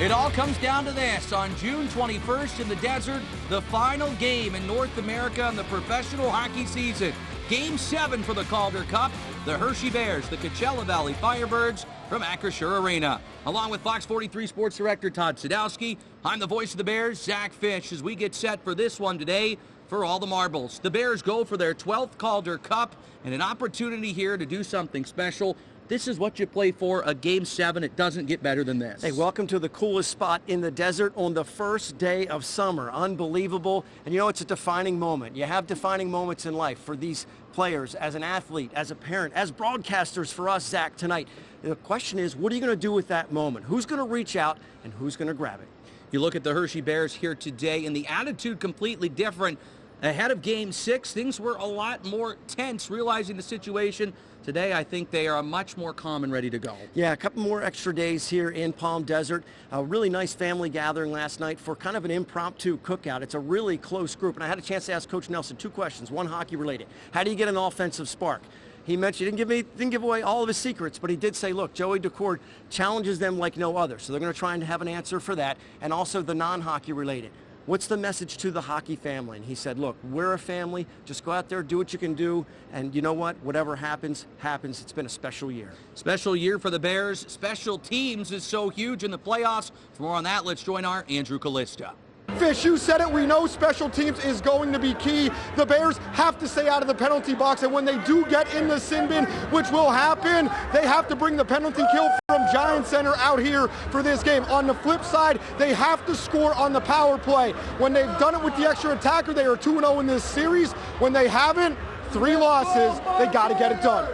It all comes down to this. On June 21st in the desert, the final game in North America in the professional hockey season. Game 7 for the Calder Cup. The Hershey Bears, the Coachella Valley Firebirds from Acrisure Arena. Along with Fox 43 Sports Director Todd Sadowski, I'm the voice of the Bears, Zach Fish, as we get set for this one today for all the marbles. The Bears go for their 12th Calder Cup and an opportunity here to do something special. This is what you play for, a Game 7. It doesn't get better than this. Hey, welcome to the coolest spot in the desert on the first day of summer. Unbelievable. And you know, it's a defining moment. You have defining moments in life for these players, as an athlete, as a parent, as broadcasters for us, Zach, tonight. The question is, what are you going to do with that moment? Who's going to reach out and who's going to grab it? You look at the Hershey Bears here today, and the attitude completely different. Ahead of Game 6, things were a lot more tense, realizing the situation. Today, I think they are much more calm and ready to go. Yeah, a couple more extra days here in Palm Desert. A really nice family gathering last night for kind of an impromptu cookout. It's a really close group, and I had a chance to ask Coach Nelson 2 questions, one hockey related. How do you get an offensive spark? He mentioned, he didn't give away all of his secrets, but he did say, look, Joey Decord challenges them like no other. So they're going to try and have an answer for that, and also the non-hockey related. What's the message to the hockey family? And he said, look, we're a family. Just go out there, do what you can do. And you know what? Whatever happens, happens. It's been a special year. Special year for the Bears. Special teams is so huge in the playoffs. For more on that, let's join our Andrew Callista. Fish, you said it. We know special teams is going to be key. The Bears have to stay out of the penalty box, and when they do get in the sin bin, which will happen, they have to bring the penalty kill from Giant Center out here for this game. On the flip side, they have to score on the power play. When they've done it with the extra attacker, they are 2-0 in this series. When they haven't, 3 losses. They got to get it done.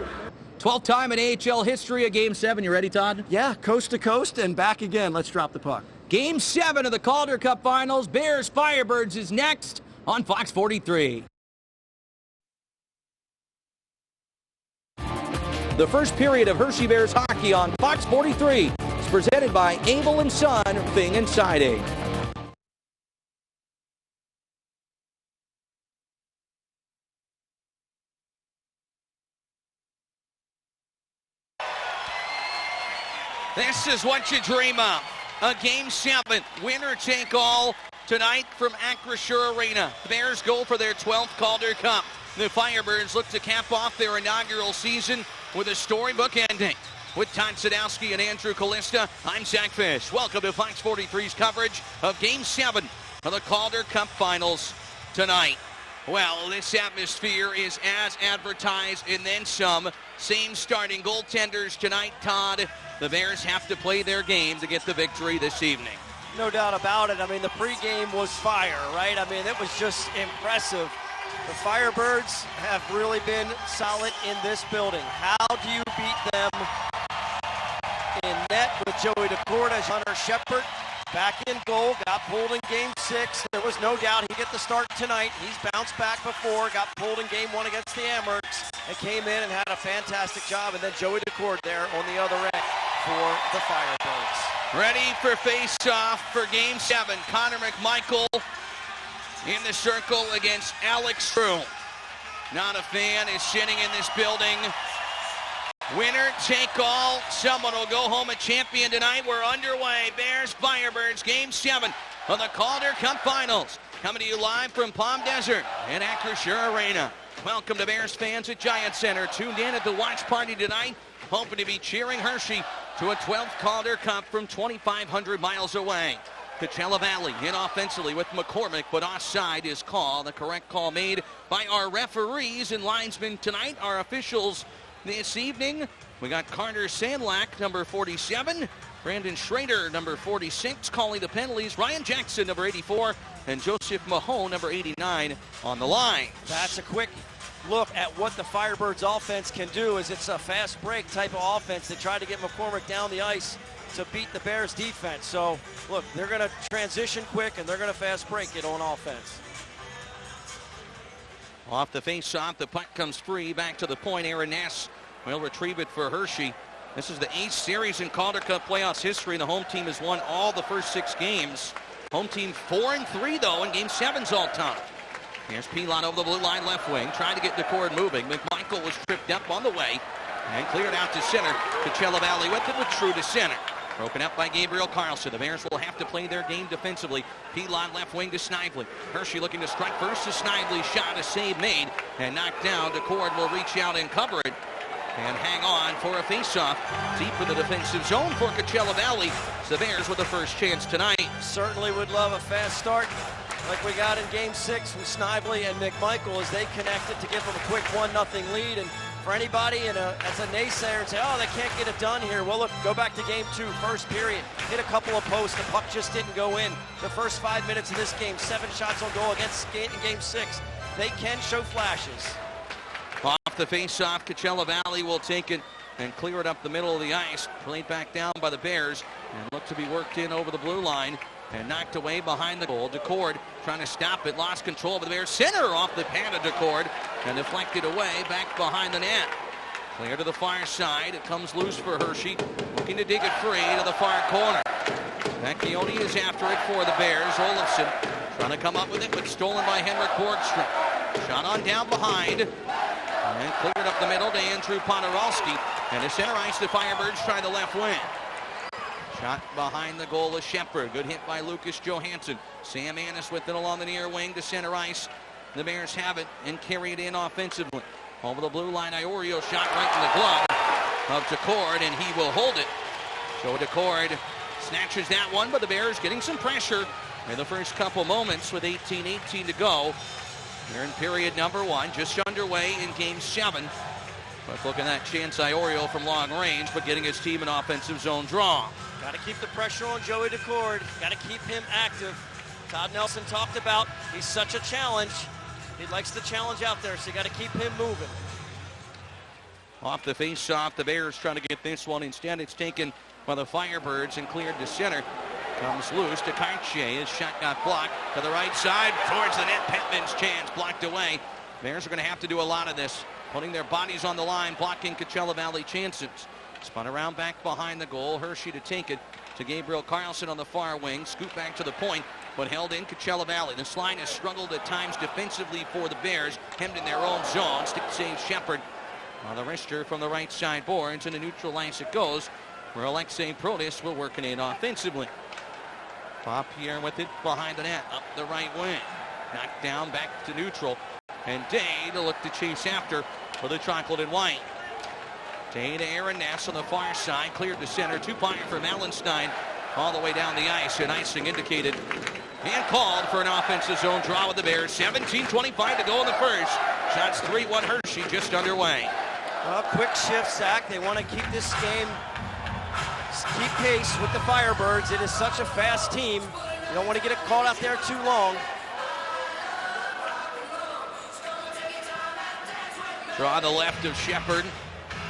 12th time in AHL history, a Game 7. You ready, Todd? Yeah, coast to coast and back again. Let's drop the puck. Game 7 of the Calder Cup Finals. Bears Firebirds is next on Fox 43. The first period of Hershey Bears hockey on Fox 43 is presented by Abel & Son Fing and Siding. This is what you dream of. A Game 7, winner take all tonight from Acrisure Arena. The Bears go for their 12th Calder Cup. The Firebirds look to cap off their inaugural season with a storybook ending. With Todd Sadowski and Andrew Callista, I'm Zach Fish. Welcome to Fox 43's coverage of Game 7 of the Calder Cup Finals tonight. Well, this atmosphere is as advertised and then some. Same starting goaltenders tonight, Todd. The Bears have to play their game to get the victory this evening. No doubt about it. I mean, the pregame was fire, right? I mean, it was just impressive. The Firebirds have really been solid in this building. How do you beat them in net with Joey Decord as Hunter Shepard? Back in goal, got pulled in Game 6. There was no doubt he'd get the start tonight. He's bounced back before, got pulled in Game 1 against the Amherst, and came in and had a fantastic job. And then Joey Decord there on the other end for the Firebirds. Ready for face-off for Game 7. Connor McMichael in the circle against Alex True. Not a fan is sitting in this building. Winner take all. Someone will go home a champion tonight. We're underway. Bears Firebirds Game 7 of the Calder Cup Finals. Coming to you live from Palm Desert and Acrisure Arena. Welcome to Bears fans at Giant Center. Tuned in at the watch party tonight. Hoping to be cheering Hershey to a 12th Calder Cup from 2,500 miles away. Coachella Valley in offensively with McCormick, but offside is called. The correct call made by our referees and linesmen tonight. Our officials this evening, we got Carter Sandlack, number 47, Brandon Schrader, number 46, calling the penalties, Ryan Jackson, number 84, and Joseph Mahone, number 89, on the line. That's a quick look at what the Firebirds offense can do. Is it's a fast break type of offense. They tried to get McCormick down the ice to beat the Bears defense. So, look, they're going to transition quick, and they're going to fast break it on offense. Off the face-off, the puck comes free. Back to the point. Aaron Ness will retrieve it for Hershey. This is the 8th series in Calder Cup playoffs history. The home team has won all the first 6 games. Home team 4-3, though, in Game 7's all time. Here's Pilon over the blue line left wing, trying to get Decord moving. McMichael was tripped up on the way and cleared out to center. Coachella Valley with it with True to center. Broken up by Gabriel Carlson. The Bears will have to play their game defensively. Pilon left wing to Snively. Hershey looking to strike first to Snively. Shot, a save made and knocked down. DeCord will reach out and cover it and hang on for a faceoff deep in the defensive zone for Coachella Valley. The Bears with the first chance tonight. Certainly would love a fast start like we got in Game 6 from Snively and McMichael as they connected to give them a quick 1-0 lead. And for anybody as a naysayer and say, oh, they can't get it done here. Well, look, go back to Game 2, first period. Hit a couple of posts. The puck just didn't go in. The first 5 minutes of this game, 7 shots on goal against Skate in Game 6. They can show flashes. Off the face-off, Coachella Valley will take it and clear it up the middle of the ice. Played back down by the Bears and looked to be worked in over the blue line and knocked away behind the goal. DeCord trying to stop it, lost control of the Bears. Center off the pad of DeCord and deflected away back behind the net. Clear to the far side. It comes loose for Hershey. Looking to dig it free to the far corner. Vecchione is after it for the Bears. Olofsson trying to come up with it, but stolen by Henrik Borgstrom. Shot on down behind. And cleared up the middle to Andrew Podorowski. And to center ice, the Firebirds try the left wing. Shot behind the goal of Shepard. Good hit by Lucas Johansson. Sam Annis with it along the near wing to center ice. The Bears have it and carry it in offensively. Over the blue line, Iorio shot right to the glove of DeCord, and he will hold it. So DeCord snatches that one, but the Bears getting some pressure in the first couple moments with 18-18 to go. Here in period number 1, just underway in Game 7. But look at that chance, Iorio from long range, but getting his team an offensive zone draw. Got to keep the pressure on Joey DeCord. Got to keep him active. Todd Nelson talked about he's such a challenge. He likes the challenge out there, so you got to keep him moving. Off the face-off, the Bears trying to get this one. Instead, it's taken by the Firebirds and cleared to center. Comes loose to Cartier. His shot got blocked to the right side towards the net. Petman's chance blocked away. Bears are going to have to do a lot of this, putting their bodies on the line, blocking Coachella Valley chances. Spun around back behind the goal. Hershey to take it to Gabriel Carlson on the far wing. Scoop back to the point, but held in Coachella Valley. This line has struggled at times defensively for the Bears. Hemmed in their own zone. Stick save Shepard on the wrister from the right side boards. And a neutral ice it goes, where Alexei Protis will work it in offensively. Pierre with it behind the net, up the right wing. Knocked down back to neutral. And Day to look to chase after for the chocolate and white. Day to Aaron Ness on the far side, cleared to center. 2-pointer for Mallenstein all the way down the ice. And icing indicated and called for an offensive zone draw with the Bears. 17:25 to go in the first. Shots 3-1 Hershey just underway. Well, quick shift, Zach. They want to keep this game, keep pace with the Firebirds. It is such a fast team. You don't want to get it caught out there too long. Draw the left of Shepard.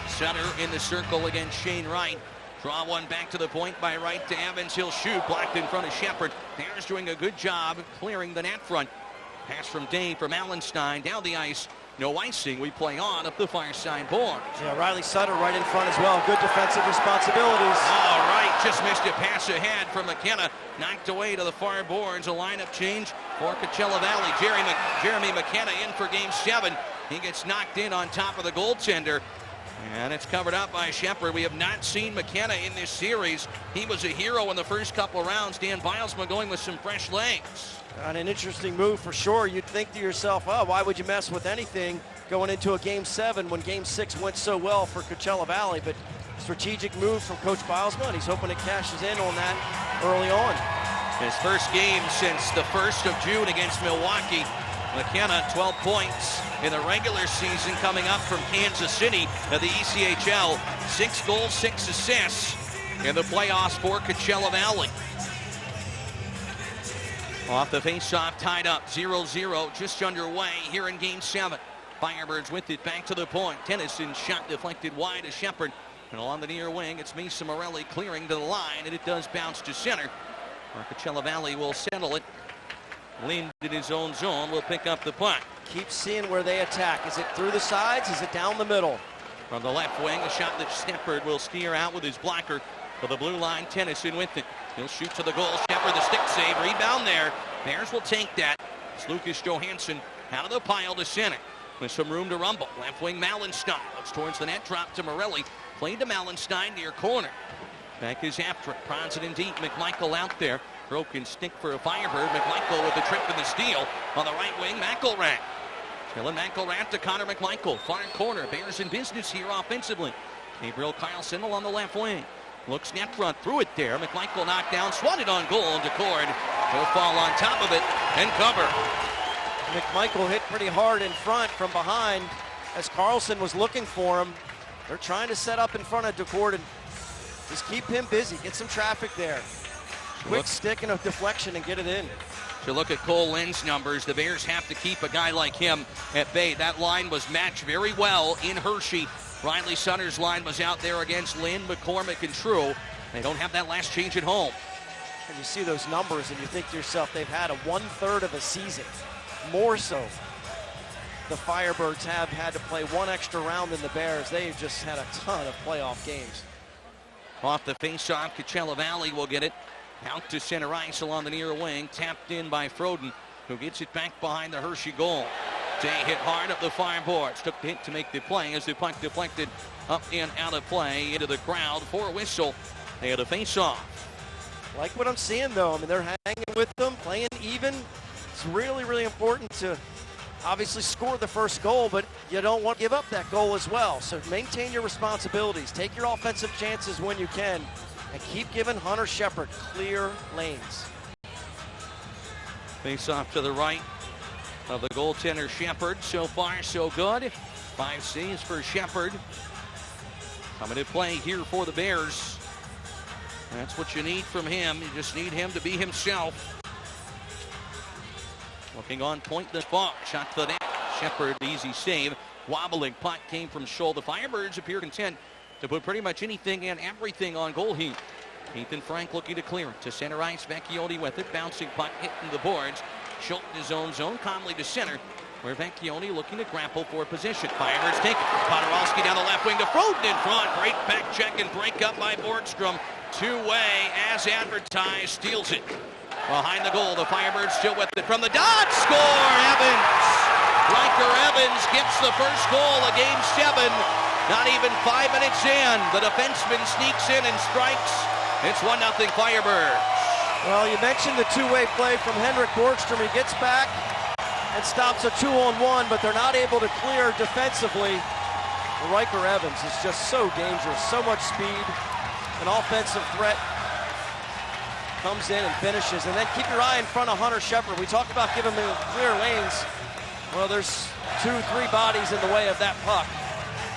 Center in the circle against Shane Wright. Draw one back to the point by Wright to Evans. He'll shoot. Blocked in front of Shepard. Bears doing a good job clearing the net front. Pass from Day for Mallenstein. Down the ice. No icing. We play on up the far side board. Yeah, Riley Sutter right in front as well. Good defensive responsibilities. All right. Just missed a pass ahead from McKenna. Knocked away to the far boards. A lineup change for Coachella Valley. Jeremy McKenna in for Game 7. He gets knocked in on top of the goaltender. And it's covered up by Shepard. We have not seen McKenna in this series. He was a hero in the first couple rounds. Dan Bilesma going with some fresh legs. An interesting move for sure. You'd think to yourself, oh, why would you mess with anything going into a Game 7 when Game 6 went so well for Coachella Valley? But strategic move from Coach Bilesma, and he's hoping it cashes in on that early on. His first game since the 1st of June against Milwaukee. McKenna, 12 points in the regular season coming up from Kansas City of the ECHL. 6 goals, 6 assists in the playoffs for Coachella Valley. Off the face-off, tied up 0-0, just underway here in Game 7. Firebirds with it back to the point. Tennyson shot deflected wide to Shepard. And along the near wing, it's Mesa Morelli clearing to the line, and it does bounce to center. Where Coachella Valley will settle it. Lind in his own zone will pick up the puck. Keep seeing where they attack. Is it through the sides? Is it down the middle? From the left wing, a shot that Shepard will steer out with his blocker. For the blue line, Tennyson with it. He'll shoot to the goal. Shepard, the stick save. Rebound there. Bears will take that. It's Lucas Johansson out of the pile to center. With some room to rumble. Left wing, Mallenstein. Looks towards the net. Drop to Morelli. Played to Mallenstein near corner. Beck is after it. Prods it in deep. McMichael out there. Broken stick for a Firebird. McMichael with the trip and the steal on the right wing. McElrath. Dylan McElrath to Connor McMichael. Far corner. Bears in business here offensively. Gabriel Carlson along the left wing. Looks net front. Threw it there. McMichael knocked down. Swatted on goal. DeCord will fall on top of it and cover. McMichael hit pretty hard in front from behind as Carlson was looking for him. They're trying to set up in front of DeCord and just keep him busy. Get some traffic there. Quick stick and a deflection and get it in. To look at Cole Lynn's numbers, the Bears have to keep a guy like him at bay. That line was matched very well in Hershey. Riley Sutter's line was out there against Lynn, McCormick, and True. They don't have that last change at home. And you see those numbers and you think to yourself, they've had a 1/3 of a season. More so. The Firebirds have had to play one extra round than the Bears. They've just had a ton of playoff games. Off the face-off, Coachella Valley will get it. Out to center ice along the near wing. Tapped in by Froden, who gets it back behind the Hershey goal. Day hit hard up the far boards. Took the hit to make the play as the puck deflected up and out of play into the crowd for a whistle. They had a face-off. Like what I'm seeing, though. I mean, they're hanging with them, playing even. It's really, really important to obviously score the first goal, but you don't want to give up that goal as well. So maintain your responsibilities. Take your offensive chances when you can, and keep giving Hunter Shepard clear lanes. Face off to the right of the goaltender Shepard. So far, so good. 5 saves for Shepard. Coming to play here for the Bears. That's what you need from him. You just need him to be himself. Looking on point this far. Shot to the net. Shepard, easy save. Wobbling puck came from Scholl. The Firebirds appear content to put pretty much anything and everything on goal heap. Ethan Frank looking to clear it to center ice. Vecchione with it. Bouncing puck hitting the boards. Schultz in his own zone. Conley to center, where Vecchione looking to grapple for position. Firebirds take it. Podorowski down the left wing to Froden in front. Great back check and break up by Borgstrom. Two-way as advertised. Steals it. Behind the goal, the Firebirds still with it from the dot. Score, Evans. Riker Evans gets the first goal of Game 7. Not even 5 minutes in. The defenseman sneaks in and strikes. It's 1-0 Firebirds. Well, you mentioned the two-way play from Henrik Borgstrom. He gets back and stops a 2-on-1, but they're not able to clear defensively. Riker Evans is just so dangerous, so much speed. An offensive threat. Comes in and finishes. And then keep your eye in front of Hunter Shepard. We talked about giving him clear lanes. Well, there's 2-3 bodies in the way of that puck.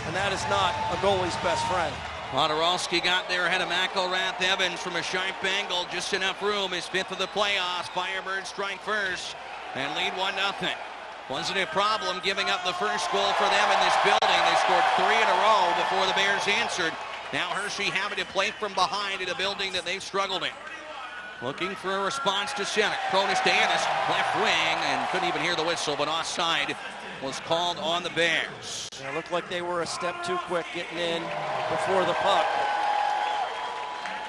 And that is not a goalie's best friend. Podorowski got there ahead of McElrath. Evans from a sharp angle. Just enough room. His 5th of the playoffs. Firebirds strike first and lead 1-0. Wasn't a problem giving up the first goal for them in this building. They scored 3 in a row before the Bears answered. Now Hershey having to play from behind in a building that they've struggled in. Looking for a response to center. Cronus to Ennis, left wing, and couldn't even hear the whistle, but offside was called on the Bears. It looked like they were a step too quick getting in before the puck.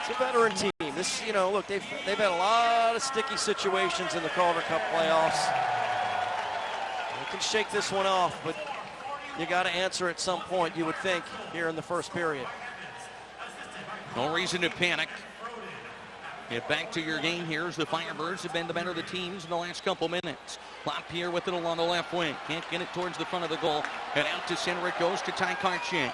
It's a veteran team. This, look, they've had a lot of sticky situations in the Calder Cup playoffs. They can shake this one off, but you got to answer at some point, you would think, here in the first period. No reason to panic. Get back to your game here as the Firebirds have been the better of the teams in the last couple minutes. LaPierre with it along the left wing. Can't get it towards the front of the goal. And out to center it goes to Ty Karchin.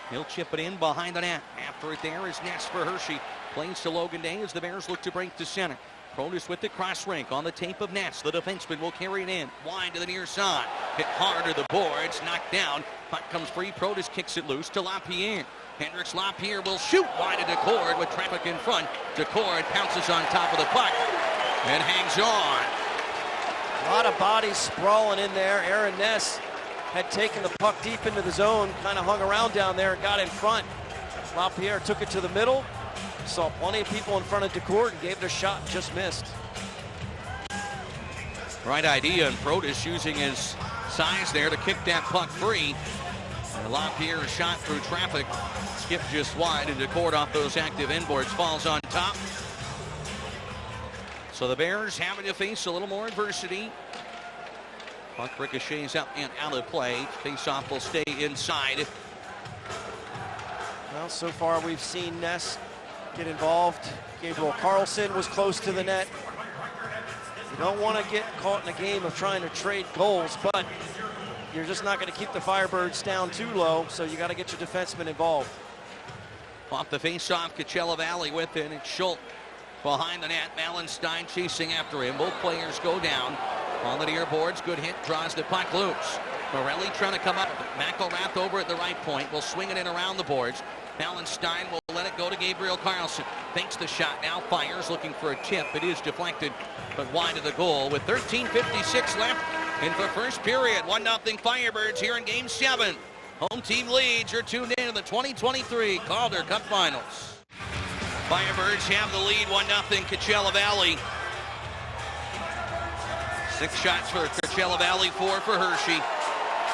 He'll chip it in behind the net. After it there is Ness for Hershey. Plays to Logan Day as the Bears look to break to center. Protus with the cross rink on the tape of Ness. The defenseman will carry it in. Wide to the near side. Hit hard to the boards. Knocked down. Puck comes free. Protus kicks it loose to LaPierre. Hendricks LaPierre will shoot wide to DeCord with traffic in front. DeCord pounces on top of the puck and hangs on. A lot of bodies sprawling in there. Aaron Ness had taken the puck deep into the zone, kind of hung around down there and got in front. LaPierre took it to the middle. Saw plenty of people in front of DeCord and gave it a shot, just missed. Right idea, and Protus using his size there to kick that puck free. And LaPierre shot through traffic. Skip just wide, and DeCord off those active inboards falls on top. So the Bears having to face a little more adversity. Puck ricochets up and out of play. Faceoff will stay inside. Well, so far we've seen Ness get involved. Gabriel Carlson was close to the net. You don't want to get caught in a game of trying to trade goals, but you're just not going to keep the Firebirds down too low, so you got to get your defensemen involved. Off the face-off, Coachella Valley with it. It's Schultz behind the net. Malenstein chasing after him. Both players go down on the near boards. Good hit, draws the puck loose. Morelli trying to come up. McElrath over at the right point. Will swing it in around the boards. Malenstein will let it go to Gabriel Carlson. Fakes the shot now. Fires looking for a tip. It is deflected, but wide of the goal with 13:56 left in the first period. 1-0 Firebirds here in Game 7. Home team leads. You're tuned in to the 2023 Calder Cup Finals. Firebirds have the lead, 1-0 Coachella Valley. 6 shots for Coachella Valley, 4 for Hershey.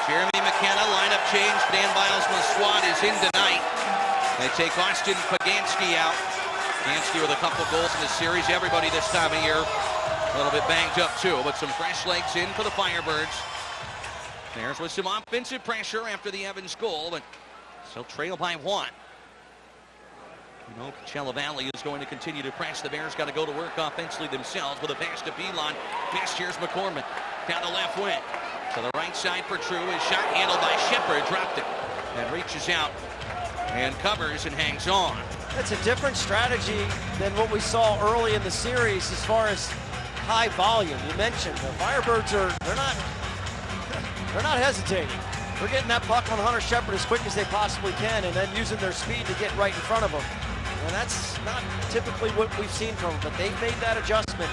Jeremy McKenna, lineup change. Dan Bilesman's squad is in tonight. They take Austin Pagansky out. Pagansky with a couple goals in the series. Everybody this time of year a little bit banged up too, but some fresh legs in for the Firebirds. There's with some offensive pressure after the Evans goal, but still trail by 1. You know, Coachella Valley is going to continue to press. The Bears got to go to work offensively themselves with a pass to Pilon. Best here's McCormick down the left wing. To the right side for True. His shot handled by Shepard. Dropped it and reaches out and covers and hangs on. That's a different strategy than what we saw early in the series as far as high volume. You mentioned the Firebirds they're not hesitating. They're getting that puck on Hunter Shepard as quick as they possibly can and then using their speed to get right in front of them. And that's not typically what we've seen from them, but they've made that adjustment.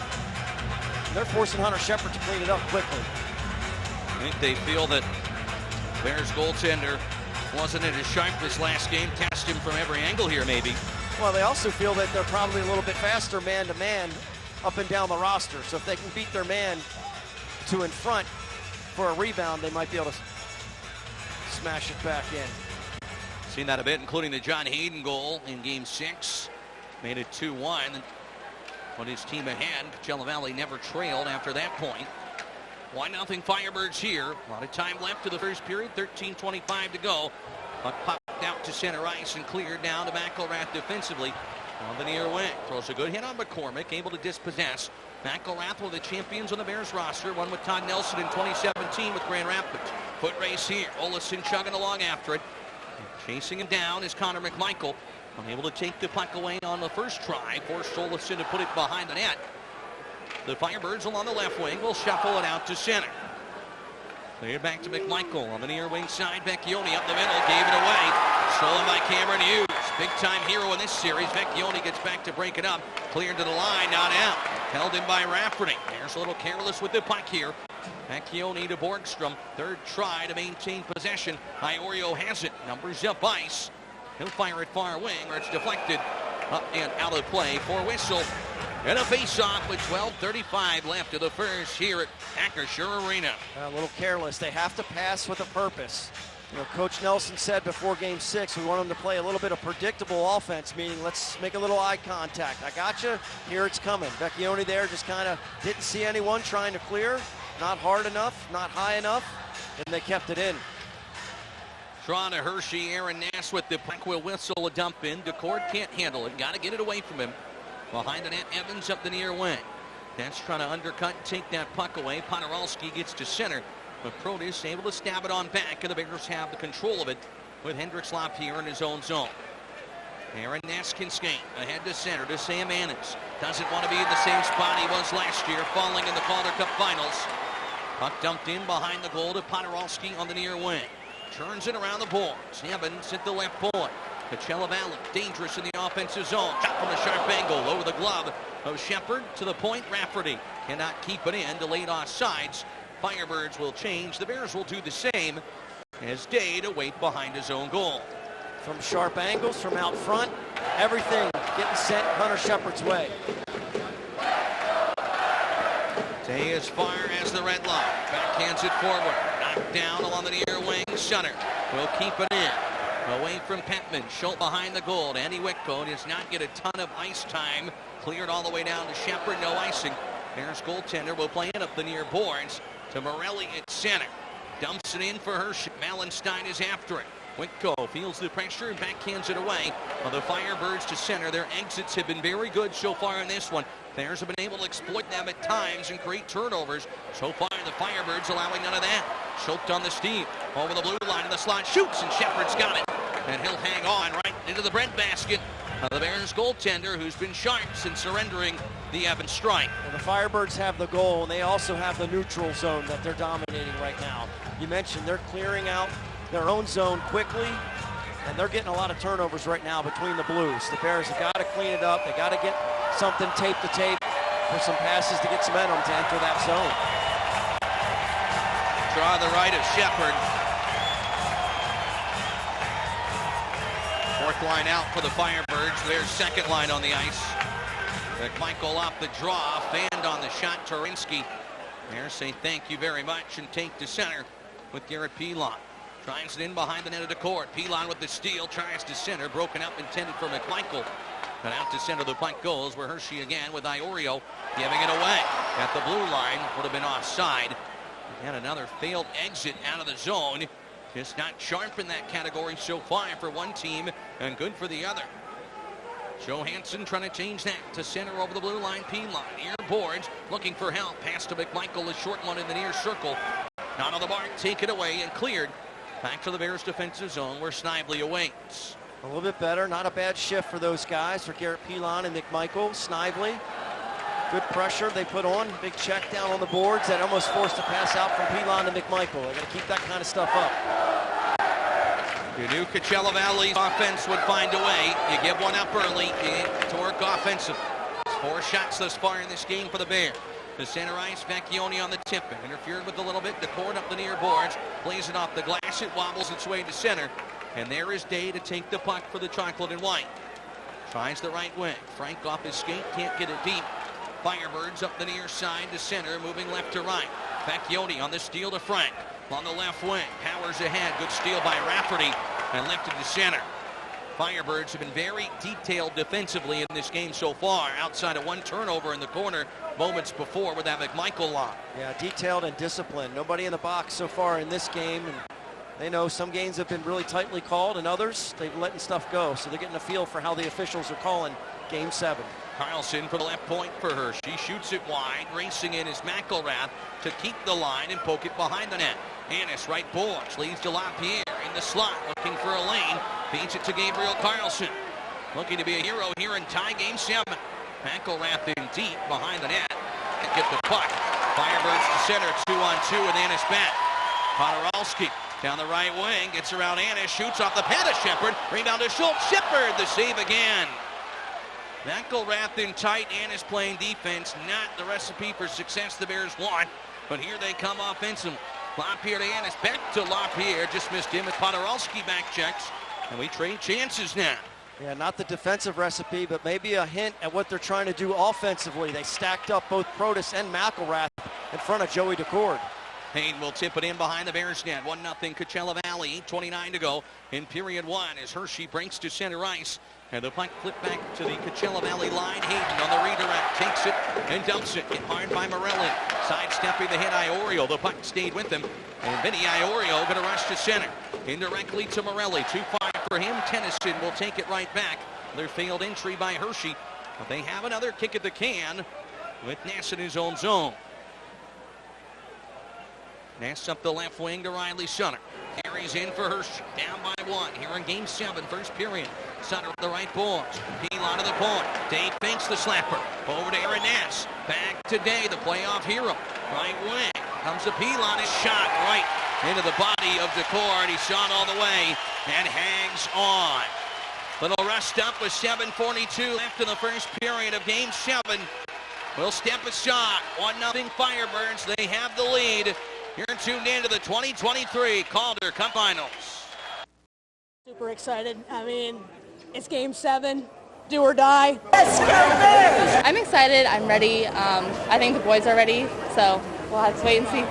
And they're forcing Hunter Shepard to clean it up quickly. I think they feel that Bears goaltender wasn't at his sharp this last game. Test him from every angle here, maybe. Well, they also feel that they're probably a little bit faster man-to-man up and down the roster. So if they can beat their man to in front for a rebound, they might be able to smash it back in. Seen that a bit, including the John Hayden goal in Game 6. Made it 2-1. Put his team ahead. Coachella Valley never trailed after that point. 1-0 Firebirds here. A lot of time left to the first period. 13:25 to go. Puck popped out to center ice and cleared down to McElrath defensively on the near wing. Throws a good hit on McCormick, able to dispossess. McElrath, one of the champions on the Bears roster, won with Todd Nelson in 2017 with Grand Rapids. Foot race here. Olafson chugging along after it. Chasing him down is Connor McMichael. Unable to take the puck away on the first try. Forced Olafson to put it behind the net. The Firebirds along the left wing will shuffle it out to center. Cleared back to McMichael on the near wing side. Vecchione up the middle, gave it away. Stolen by Cameron Hughes. Big time hero in this series. Vecchione gets back to break it up. Cleared to the line, not out. Held in by Rafferty. There's a little careless with the puck here. Vecchione to Borgstrom. Third try to maintain possession. Iorio has it. Numbers up ice. He'll fire it far wing, or it's deflected up and out of play for whistle. And a face-off with 12:35 left of the first here at Acrisure Arena. A little careless. They have to pass with a purpose. You know, Coach Nelson said before Game 6, we want them to play a little bit of predictable offense, meaning let's make a little eye contact. I got you. Here it's coming. Vecchione there just kind of didn't see anyone trying to clear. Not hard enough, not high enough, and they kept it in. Drawn to Hershey. Aaron Nass with the puck will whistle a dump in. DeCord can't handle it. Got to get it away from him. Behind the net, Evans up the near wing. That's trying to undercut and take that puck away. Ponoralski gets to center. But Protis able to stab it on back, and the Bears have the control of it with Hendricks Lop here in his own zone. Aaron Nass can skate ahead to center to Sam Annis. Doesn't want to be in the same spot he was last year, falling in the Calder Cup Finals. Puck dumped in behind the goal to Ponoralski on the near wing. Turns it around the boards. Evans at the left point. Coachella Valley dangerous in the offensive zone. Shot from a sharp angle over the glove of Shepard to the point. Rafferty cannot keep it in. Delayed offsides. Firebirds will change. The Bears will do the same as Day to wait behind his own goal. From sharp angles, from out front, everything getting sent Hunter Shepard's way. Day is fire as the red line. Backhands it forward. Knocked down along the near wing. Sutter will keep it in. Away from Petman. Schultz behind the goal. Andy Whitcomb does not get a ton of ice time. Cleared all the way down to Shepard. No icing. Bears goaltender will play it up the near boards to Morelli at center. Dumps it in for Hershey. Malenstein is after it. Winkle feels the pressure and backhands it away. Well, the Firebirds to center. Their exits have been very good so far in this one. Bears have been able to exploit them at times and create turnovers. So far, the Firebirds allowing none of that. Choked on the steam. Over the blue line in the slot. Shoots, and Shepard's got it. And he'll hang on right into the breadbasket. The Bears goaltender, who's been sharp since surrendering the Evans strike. Well, the Firebirds have the goal, and they also have the neutral zone that they're dominating right now. You mentioned they're clearing out their own zone quickly, and they're getting a lot of turnovers right now between the Blues. The Bears have got to clean it up. They got to get something tape to tape for some passes to get some momentum to enter that zone. Draw the right of Shepard. Fourth line out for the Firebirds. Their second line on the ice. McMichael off the draw, fanned on the shot. Turinsky. Bears say thank you very much and take to center with Garrett Pilon. Tries it in behind the net of the court. Pilon with the steal, tries to center. Broken up, intended for McMichael. And out to center the puck goes, where Hershey again with Iorio giving it away. At the blue line, would have been offside. And another failed exit out of the zone. Just not sharp in that category so far for one team and good for the other. Johansson trying to change that to center over the blue line. Pilon near boards, looking for help. Pass to McMichael, a short one in the near circle. Not on the mark, take it away and cleared. Back to the Bears defensive zone where Snively awaits. A little bit better, not a bad shift for those guys, for Garrett Pilon and McMichael. Snively, good pressure they put on. Big check down on the boards that almost forced a pass out from Pilon to McMichael. They got to keep that kind of stuff up. You knew Coachella Valley's offense would find a way. You give one up early to work offensive. 4 shots thus far in this game for the Bears. The center ice, Vecchione on the tip. Interfered with a little bit. DeCord up the near boards. Plays it off the glass. It wobbles its way to center. And there is Day to take the puck for the chocolate and white. Tries the right wing. Frank off his skate. Can't get it deep. Firebirds up the near side to center. Moving left to right. Vecchione on the steal to Frank. On the left wing. Powers ahead. Good steal by Rafferty. And lifted to center. Firebirds have been very detailed defensively in this game so far, outside of one turnover in the corner moments before with that McMichael lock. Yeah, detailed and disciplined. Nobody in the box so far in this game. And they know some games have been really tightly called, and others, they've letting stuff go. So they're getting a feel for how the officials are calling Game 7. Carlson for the left point for Hershey. Shoots it wide. Racing in is McElrath to keep the line and poke it behind the net. Annis right boards. Leads to LaPierre in the slot. Looking for a lane. Feeds it to Gabriel Carlson. Looking to be a hero here in tie Game 7. McElrath in deep behind the net. And get the puck. Firebirds to center. 2-on-2 with Annis back. Podorowski down the right wing. Gets around Annis. Shoots off the pad of Shepard. Rebound to Schultz. Shepard the save again. McElrath in tight. Annis playing defense. Not the recipe for success the Bears want. But here they come offensively. LaPierre to Annis. Back to LaPierre. Just missed him with Podorowski back checks. And we trade chances now. Yeah, not the defensive recipe, but maybe a hint at what they're trying to do offensively. They stacked up both Protas and McElrath in front of Joey DeCord. Payne will tip it in behind the Bears net. 1-0 Coachella Valley. 8:29 to go in period 1 as Hershey breaks to center ice. And the puck flipped back to the Coachella Valley line. Hayden on the redirect takes it and dumps it. Hit hard by Morelli. Sidestepping the hit Iorio. The puck stayed with him. And Vinny Iorio going to rush to center. Indirectly to Morelli. 2-5 for him. Tennyson will take it right back. Their failed entry by Hershey. But they have another kick at the can with Nass in his own zone. Nass up the left wing to Riley Sutter. Carries in for Hershey. Down by 1 here in Game 7, first period. Sutter at the right boards. Pilon to the point. Day fakes the slapper. Over to Aaron Nass. Back to Day, the playoff hero. Right wing. Comes to Pilon. His shot right into the body of DeCord. He saw it all the way and hangs on. Little rust up with 7:42 left in the first period of Game 7. Will step aside. 1-0 Firebirds. They have the lead. You're tuned in to the 2023 Calder Cup Finals. Super excited. I mean, it's Game 7. Do or die. Let's go Bears! I'm excited. I'm ready. I think the boys are ready, so we'll have to wait and see.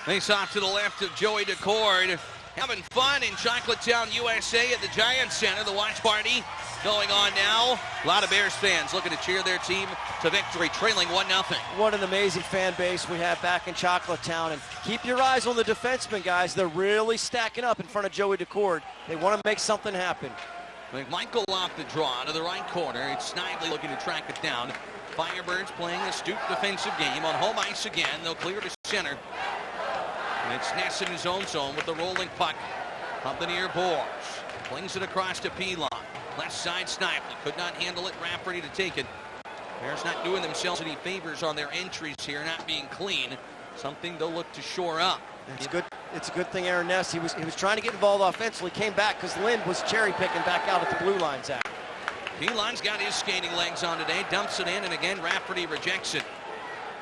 Face off to the left of Joey DeCord. Having fun in Chocolatetown, USA at the Giants Center. The watch party going on now. A lot of Bears fans looking to cheer their team to victory, trailing 1-0. What an amazing fan base we have back in Chocolate Town. And keep your eyes on the defensemen, guys. They're really stacking up in front of Joey DeCord. They want to make something happen. McMichael off the draw to the right corner. It's Snively looking to track it down. Firebirds playing a astute defensive game on home ice again. They'll clear to center. And it's Ness in his own zone with the rolling puck up the near boards. Flings it across to Pilon. Left side Snively could not handle it. Rafferty to take it. Bears not doing themselves any favors on their entries here, not being clean. Something they'll look to shore up. It's good. It's a good thing Aaron Ness, he was trying to get involved offensively, came back because Lind was cherry picking back out at the blue line, Zach. Pilon's got his skating legs on today, dumps it in, and again Rafferty rejects it.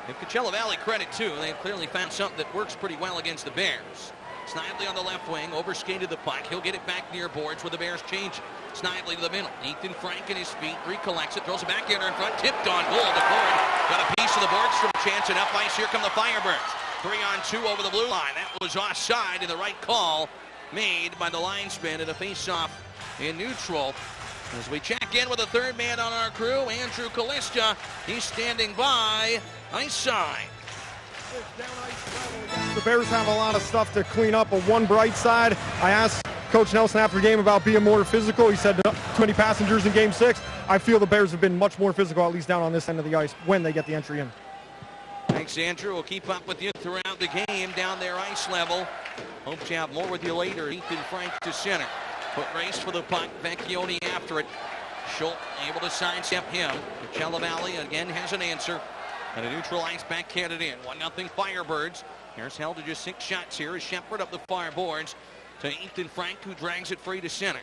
Give Coachella Valley credit too. They've clearly found something that works pretty well against the Bears. Snively on the left wing, overskated the puck. He'll get it back near boards where the Bears change it. Snively to the middle. Ethan Frank in his feet, recollects it, throws it back in front, tipped on goal. DeCord got a piece of the boards from chance, and up ice here come the Firebirds. 3-on-2 over the blue line. That was offside, and the right call made by the linesman at a face-off in neutral. As we check in with the third man on our crew, Andrew Kalista. He's standing by ice side. The Bears have a lot of stuff to clean up. But one bright side, I asked Coach Nelson after the game about being more physical. He said too many passengers in Game 6. I feel the Bears have been much more physical, at least down on this end of the ice, when they get the entry in. Thanks, Andrew. We'll keep up with you throughout the game down there ice level. Hope to have more with you later. Ethan Frank to center. Foot race for the puck. Vecchione after it. Schultz able to sidestep him. Coachella Valley again has an answer. And a neutral ice backhanded in. 1-0 Firebirds. Bears held to just 6 shots here as Shepard up the far boards to Ethan Frank, who drags it free to center.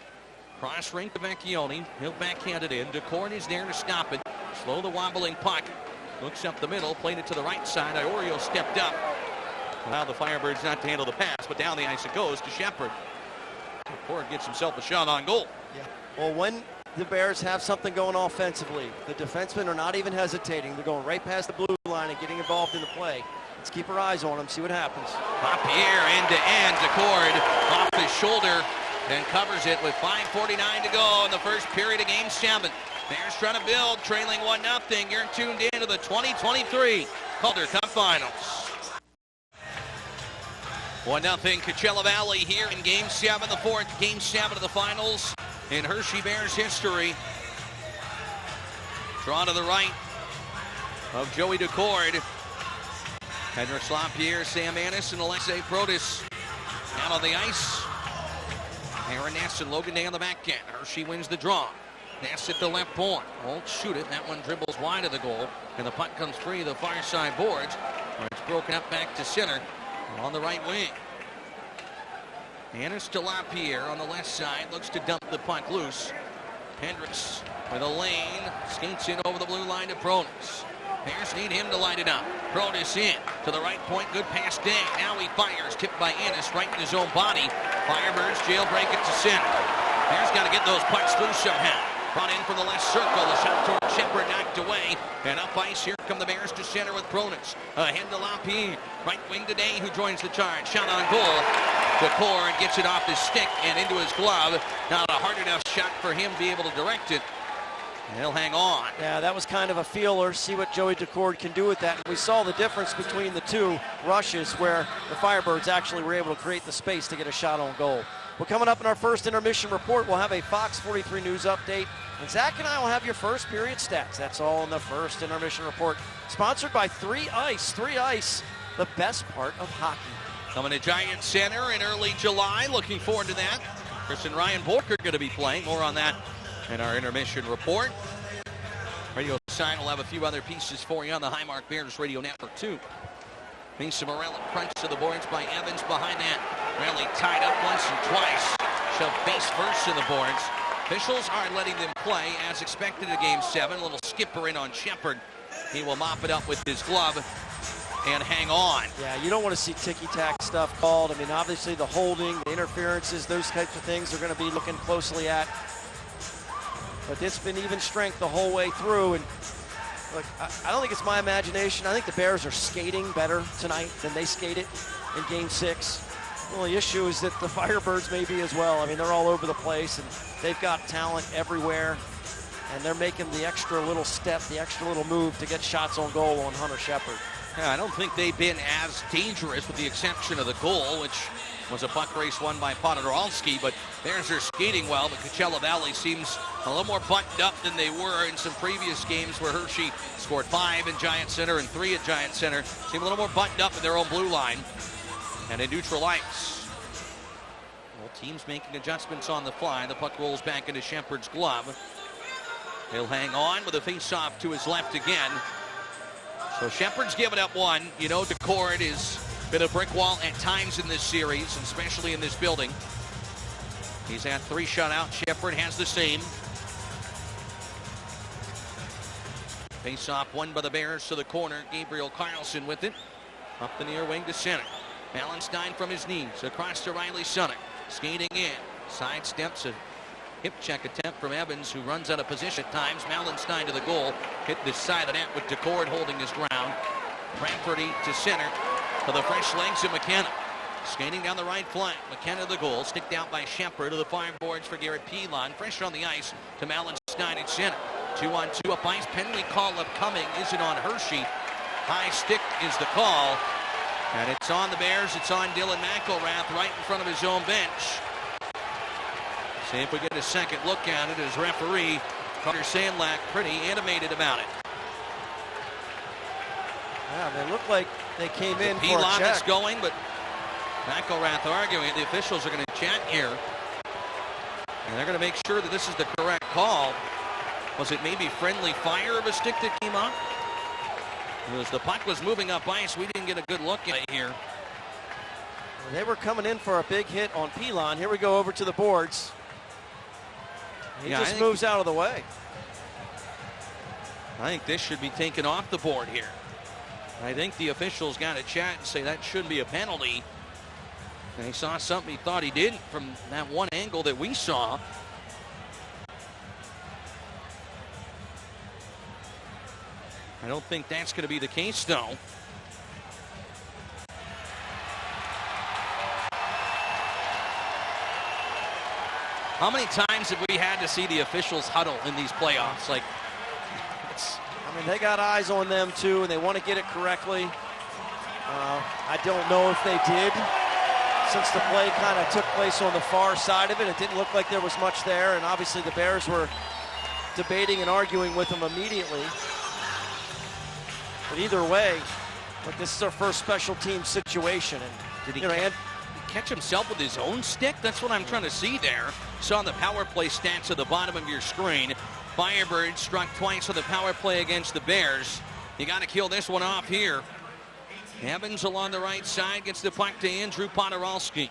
Cross rink to Vecchione. He'll backhand it in. DeCord is there to stop it. Slow the wobbling puck. Looks up the middle, played it to the right side. Iorio stepped up. Allow the Firebirds not to handle the pass, but down the ice it goes to Shepard. DeCord gets himself a shot on goal. Yeah. Well, when the Bears have something going offensively, the defensemen are not even hesitating. They're going right past the blue line and getting involved in the play. Let's keep our eyes on them, see what happens. Lapierre end-to-end. DeCord off his shoulder and covers it with 5:49 to go in the first period of Game 7. Bears trying to build, trailing 1-0. You're tuned in to the 2023 Calder Cup Finals. 1-0 Coachella Valley here in Game 7, the fourth Game 7 of the Finals in Hershey Bears history. Draw to the right of Joey DeCord. Henrik Lapierre, Sam Annis, and Alexei Protas out on the ice. Aaron Ness and Logan Day on the back end. Hershey wins the draw. Ness at the left point. Won't shoot it. That one dribbles wide of the goal. And the puck comes free of the far side boards. It's broken up back to center on the right wing. Annis to Lapierre on the left side. Looks to dump the puck loose. Hendricks with a lane. Skates in over the blue line to Protas. Bears need him to light it up. Protas in to the right point. Good pass Day. Now he fires. Tipped by Annis right in his own body. Firebirds jailbreak it to center. Bears got to get those pucks through somehow. Brought in from the left circle. The shot toward Shepard knocked away. And up ice, here come the Bears to center with Protas. Ahead to Lapierre. Right wing to Day, who joins the charge. Shot on goal. DeCord gets it off his stick and into his glove. Not a hard enough shot for him to be able to direct it. And he'll hang on. Yeah, that was kind of a feeler. See what Joey DeCord can do with that. We saw the difference between the two rushes where the Firebirds actually were able to create the space to get a shot on goal. Well, coming up in our first intermission report, we'll have a Fox 43 News update. And Zach and I will have your first period stats. That's all in the first intermission report. Sponsored by 3 Ice. 3 Ice, the best part of hockey. Coming to Giant Center in early July. Looking forward to that. Chris and Ryan Borker going to be playing. More on that in our intermission report. Radio Sign will have a few other pieces for you on the Highmark Bears Radio Network, too. Mason Morella crunch to the boards by Evans behind that. Rally tied up once and twice. Shoved face first to the boards. Officials are letting them play as expected in Game 7. A little skipper in on Shepard. He will mop it up with his glove and hang on. Yeah, you don't want to see ticky-tack stuff called. I mean, obviously the holding, the interferences, those types of things they're going to be looking closely at. But it's been even strength the whole way through. And look, I don't think it's my imagination. I think the Bears are skating better tonight than they skated in Game 6. Well, the issue is that the Firebirds may be as well. I mean, they're all over the place, and they've got talent everywhere, and they're making the extra little step, the extra little move to get shots on goal on Hunter Shepard. Yeah, I don't think they've been as dangerous with the exception of the goal, which was a puck race won by Podorowski, but Bears are skating well. The Coachella Valley seems a little more buttoned up than they were in some previous games where Hershey scored 5 in Giant Center and 3 at Giant Center. Seem a little more buttoned up in their own blue line and in neutral ice. Well, teams making adjustments on the fly. The puck rolls back into Shepard's glove. He'll hang on with a face-off to his left again. So Shepard's given up one. You know, Decord has been a brick wall at times in this series, especially in this building. He's had 3 shutouts. Shepard has the same. Face-off won by the Bears to the corner. Gabriel Carlson with it. Up the near wing to center. Mallenstein from his knees across to Riley Sutter. Skating in. Sidesteps a hip check attempt from Evans, who runs out of position at times. Mallenstein to the goal. Hit the side of the net with Decord holding his ground. Frankfurty to center. To the fresh legs of McKenna. Skating down the right flank. McKenna to the goal. Sticked out by Shepard to the fireboards for Garrett Pilon. Fresh on the ice to Mallenstein at center. 2-on-2 up ice. Penalty call upcoming. Is it on Hershey? High stick is the call. And it's on the Bears. It's on Dylan McElrath right in front of his own bench. See if we get a second look at it as referee Carter Sandlack pretty animated about it. Yeah, they look like they came in for a Pilon check. is going, but McElrath arguing. The officials are going to chat here. And they're going to make sure that this is the correct call. Was it maybe friendly fire of a stick that came up? As the puck was moving up ice, we didn't get a good look at it here. They were coming in for a big hit on Pilon. Here we go over to the boards. He just moves out of the way. I think this should be taken off the board here. I think the officials got to chat and say that shouldn't be a penalty. And he saw something he thought he didn't from that one angle that we saw. I don't think that's going to be the case, though. How many times have we had to see the officials huddle in these playoffs? Like, I mean, they got eyes on them too, and they want to get it correctly. I don't know if they did. Since the play kind of took place on the far side of it, it didn't look like there was much there, and obviously the Bears were debating and arguing with them immediately. But either way, like, this is our first special team situation. And did he catch himself with his own stick? That's what I'm trying to see there. Saw the power play stats at the bottom of your screen. Firebirds struck twice on the power play against the Bears. You got to kill this one off here. Evans along the right side gets the puck to Andrew Podorowski.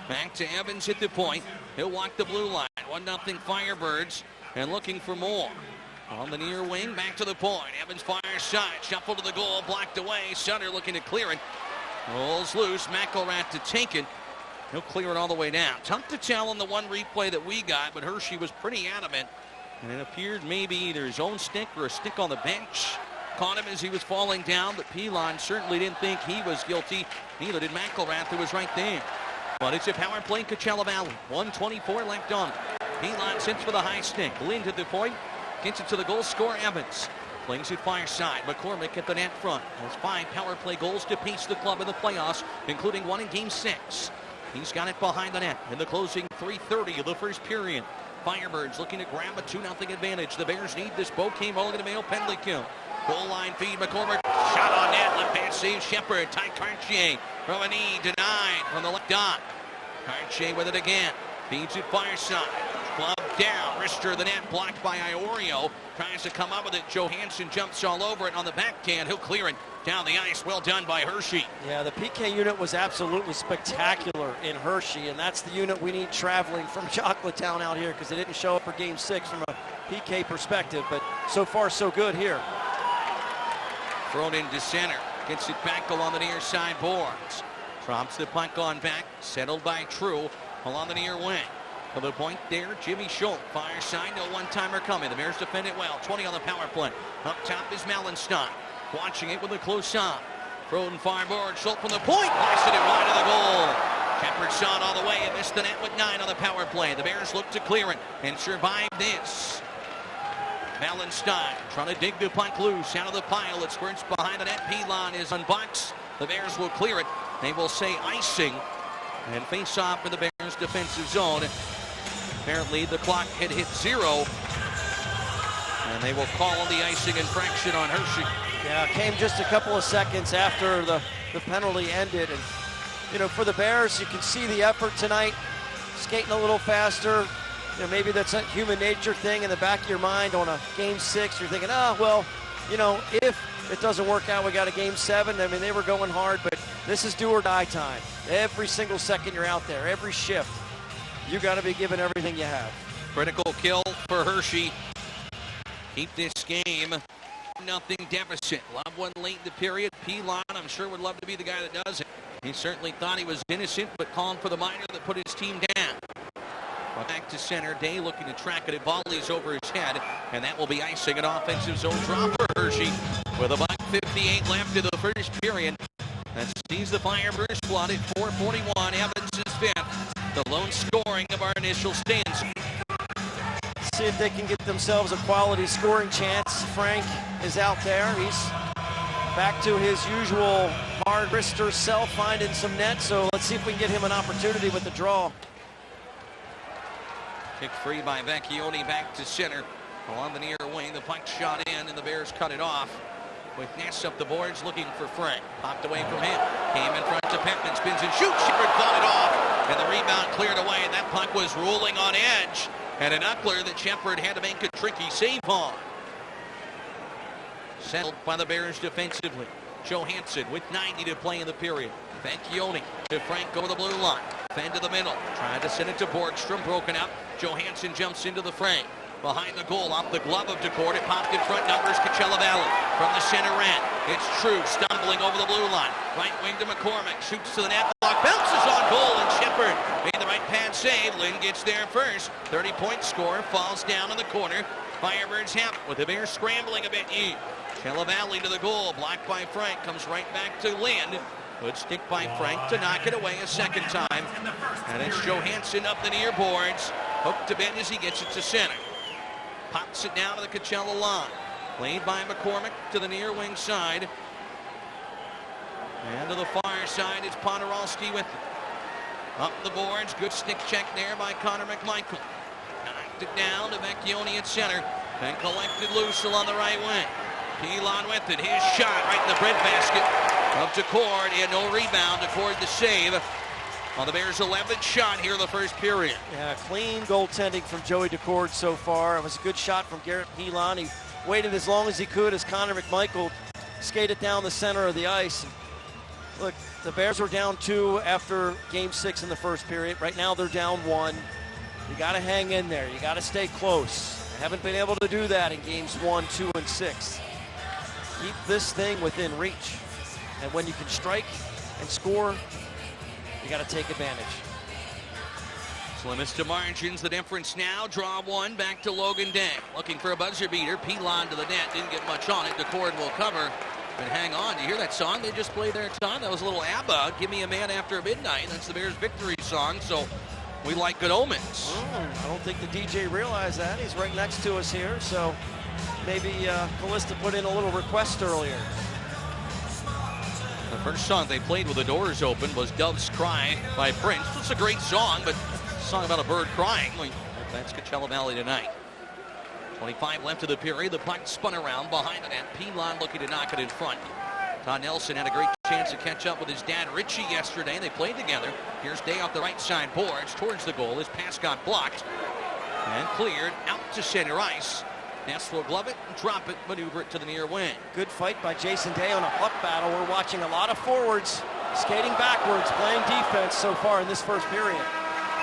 Back to Evans at the point. He'll walk the blue line. 1-0 Firebirds and looking for more. On the near wing, back to the point. Evans fires shot, shuffle to the goal, blocked away. Sutter looking to clear it. Rolls loose, McElrath to take it. He'll clear it all the way down. Tough to tell on the one replay that we got, but Hershey was pretty adamant. And it appeared maybe either his own stick or a stick on the bench caught him as he was falling down, but Pilon certainly didn't think he was guilty. Neither did McElrath, who was right there. But it's a power play, Coachella Valley. 1:24 left on. Pilon sits with a high stick. Lind at the point. Gets it to the goal scorer, Evans. Flings it far side. McCormick at the net front. Has 5 power play goals to piece the club in the playoffs, including one in Game 6. He's got it behind the net in the closing 3:30 of the first period. Firebirds looking to grab a 2-0 advantage. The Bears need this bouquet mulligan to mail penalty kill. Goal line feed, McCormick. Shot on net. Left pass save Shepard. Ty Cartier from a knee. Denied from the left dot. Cartier with it again. Feeds it far side. Glove down. Wrister the net. Blocked by Iorio. Tries to come up with it. Johansson jumps all over it on the backhand. He'll clear it down the ice. Well done by Hershey. Yeah, the PK unit was absolutely spectacular in Hershey, and that's the unit we need traveling from Chocolatetown out here, because they didn't show up for Game 6 from a PK perspective, but so far so good here. Thrown into center. Gets it back along the near side boards. Drops the puck on back. Settled by True along the near wing. To the point there, Jimmy Schultz. Fire side, no one-timer coming. The Bears defend it well. 20 on the power play. Up top is Mallenstein. Watching it with a close eye. Thrown far board. Schultz from the point. Blasted it wide of the goal. Shepard the net with 9 on the power play. The Bears look to clear it and survive this. Mallenstein trying to dig the puck loose out of the pile. It squirts behind the net. Pilon is unboxed. The Bears will clear it. They will say icing and face off in the Bears defensive zone. Apparently the clock had hit 0. And they will call on the icing infraction on Hershey. Yeah, it came just a couple of seconds after the penalty ended. And, you know, for the Bears, you can see the effort tonight, skating a little faster. You know, maybe that's a human nature thing in the back of your mind on a game 6. You're thinking, oh, well, you know, if it doesn't work out, we got a game 7. I mean, they were going hard, but this is do or die time. Every single second you're out there, every shift, you got to be giving everything you have. Critical kill for Hershey. Keep this game 0 deficit. Love one late in the period. Pilon, I'm sure, would love to be the guy that does it. He certainly thought he was innocent, but calling for the minor that put his team down. Back to center. Day looking to track it. It volleys over his head, and that will be icing. An offensive zone drop for Hershey with about 58 left in the first period. That sees the Firebirds flood at 4:41. Evans is 5th. The lone scoring of our initial stance. See if they can get themselves a quality scoring chance. Frank is out there. He's back to his usual hard wrister self, finding some net. So let's see if we can get him an opportunity with the draw. Kick free by Vecchione back to center. Along the near wing, the puck shot in, and the Bears cut it off. With Ness up the boards looking for Frank. Popped away from him. Came in front to Peckman, spins and shoots. Shepard fought it off, and the rebound cleared away, and that puck was rolling on edge. And an knuckler that Shepard had to make a tricky save on. Settled by the Bears defensively. Johansson with 90 to play in the period. Vecchione to Frank over the blue line. Fend to the middle. Tried to send it to Borgstrom. Broken up. Johansson jumps into the frame. Behind the goal, off the glove of DeCord. It popped in front. Numbers Coachella Valley. From the center end. It's True stumbling over the blue line. Right wing to McCormick. Shoots to the net block. Bounces on goal, and Shepard made the right pad save. Lynn gets there first. 30-point score. Falls down in the corner. Firebirds have it with the Bears scrambling a bit. Coachella Valley to the goal. Blocked by Frank. Comes right back to Lynn. Good stick by Frank to knock it away a second time. And it's Johansson up the near boards. Hooked to bend as he gets it to center. Pops it down to the Coachella line. Played by McCormick to the near wing side. And to the far side, it's Podorowski with it. Up the boards. Good stick check there by Connor McMichael. Knocked it down to Vecchione at center. And collected loose along the right wing. Pilon with it. His shot right in the breadbasket of DeCord. And no rebound. DeCord the save on the Bears' 11th shot here in the first period. Yeah, clean goaltending from Joey DeCord so far. It was a good shot from Garrett Pilon. He waited as long as he could as Connor McMichael skated down the center of the ice. Look, the Bears were down 2 after game 6 in the first period. Right now they're down 1. You got to hang in there. You got to stay close. Haven't been able to do that in games 1, 2, and 6. Keep this thing within reach. And when you can strike and score, you got to take advantage. Slimmest to margins. The difference now. Draw 1 back to Logan Day. Looking for a buzzer beater. Pilon to the net. Didn't get much on it. DeCord will cover. And hang on. Do you hear that song they just played there, Tom? That was a little ABBA. Give me a man after midnight. That's the Bears' victory song. So we like good omens. I don't think the DJ realized that. He's right next to us here. So maybe Callista put in a little request earlier. The first song they played with the doors open was Dove's Cry by Prince. It's a great song, but a song about a bird crying. That's Coachella Valley tonight. 25 left of the period. The puck spun around behind the net. Pilon looking to knock it in front. Todd Nelson had a great chance to catch up with his dad Richie yesterday. They played together. Here's Day off the right side boards towards the goal. His pass got blocked and cleared out to center ice. Ness will glove it and drop it, maneuver it to the near wing. Good fight by Jason Day on a puck battle. We're watching a lot of forwards skating backwards, playing defense so far in this first period.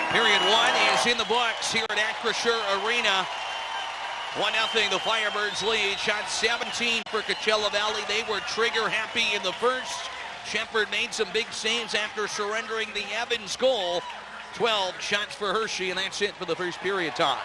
Period 1 is in the books here at Acrisure Arena. 1-0, the Firebirds lead. Shot 17 for Coachella Valley. They were trigger happy in the first. Shepard made some big saves after surrendering the Evans goal. 12 shots for Hershey, and that's it for the first period time.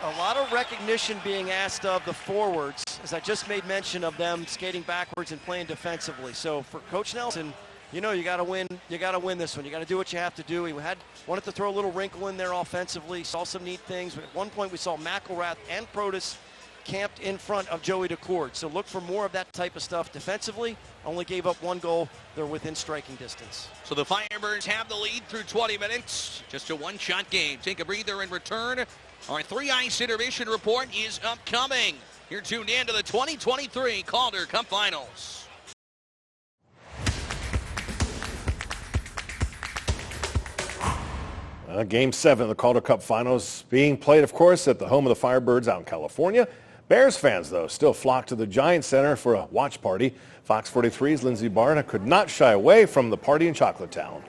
A lot of recognition being asked of the forwards, as I just made mention of them skating backwards and playing defensively. So for Coach Nelson, you know you got to win. You got to win this one. You got to do what you have to do. He wanted to throw a little wrinkle in there offensively. Saw some neat things. But at one point we saw McElrath and Protas camped in front of Joey DeCourt. So look for more of that type of stuff defensively. Only gave up 1 goal. They're within striking distance. So the Firebirds have the lead through 20 minutes. Just a one-shot game. Take a breather in return. Our 3-ice intermission report is upcoming. You're tuned in to the 2023 Calder Cup Finals. Game 7 of the Calder Cup Finals being played, of course, at the home of the Firebirds out in California. Bears fans, though, still flock to the Giant Center for a watch party. Fox 43's Lindsey Barna could not shy away from the party in Chocolate Town.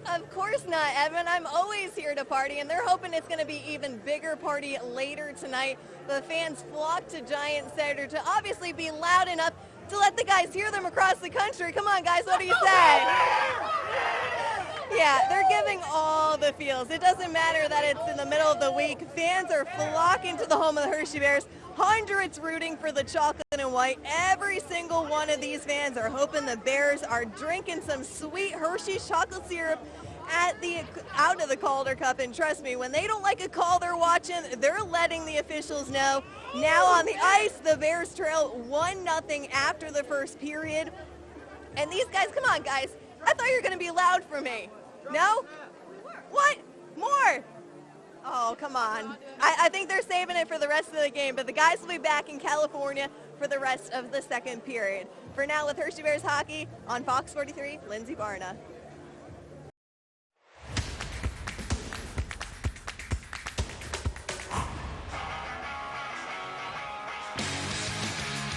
Of course not, Edmund. I'm always here to party, and they're hoping it's going to be even bigger party later tonight. The fans flock to Giant Center to obviously be loud enough to let the guys hear them across the country. Come on, guys, what do you say? Yeah, they're giving all the feels. It doesn't matter that it's in the middle of the week. Fans are flocking to the home of the Hershey Bears. Hundreds rooting for the chocolate and white. Every single one of these fans are hoping the Bears are drinking some sweet Hershey's chocolate syrup out of the Calder Cup. And trust me, when they don't like a call they're watching, they're letting the officials know. Now on the ice, the Bears trail 1-0 after the first period. And these guys, come on, guys. I thought you were going to be loud for me. No? What? More? Oh, come on. I think they're saving it for the rest of the game, but the guys will be back in California for the rest of the second period. For now, with Hershey Bears hockey on Fox 43, Lindsey Barna.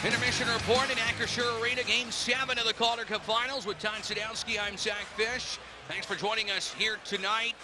Intermission report in Acrisure Arena, Game 7 of the Calder Cup Finals with Todd Sadowski. I'm Zach Fish. Thanks for joining us here tonight.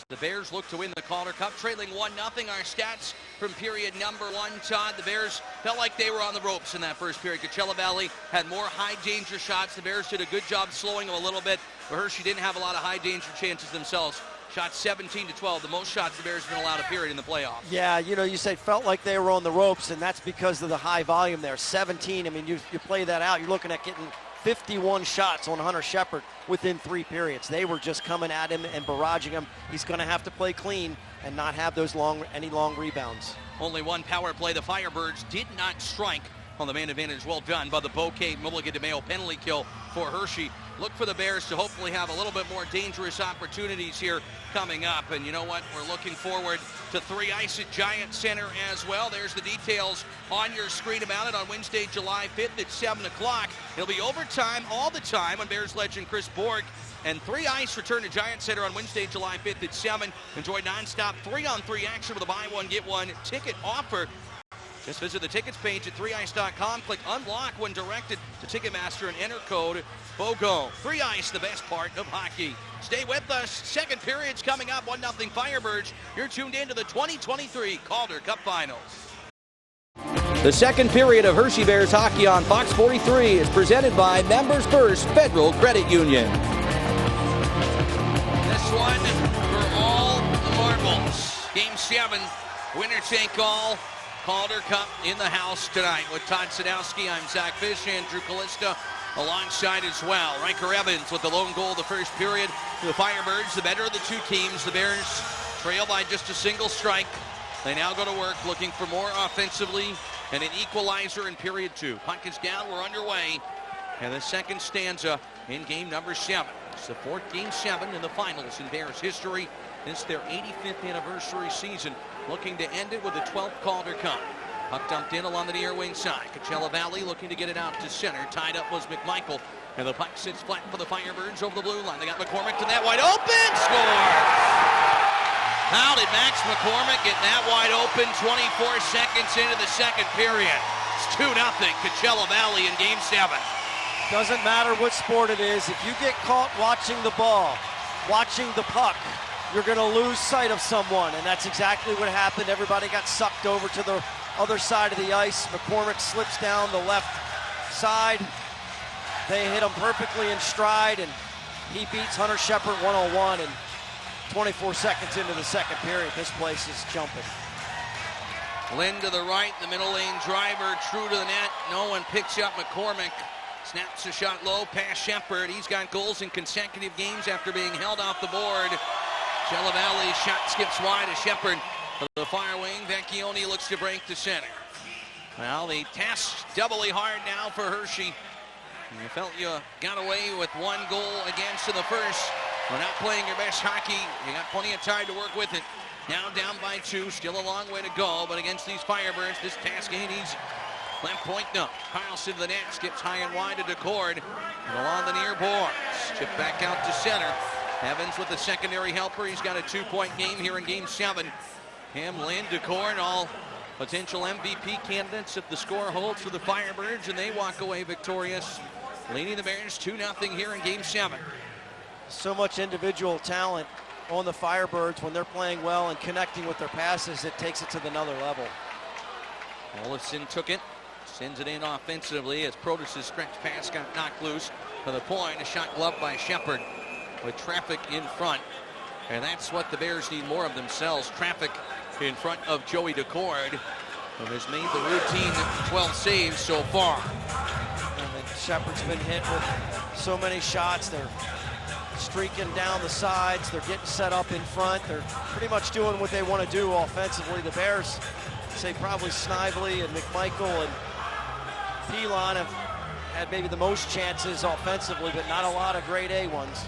The Bears look to win the Calder Cup, trailing 1-0. Our stats from period number 1, Todd. The Bears felt like they were on the ropes in that first period. Coachella Valley had more high-danger shots. The Bears did a good job slowing them a little bit, but Hershey didn't have a lot of high-danger chances themselves. Shot 17-12, the most shots the Bears have been allowed a period in the playoffs. Yeah, you know, you said felt like they were on the ropes, and that's because of the high volume there. 17, I mean, you play that out, you're looking at getting 51 shots on Hunter Shepard within 3 periods. They were just coming at him and barraging him. He's going to have to play clean and not have those any long rebounds. Only one power play. The Firebirds did not strike on the man advantage. Well done by the Bouquet Mulligan DeMayo penalty kill for Hershey. Look for the Bears to hopefully have a little bit more dangerous opportunities here coming up. And you know what? We're looking forward to 3-ice at Giant Center as well. There's the details on your screen about it on Wednesday, July 5th at 7 o'clock. It'll be overtime all the time on Bears legend Chris Borg. And 3-ice return to Giant Center on Wednesday, July 5th at 7. Enjoy nonstop 3-on-3 action with a buy one, get one ticket offer. Just visit the tickets page at 3ice.com. Click unlock when directed to Ticketmaster and enter code BOGO. 3-ice, the best part of hockey. Stay with us. Second period's coming up. 1-0 Firebirds. You're tuned in to the 2023 Calder Cup Finals. The second period of Hershey Bears hockey on Fox 43 is presented by Members First Federal Credit Union. This one for all the marbles. Game 7, winner take all. Calder Cup in the house tonight with Todd Sadowski. I'm Zach Fish, Andrew Callista alongside as well. Riker Evans with the lone goal of the first period. The Firebirds, the better of the two teams. The Bears trail by just a single strike. They now go to work looking for more offensively and an equalizer in period 2. Puck is down, we're underway. And the second stanza in game number 7. It's the 4th Game 7 in the finals in Bears history. It's their 85th anniversary season, looking to end it with the 12th Calder Cup. Puck dumped in along the near wing side. Coachella Valley looking to get it out to center. Tied up was McMichael. And the puck sits flat for the Firebirds over the blue line. They got McCormick to that wide open. Score! How did Max McCormick get that wide open 24 seconds into the second period? It's 2-0 Coachella Valley in Game 7. Doesn't matter what sport it is. If you get caught watching the ball, watching the puck, you're going to lose sight of someone, and that's exactly what happened. Everybody got sucked over to the other side of the ice. McCormick slips down the left side. They hit him perfectly in stride, and he beats Hunter Shepard 1-on-1, and 24 seconds into the second period, this place is jumping. Lynn to the right, the middle lane driver, true to the net. No one picks up McCormick. Snaps a shot low past Shepard. He's got goals in consecutive games after being held off the board. Coachella Valley shot skips wide to Shepard. For the fire wing, Vecchione looks to break the center. Well, the task's doubly hard now for Hershey. You felt you got away with one goal against in the first. We're not playing your best hockey. You got plenty of time to work with it. Now down by 2, still a long way to go, but against these Firebirds, this task ain't easy. Left point, no. Carlson to the net, skips high and wide to DeCord. And along the near boards. Chip back out to center. Evans with the secondary helper. He's got a 2-point game here in game 7. Him, Lynn, DeCord, all potential MVP candidates if the score holds for the Firebirds, and they walk away victorious, leading the Bears 2-0 here in game 7. So much individual talent on the Firebirds when they're playing well and connecting with their passes. It takes it to another level. Olafson took it, sends it in offensively as Protus' stretch pass got knocked loose. For the point, a shot gloved by Shepard with traffic in front. And that's what the Bears need more of themselves, traffic in front of Joey DeCord, who has made the routine 12 saves so far. And Shepard's been hit with so many shots. They're streaking down the sides. They're getting set up in front. They're pretty much doing what they want to do offensively. The Bears, say probably Snively and McMichael and Pilon have had maybe the most chances offensively, but not a lot of grade A ones.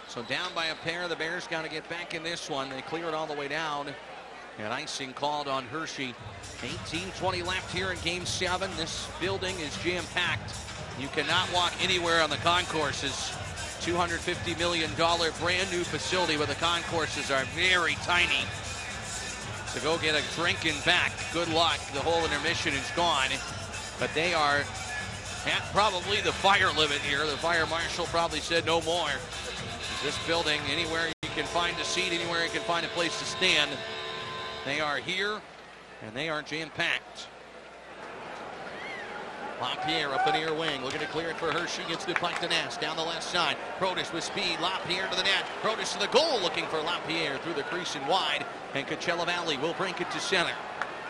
So down by a pair, the Bears got to get back in this one. They clear it all the way down. And icing called on Hershey. 18:20 left here in game 7. This building is jam-packed. You cannot walk anywhere on the concourses. $250 million brand new facility, but the concourses are very tiny. So go get a drink and back. Good luck. The whole intermission is gone. But they are at probably the fire limit here. The fire marshal probably said no more. This building, anywhere you can find a seat, anywhere you can find a place to stand, they are here, and they are jam-packed. LaPierre up the near wing, looking to clear it for Hershey, gets the puck to Ness, down the left side. Protus with speed, LaPierre to the net. Protus to the goal, looking for LaPierre through the crease and wide, and Coachella Valley will break it to center.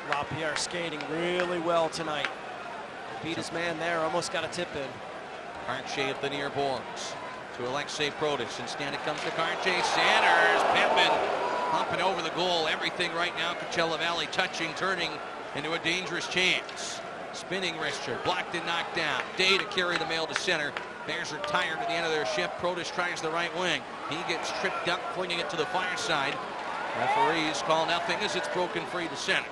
LaPierre skating really well tonight. Beat his man there, almost got a tip in. Cartier at the near boards. To Alexei Protus. Instead it comes to Cartier. Sanders, Pittman, hopping over the goal. Everything right now, Coachella Valley touching, turning into a dangerous chance. Spinning wrister, blocked and knocked down. Day to carry the mail to center. Bears are tired at the end of their shift. Protus tries the right wing. He gets tripped up, flinging it to the far side. Referees call nothing as it's broken free to center.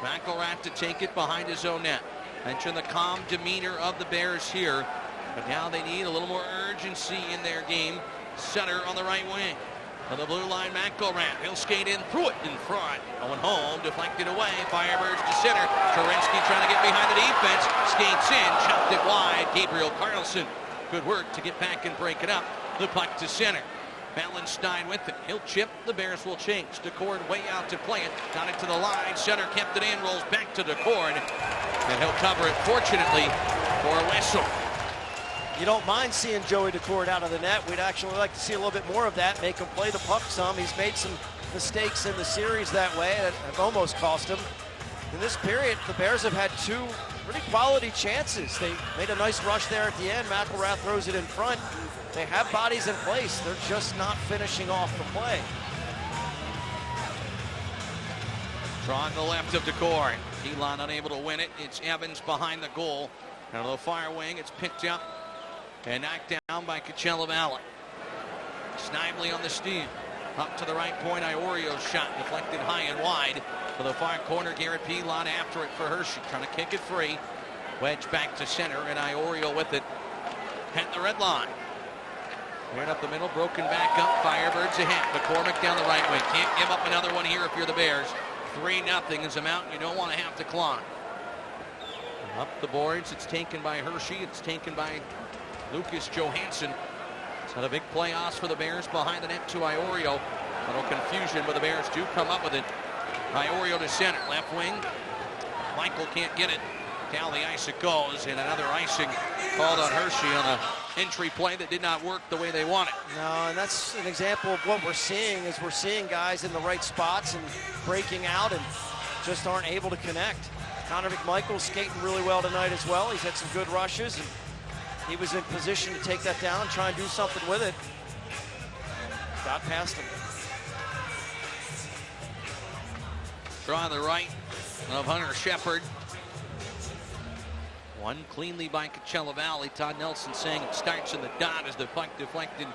McElrath to take it behind his own net. Mention the calm demeanor of the Bears here. But now they need a little more urgency in their game. Center on the right wing. On the blue line, McElrath. He'll skate in, through it in front. Going home, deflected away. Firebirds to center. Kerensky trying to get behind the defense. Skates in, chopped it wide. Gabriel Carlson. Good work to get back and break it up. The puck to center. Ballenstein with it. He'll chip. The Bears will change. DeCord way out to play it. Got it to the line. Center kept it in. Rolls back to DeCord. And he'll cover it, fortunately, for a whistle. You don't mind seeing Joey DeCord out of the net. We'd actually like to see a little bit more of that. Make him play the puck some. He's made some mistakes in the series that way that have almost cost him. In this period, the Bears have had 2 pretty quality chances. They made a nice rush there at the end. McElrath throws it in front. They have bodies in place. They're just not finishing off the play. Draw on the left of DeCord. Elon unable to win it. It's Evans behind the goal. Out of the fire wing, it's picked up and knocked down by Coachella Valley. Snively on the steal. Up to the right point, Iorio's shot deflected high and wide. To the far corner, Garrett Pilon after it for Hershey. Trying to kick it free. Wedge back to center, and Iorio with it at the red line. Right up the middle, broken back up. Firebirds ahead. McCormick down the right wing. Can't give up another one here if you're the Bears. 3-0 is a mountain you don't want to have to climb. Up the boards, it's taken by Hershey. It's taken by Lucas Johansson. It's had a big playoffs for the Bears behind the net to Iorio. A little confusion, but the Bears do come up with it. Iorio to center, left wing. Michael can't get it. Down the ice it goes, and another icing called on Hershey on an entry play that did not work the way they wanted. No, and that's an example of what we're seeing, is we're seeing guys in the right spots and breaking out and just aren't able to connect. Connor McMichael skating really well tonight as well. He's had some good rushes, and he was in position to take that down, try and do something with it. Got past him. Draw on the right of Hunter Shepard. One cleanly by Coachella Valley. Todd Nelson saying it starts in the dot as the puck deflected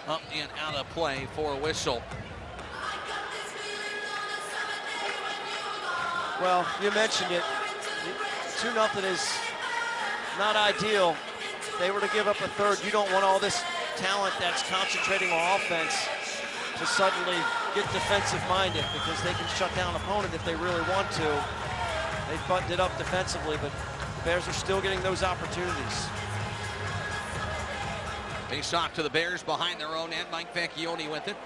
up and out of play for a whistle. Well, you mentioned it. 2-0 is not ideal. If they were to give up a third, you don't want all this talent that's concentrating on offense to suddenly get defensive-minded, because they can shut down an opponent if they really want to. They've buttoned it up defensively, but the Bears are still getting those opportunities. Face off to the Bears behind their own end. Mike Vecchione with it.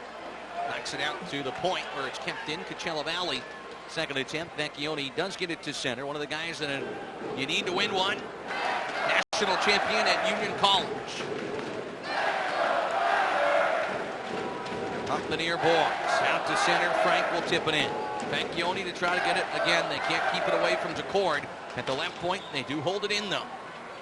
Knocks it out to the point where it's kept in. Coachella Valley, second attempt. Vecchione does get it to center. One of the guys that you need to win one. National champion at Union College. Up the near boards. Out to center. Frank will tip it in. Vecchione to try to get it again. They can't keep it away from DeCord at the left point. They do hold it in though.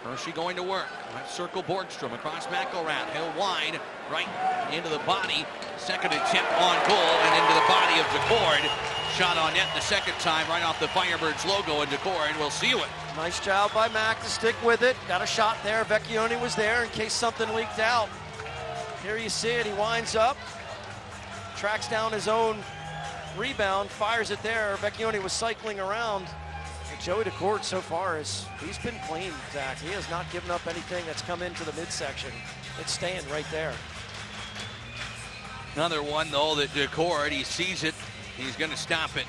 Hershey going to work. Left circle Borgstrom across McElrath. Hill wide. Right into the body. Second attempt on goal and into the body of DeCord. Shot on net the second time right off the Firebirds logo, and DeCord will seal it. Nice job by Mac to stick with it. Got a shot there. Vecchione was there in case something leaked out. Here you see it. He winds up. Tracks down his own rebound. Fires it there. Vecchione was cycling around. And Joey DeCord so far he's been clean, Zach. He has not given up anything that's come into the midsection. It's staying right there. Another one though that DeCord, he sees it. He's going to stop it.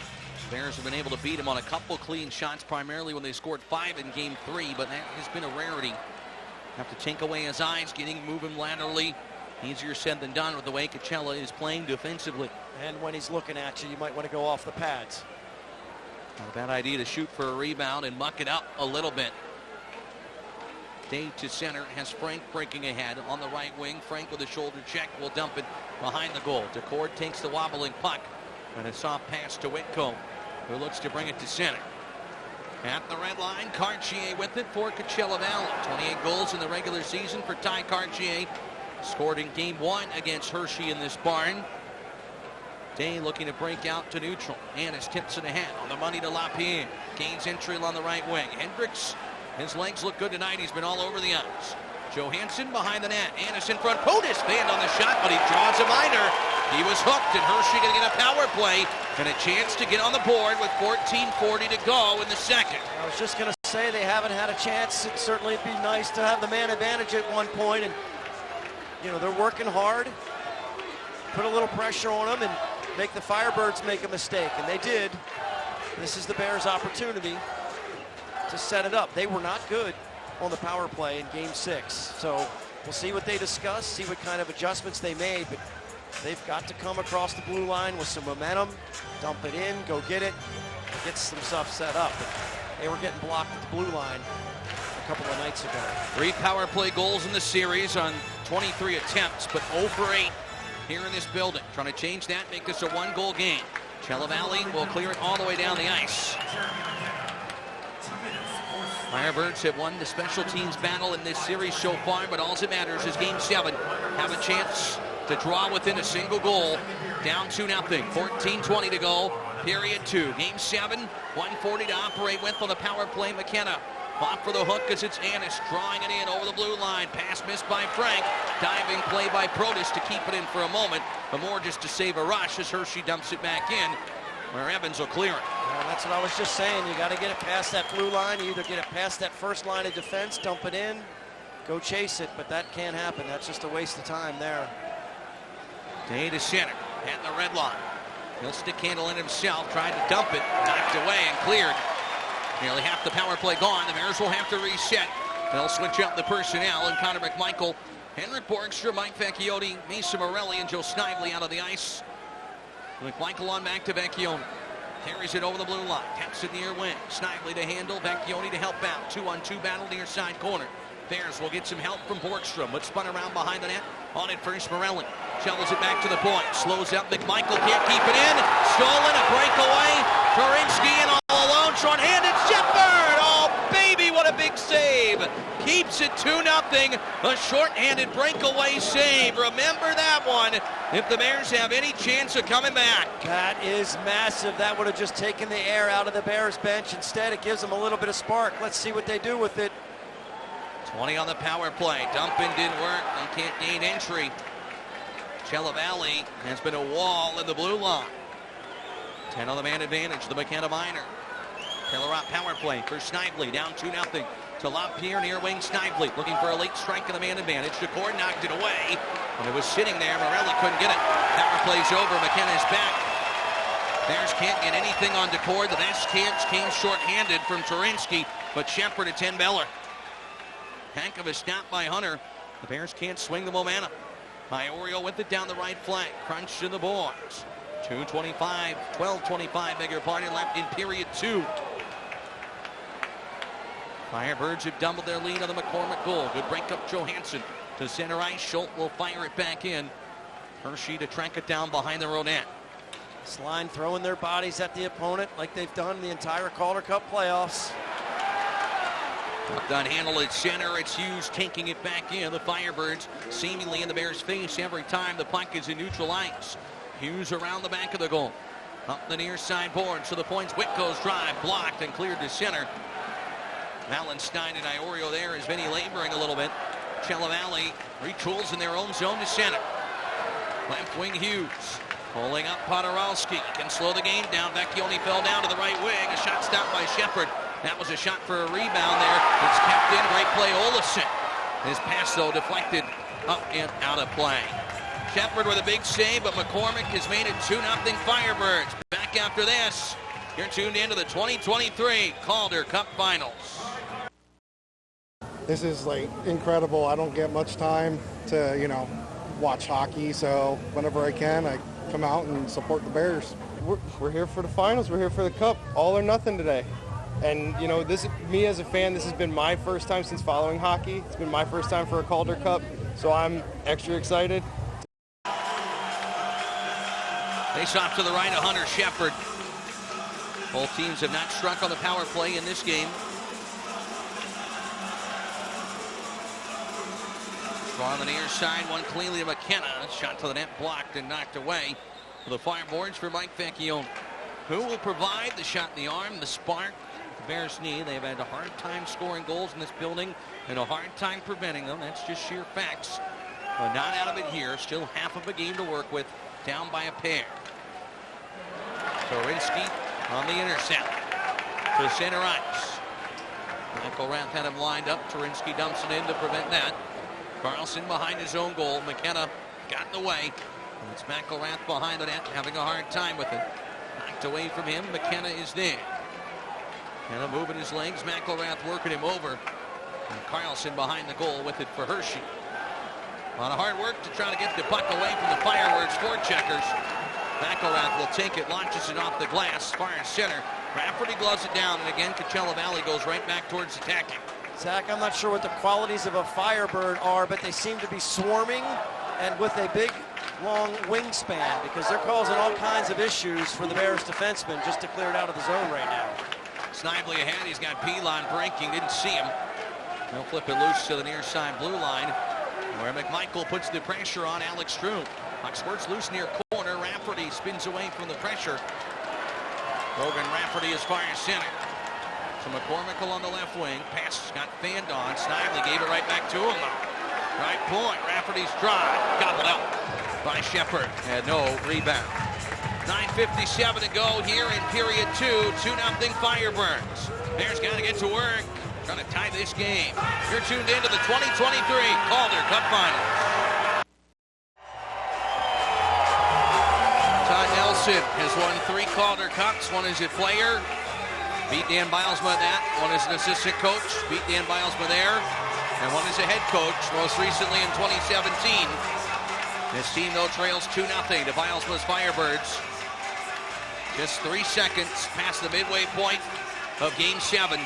Bears have been able to beat him on a couple clean shots, primarily when they scored 5 in game 3, but that has been a rarity. Have to take away his eyes, move him laterally. Easier said than done with the way Coachella is playing defensively. And when he's looking at you, you might want to go off the pads. Not a bad idea to shoot for a rebound and muck it up a little bit. Day to center has Frank breaking ahead on the right wing. Frank with a shoulder check will dump it behind the goal. DeCord takes the wobbling puck. And a soft pass to Whitcomb, who looks to bring it to center. At the red line, Cartier with it for Coachella Valley. 28 goals in the regular season for Ty Cartier. Scored in game 1 against Hershey in this barn. Day looking to break out to neutral. Annis tips it ahead on the money to LaPierre. Gains entry on the right wing. Hendricks, his legs look good tonight. He's been all over the ice. Johansson behind the net. Annis in front. Podis banned on the shot, but he draws a minor. He was hooked, and Hershey going to get a power play and a chance to get on the board with 14:40 to go in the second. I was just going to say they haven't had a chance. It'd certainly be nice to have the man advantage at one point, and they're working hard. Put a little pressure on them and make the Firebirds make a mistake, and they did. This is the Bears' opportunity to set it up. They were not good on the power play in game 6, so we'll see what they discuss, see what kind of adjustments they made, but they've got to come across the blue line with some momentum, dump it in, go get it, get some stuff set up. But they were getting blocked at the blue line a couple of nights ago. 3 power play goals in the series on 23 attempts, but 0 for 8 here in this building. Trying to change that, make this a 1-goal game. Coachella Valley will clear it all the way down the ice. Firebirds have won the special teams battle in this series so far, but all that matters is game 7. Have a chance to draw within a single goal. Down 2-0. 14:20 to go. Period 2. Game 7. 1:40 to operate with on the power play. McKenna off for the hook as it's Annis drawing it in over the blue line. Pass missed by Frank. Diving play by Protis to keep it in for a moment, but more just to save a rush as Hershey dumps it back in, where Evans will clear it. Well, that's what I was just saying. You got to get it past that blue line. You either get it past that first line of defense, dump it in, go chase it, but that can't happen. That's just a waste of time there. Day to center at the red line. He'll stick handle in himself, tried to dump it, knocked away and cleared. Nearly half the power play gone. The Bears will have to reset. They'll switch up the personnel, and Connor McMichael, Henrik Borgstrom, Mike Vecchione, Mason Morelli, and Joe Snively out of the ice. McMichael on back to Vecchione. Carries it over the blue line. Taps it near wing. Snively to handle. Vecchione to help out. 2-on-2 battle near side corner. Bears will get some help from Borgstrom, but spun around behind the net. On it first, Morelli. Shovels it back to the point. Slows up. McMichael can't keep it in. Stolen. A breakaway. Korinsky in all alone. Short-handed. Shepard! what a big save. Keeps it 2-0. A shorthanded breakaway save. Remember that one if the Bears have any chance of coming back. That is massive. That would have just taken the air out of the Bears bench. Instead, it gives them a little bit of spark. Let's see what they do with it. 20 on the power play. Dumping didn't work. They can't gain entry. Coachella Valley has been a wall in the blue line. 10 on the man advantage, the McKenna Minor. Taylor power play for Snively, down 2-0 to LaPierre, near wing Snively, looking for a late strike in the man advantage. DeCord knocked it away. When it was sitting there, Morelli couldn't get it. Power play's over, McKenna is back. Bears can't get anything on DeCord. The best chance came shorthanded from Turinsky, but Shepard at 10 Beller. Heck of a snap by Hunter. The Bears can't swing the momentum. Iorio with it down the right flank. Crunch to the boards. 12:25, beg your pardon, left in period 2. Firebirds have doubled their lead on the McCormick goal. Good break up Johansson to center ice. Schultz will fire it back in. Hershey to track it down behind the row net. This line throwing their bodies at the opponent like they've done the entire Calder Cup playoffs. Done handle at center. It's Hughes taking it back in. The Firebirds seemingly in the Bears' face every time the puck is in neutral ice. Hughes around the back of the goal. Up the near side board. So the points. Whitco's drive blocked and cleared to center. Wallenstein and Iorio there is Vinny laboring a little bit. Coachella Valley retools in their own zone to center. Left wing Hughes. Pulling up Podorowski. Can slow the game down. Vecchione fell down to the right wing. A shot stopped by Shepard. That was a shot for a rebound there. It's kept in. Great play, Olesen. His pass, though, deflected up and out of play. Shepard with a big save, but McCormick has made it 2-0 Firebirds. Back after this. You're tuned into the 2023 Calder Cup Finals. This is like incredible. I don't get much time to, watch hockey. So whenever I can, I come out and support the Bears. We're here for the finals. We're here for the cup. All or nothing today. And, me as a fan, this has been my first time since following hockey. It's been my first time for a Calder Cup, so I'm extra excited. Face off to the right of Hunter Shepard. Both teams have not struck on the power play in this game. Draw on the near side, one cleanly to McKenna. Shot to the net, blocked and knocked away. For the Fireboards for Mike Vecchione. Who will provide the shot in the arm, the spark the Bears need? They've had a hard time scoring goals in this building and a hard time preventing them. That's just sheer facts. But not out of it here. Still half of a game to work with. Down by a pair. Turinsky on the intercept. To center ice. Michael Rath had him lined up. Turinsky dumps it in to prevent that. Carlson behind his own goal. McKenna got in the way. And it's McElrath behind the net, having a hard time with it. Knocked away from him. McKenna is there. McKenna moving his legs. McElrath working him over. And Carlson behind the goal with it for Hershey. A lot of hard work to try to get the puck away from the Fireworks forecheckers. McElrath will take it, launches it off the glass, far center. Rafferty gloves it down, and again, Coachella Valley goes right back towards attacking. Zach, I'm not sure what the qualities of a Firebird are, but they seem to be swarming and with a big, long wingspan, because they're causing all kinds of issues for the Bears defensemen just to clear it out of the zone right now. Snively ahead, he's got Pilon breaking, didn't see him. He'll flip it loose to the near side blue line, where McMichael puts the pressure on Alex Stroom. Puck squirts loose near corner. Rafferty spins away from the pressure. Logan Rafferty is far center. So McCormick on the left wing. Pass got fanned on. Snively gave it right back to him. Right point. Rafferty's drive. Gobbled up by Shepard. Had no rebound. 9:57 to go here in period 2. 2-0 Firebirds. Bears got to get to work. Trying to tie this game. You're tuned into the 2023 Calder Cup Finals. Todd Nelson has won 3 Calder Cups. One as a player. Beat Dan Bilesma that. One as an assistant coach. Beat Dan Bilesma there. And one as a head coach, most recently in 2017. This team, though, trails 2-0 to Bilesma's Firebirds. Just 3 seconds past the midway point of Game 7.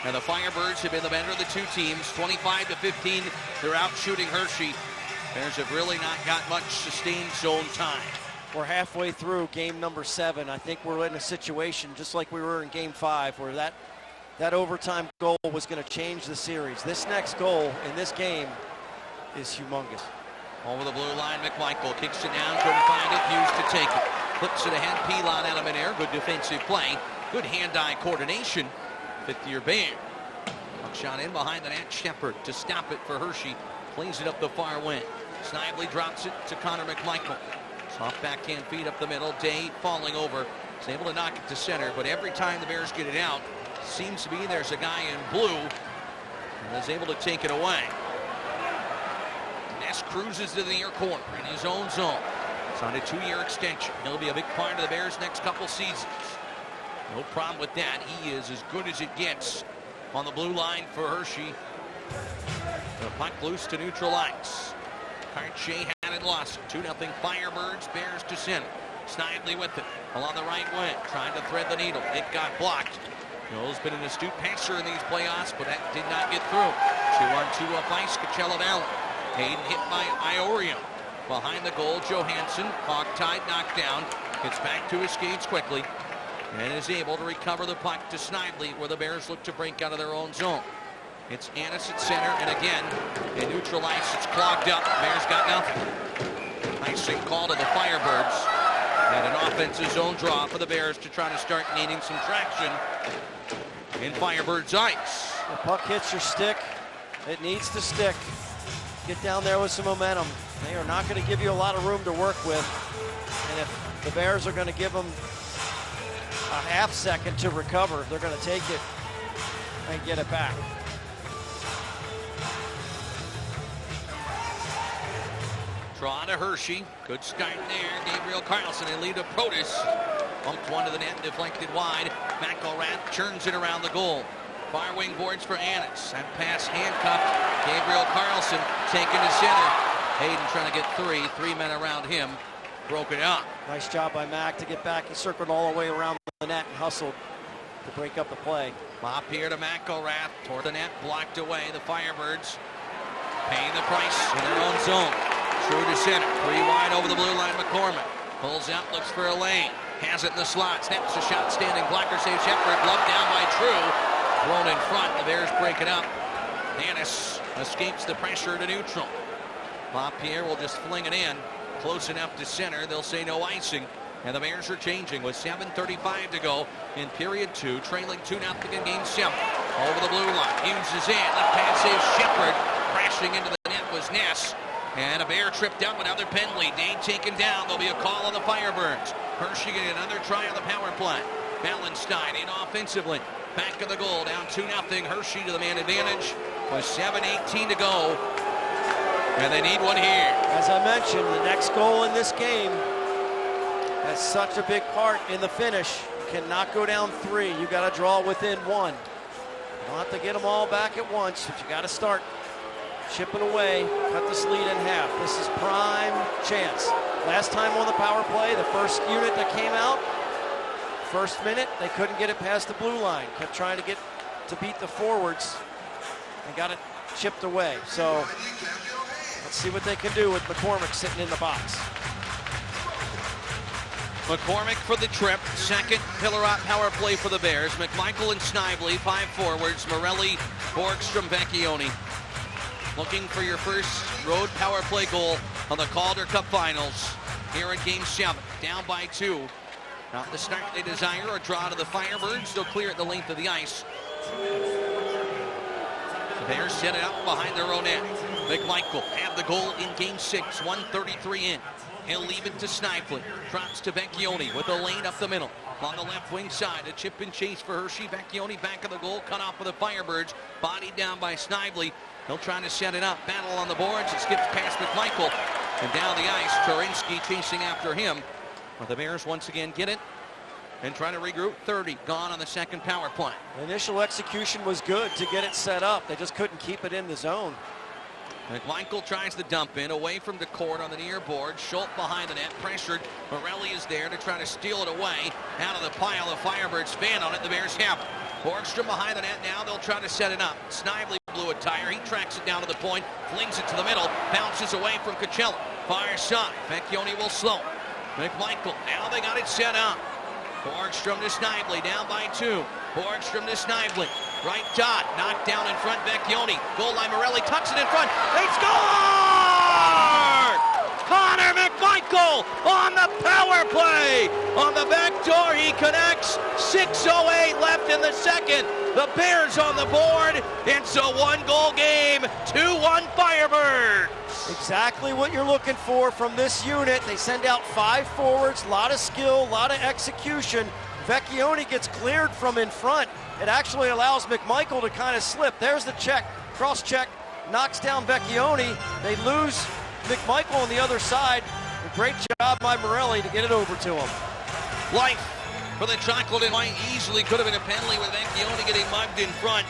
And the Firebirds have been the better of the two teams. 25-15, they're out shooting Hershey. Bears have really not got much sustained zone time. We're halfway through game number 7. I think we're in a situation just like we were in game 5, where that that overtime goal was going to change the series. This next goal in this game is humongous. Over the blue line, McMichael kicks it down, couldn't find it, Hughes to take it. Flips it ahead, Pilon out of midair. Good defensive play. Good hand-eye coordination. Fifth-year Bear. Shot in behind the net, Shepard to stop it for Hershey. Plays it up the far wing. Snively drops it to Connor McMichael. Soft backhand feed up the middle. Day falling over. He's able to knock it to center, but every time the Bears get it out, seems to be there's a guy in blue and is able to take it away. Ness cruises to the near corner in his own zone. Signed a 2-year extension. He'll be a big part of the Bears' next couple seasons. No problem with that. He is as good as it gets on the blue line for Hershey. The puck loose to neutral ice. Cartier had it lost. 2-0 Firebirds. Bears to center. Snively with it along the right wing, trying to thread the needle. It got blocked. Hill's been an astute passer in these playoffs, but that did not get through. 2-on-2 up ice, Coachella Valley. Hayden hit by Iorio. Behind the goal, Johansson, hog-tied, knocked down. Gets back to his skates quickly and is able to recover the puck to Snively, where the Bears look to break out of their own zone. It's Annis at center, and again, in neutral ice, it's clogged up. Bears got nothing. Icing call to the Firebirds. And an offensive zone draw for the Bears to try to start gaining some traction in Firebirds ice. The puck hits your stick. It needs to stick. Get down there with some momentum. They are not going to give you a lot of room to work with. And if the Bears are going to give them a half second to recover, they're going to take it and get it back. Draw to Hershey. Good start there. Gabriel Carlson and lead to Protus. Bumped one to the net and deflected wide. McElrath churns it around the goal. Far wing boards for Annis. That pass handcuffed. Gabriel Carlson taken to center. Hayden trying to get three. 3 men around him. Broke it up. Nice job by Mac to get back. He circled all the way around the net and hustled to break up the play. Mop here to McElrath. Toward the net. Blocked away. The Firebirds paying the price in their own zone. Through to center. 3 wide over the blue line. McCormick pulls out. Looks for a lane. Has it in the slot. Snaps a shot. Standing blocker. Saves Shepard. Gloved down by True. Thrown in front. The Bears break it up. Annis escapes the pressure to neutral. LaPierre will just fling it in. Close enough to center. They'll say no icing. And the Bears are changing with 7:35 to go in period 2. Trailing 2-0 in game 7. Over the blue line. Hughes is in. Left pass saves Shepard. Crashing into the net was Ness. And a Bear tripped up. Another penalty. Dane taken down. There'll be a call on the Firebirds. Hershey getting another try on the power play. Ballenstein in offensively. Back of the goal. Down 2-0. Hershey to the man advantage with 7:18 to go. And they need one here. As I mentioned, the next goal in this game has such a big part in the finish. You cannot go down 3. You got to draw within 1. You don't have to get them all back at once, but you got to start chipping away, cut this lead in half. This is prime chance. Last time on the power play, the first unit that came out, first minute, they couldn't get it past the blue line. Kept trying to get to beat the forwards and got it chipped away. So let's see what they can do with McCormick sitting in the box. McCormick for the trip. Second Pillarot power play for the Bears. McMichael and Snively, 5 forwards. Morelli, Borgstrom, Vecchione. Looking for your first road power play goal on the Calder Cup Finals here in game 7. Down by 2. Not the start they desire. A draw to the Firebirds. They'll clear it the length of the ice. The Bears set it up behind their own net. McMichael had the goal in game 6. 1:33 in. He'll leave it to Snively. Drops to Vecchione with a lane up the middle. On the left wing side, a chip and chase for Hershey. Vecchione back of the goal. Cut off for the Firebirds. Bodied down by Snively. He'll try to set it up. Battle on the boards. It skips past McMichael. And down the ice, Torinsky chasing after him. But the Bears once again get it and try to regroup. 30 gone on the second power play. The initial execution was good to get it set up. They just couldn't keep it in the zone. McMichael tries the dump in away from the court on the near board. Schultz behind the net, pressured. Morelli is there to try to steal it away. Out of the pile, the Firebirds fan on it. The Bears have it. Borgstrom behind the net now. They'll try to set it up. Snively blew a tire. He tracks it down to the point, flings it to the middle, bounces away from Coachella. Fire shot. Vecchione will slow. McMichael, now they got it set up. Borgstrom to Snively, down by 2. Borgstrom to Snively. Right dot, knocked down in front, Vecchione. Goal line, Morelli tucks it in front. They score! Connor McMichael on the power play. On the back door, he connects. 6:08 left in the second. The Bears on the board. It's a one-goal game. 2-1 Firebirds. Exactly what you're looking for from this unit. They send out 5 forwards, a lot of skill, a lot of execution. Vecchione gets cleared from in front. It actually allows McMichael to kind of slip. There's the check, cross check, knocks down Vecchione. They lose McMichael on the other side. A great job by Morelli to get it over to him. Life for the chocolate and white. Easily could have been a penalty with Vecchione getting mugged in front.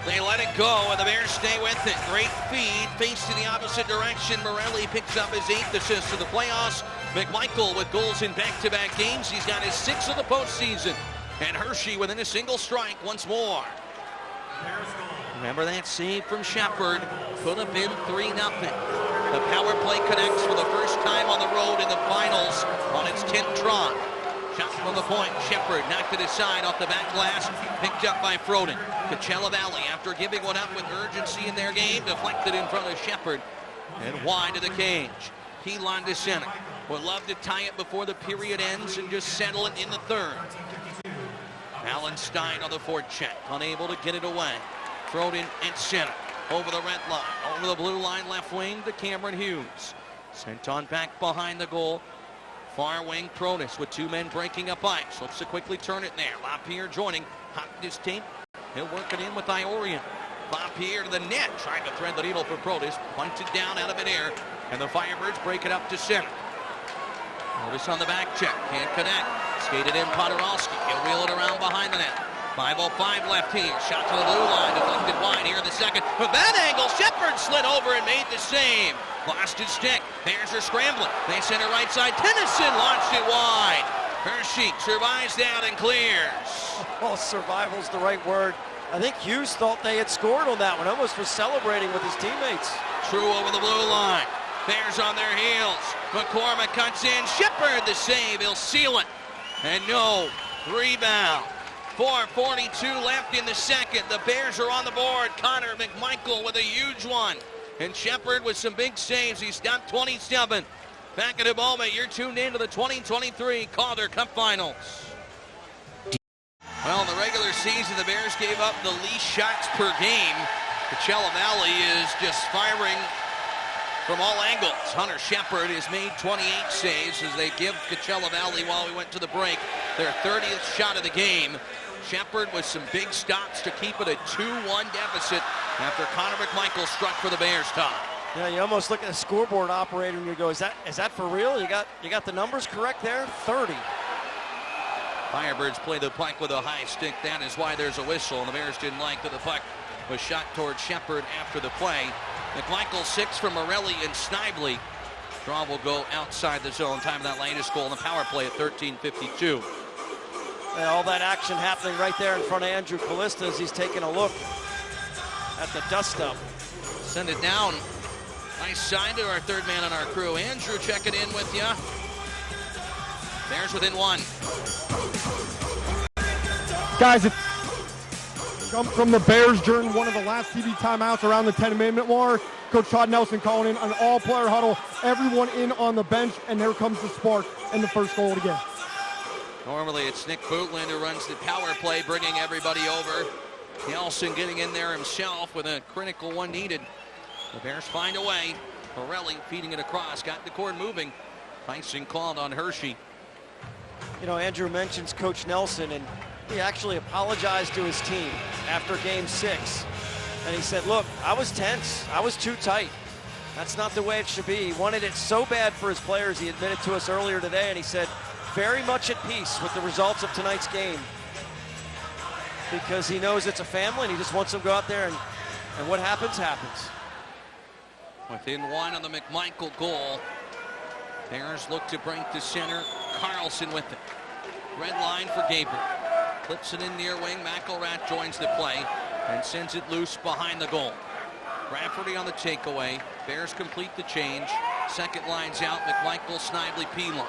They let it go, and the Bears stay with it. Great feed, face to the opposite direction. Morelli picks up his 8th assist of the playoffs. McMichael with goals in back-to-back games. He's got his 6th of the postseason. And Hershey within a single strike once more. Remember that save from Shepard? Could have been 3-0. The power play connects for the first time on the road in the finals on its 10th try. Shot from the point. Shepard knocked it aside off the back glass. Picked up by Froden. Coachella Valley, after giving one up with urgency in their game, deflected in front of Shepard and wide to the cage. Keyline to center. Would love to tie it before the period ends and just settle it in the third. Alan Stein on the forecheck, unable to get it away. Froden at center. Over the red line, over the blue line, left wing to Cameron Hughes. Sent on back behind the goal. Far wing Pronis with 2 men breaking up ice. Looks to quickly turn it there. LaPierre joining. Hot his tape. He'll work it in with Iorian. LaPierre to the net. Trying to thread the needle for Protis. Punted down out of midair. And the Firebirds break it up to center. Protis on the back check. Can't connect. Skated in Podorowski. He'll wheel it around behind the net. 5:05 left here. Shot to the blue line. Deflected wide here in the second. From that angle, Shepard slid over and made the save. Lost his stick. Bears are scrambling. They center right side. Tennyson launched it wide. Hershey survives that and clears. Well, survival's the right word. I think Hughes thought they had scored on that one. Almost was celebrating with his teammates. True over the blue line. Bears on their heels. McCormick cuts in. Shepard the save. He'll seal it. And no rebound. 4:42 left in the second. The Bears are on the board. Connor McMichael with a huge one. And Shepard with some big saves. He's got 27. Back in a moment, you're tuned in to the 2023 Calder Cup Finals. Well, in the regular season, the Bears gave up the least shots per game. Coachella Valley is just firing from all angles. Hunter Shepard has made 28 saves as they give Coachella Valley, while we went to the break, their 30th shot of the game. Shepard with some big stops to keep it a 2-1 deficit after Connor McMichael struck for the Bears tie. Yeah, you almost look at the scoreboard operator and you go, is that for real? You got the numbers correct there? 30. Firebirds play the puck with a high stick. That is why there's a whistle. And the Bears didn't like that the puck was shot towards Shepard after the play. McMichael 6 from Morelli and Snively. Draw will go outside the zone. Time of that latest goal in the power play at 13:52. And all that action happening right there in front of Andrew Callista as he's taking a look at the dust-up. Send it down. Nice sign to our third man on our crew. Andrew, check it in with you. Bears within 1. Guys, it jumped from the Bears during one of the last TV timeouts around the 10-minute mark. Coach Todd Nelson calling in an all-player huddle. Everyone in on the bench, and there comes the spark and the first goal again. Normally it's Nick Bootland who runs the power play, bringing everybody over. Nelson getting in there himself with a critical one needed. The Bears find a way. Morelli feeding it across, got the cord moving. Icing called on Hershey. You know, Andrew mentions Coach Nelson, and he actually apologized to his team after game 6. And he said, look, I was tense. I was too tight. That's not the way it should be. He wanted it so bad for his players. He admitted to us earlier today, and he said, very much at peace with the results of tonight's game, because he knows it's a family and he just wants them to go out there and what happens, happens. Within 1 on the McMichael goal. Bears look to bring to center. Carlson with it. Red line for Gabriel. Clips it in near wing. McElrath joins the play and sends it loose behind the goal. Rafferty on the takeaway. Bears complete the change. Second line's out. McMichael, Snively, Pilon.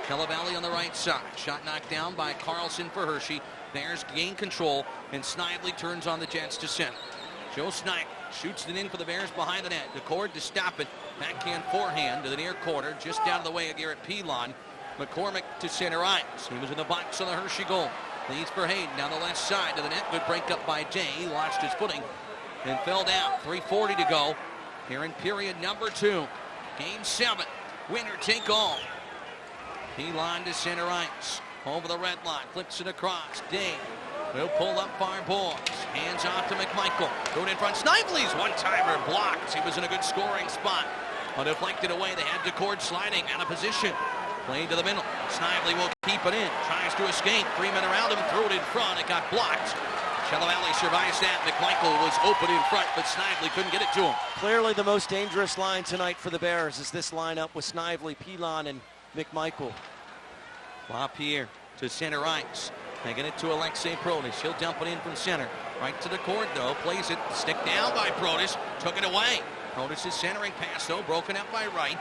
Coachella Valley on the right side. Shot knocked down by Carlson for Hershey. Bears gain control, and Snively turns on the Jets to center. Joe Snively shoots it in for the Bears behind the net. DeCord to stop it. Backhand forehand to the near corner, just out of the way of Garrett Pilon. McCormick to center ice. He was in the box on the Hershey goal. Leads for Hayden down the left side to the net. Good break up by Day. He lost his footing and fell down. 3:40 to go here in period number 2. Game 7. Winner take all. Pilon to center ice. Over the red line. Flips it across. Day will pull up far boards. Hands off to McMichael. Thrown in front. Snively's one-timer blocked. He was in a good scoring spot. But deflected away. They had DeCord sliding out of position. Played to the middle. Snively will keep it in. Tries to escape. 3 men around him. Threw it in front. It got blocked. Coachella Valley survives that. McMichael was open in front, but Snively couldn't get it to him. Clearly the most dangerous line tonight for the Bears is this lineup with Snively, Pilon, and McMichael. LaPierre to center ice. Taking it to Alexei Protas. He'll dump it in from center. Right to the cord, though. Plays it. Stick down by Protas. Took it away. Protas' centering pass, though. Broken up by Wright.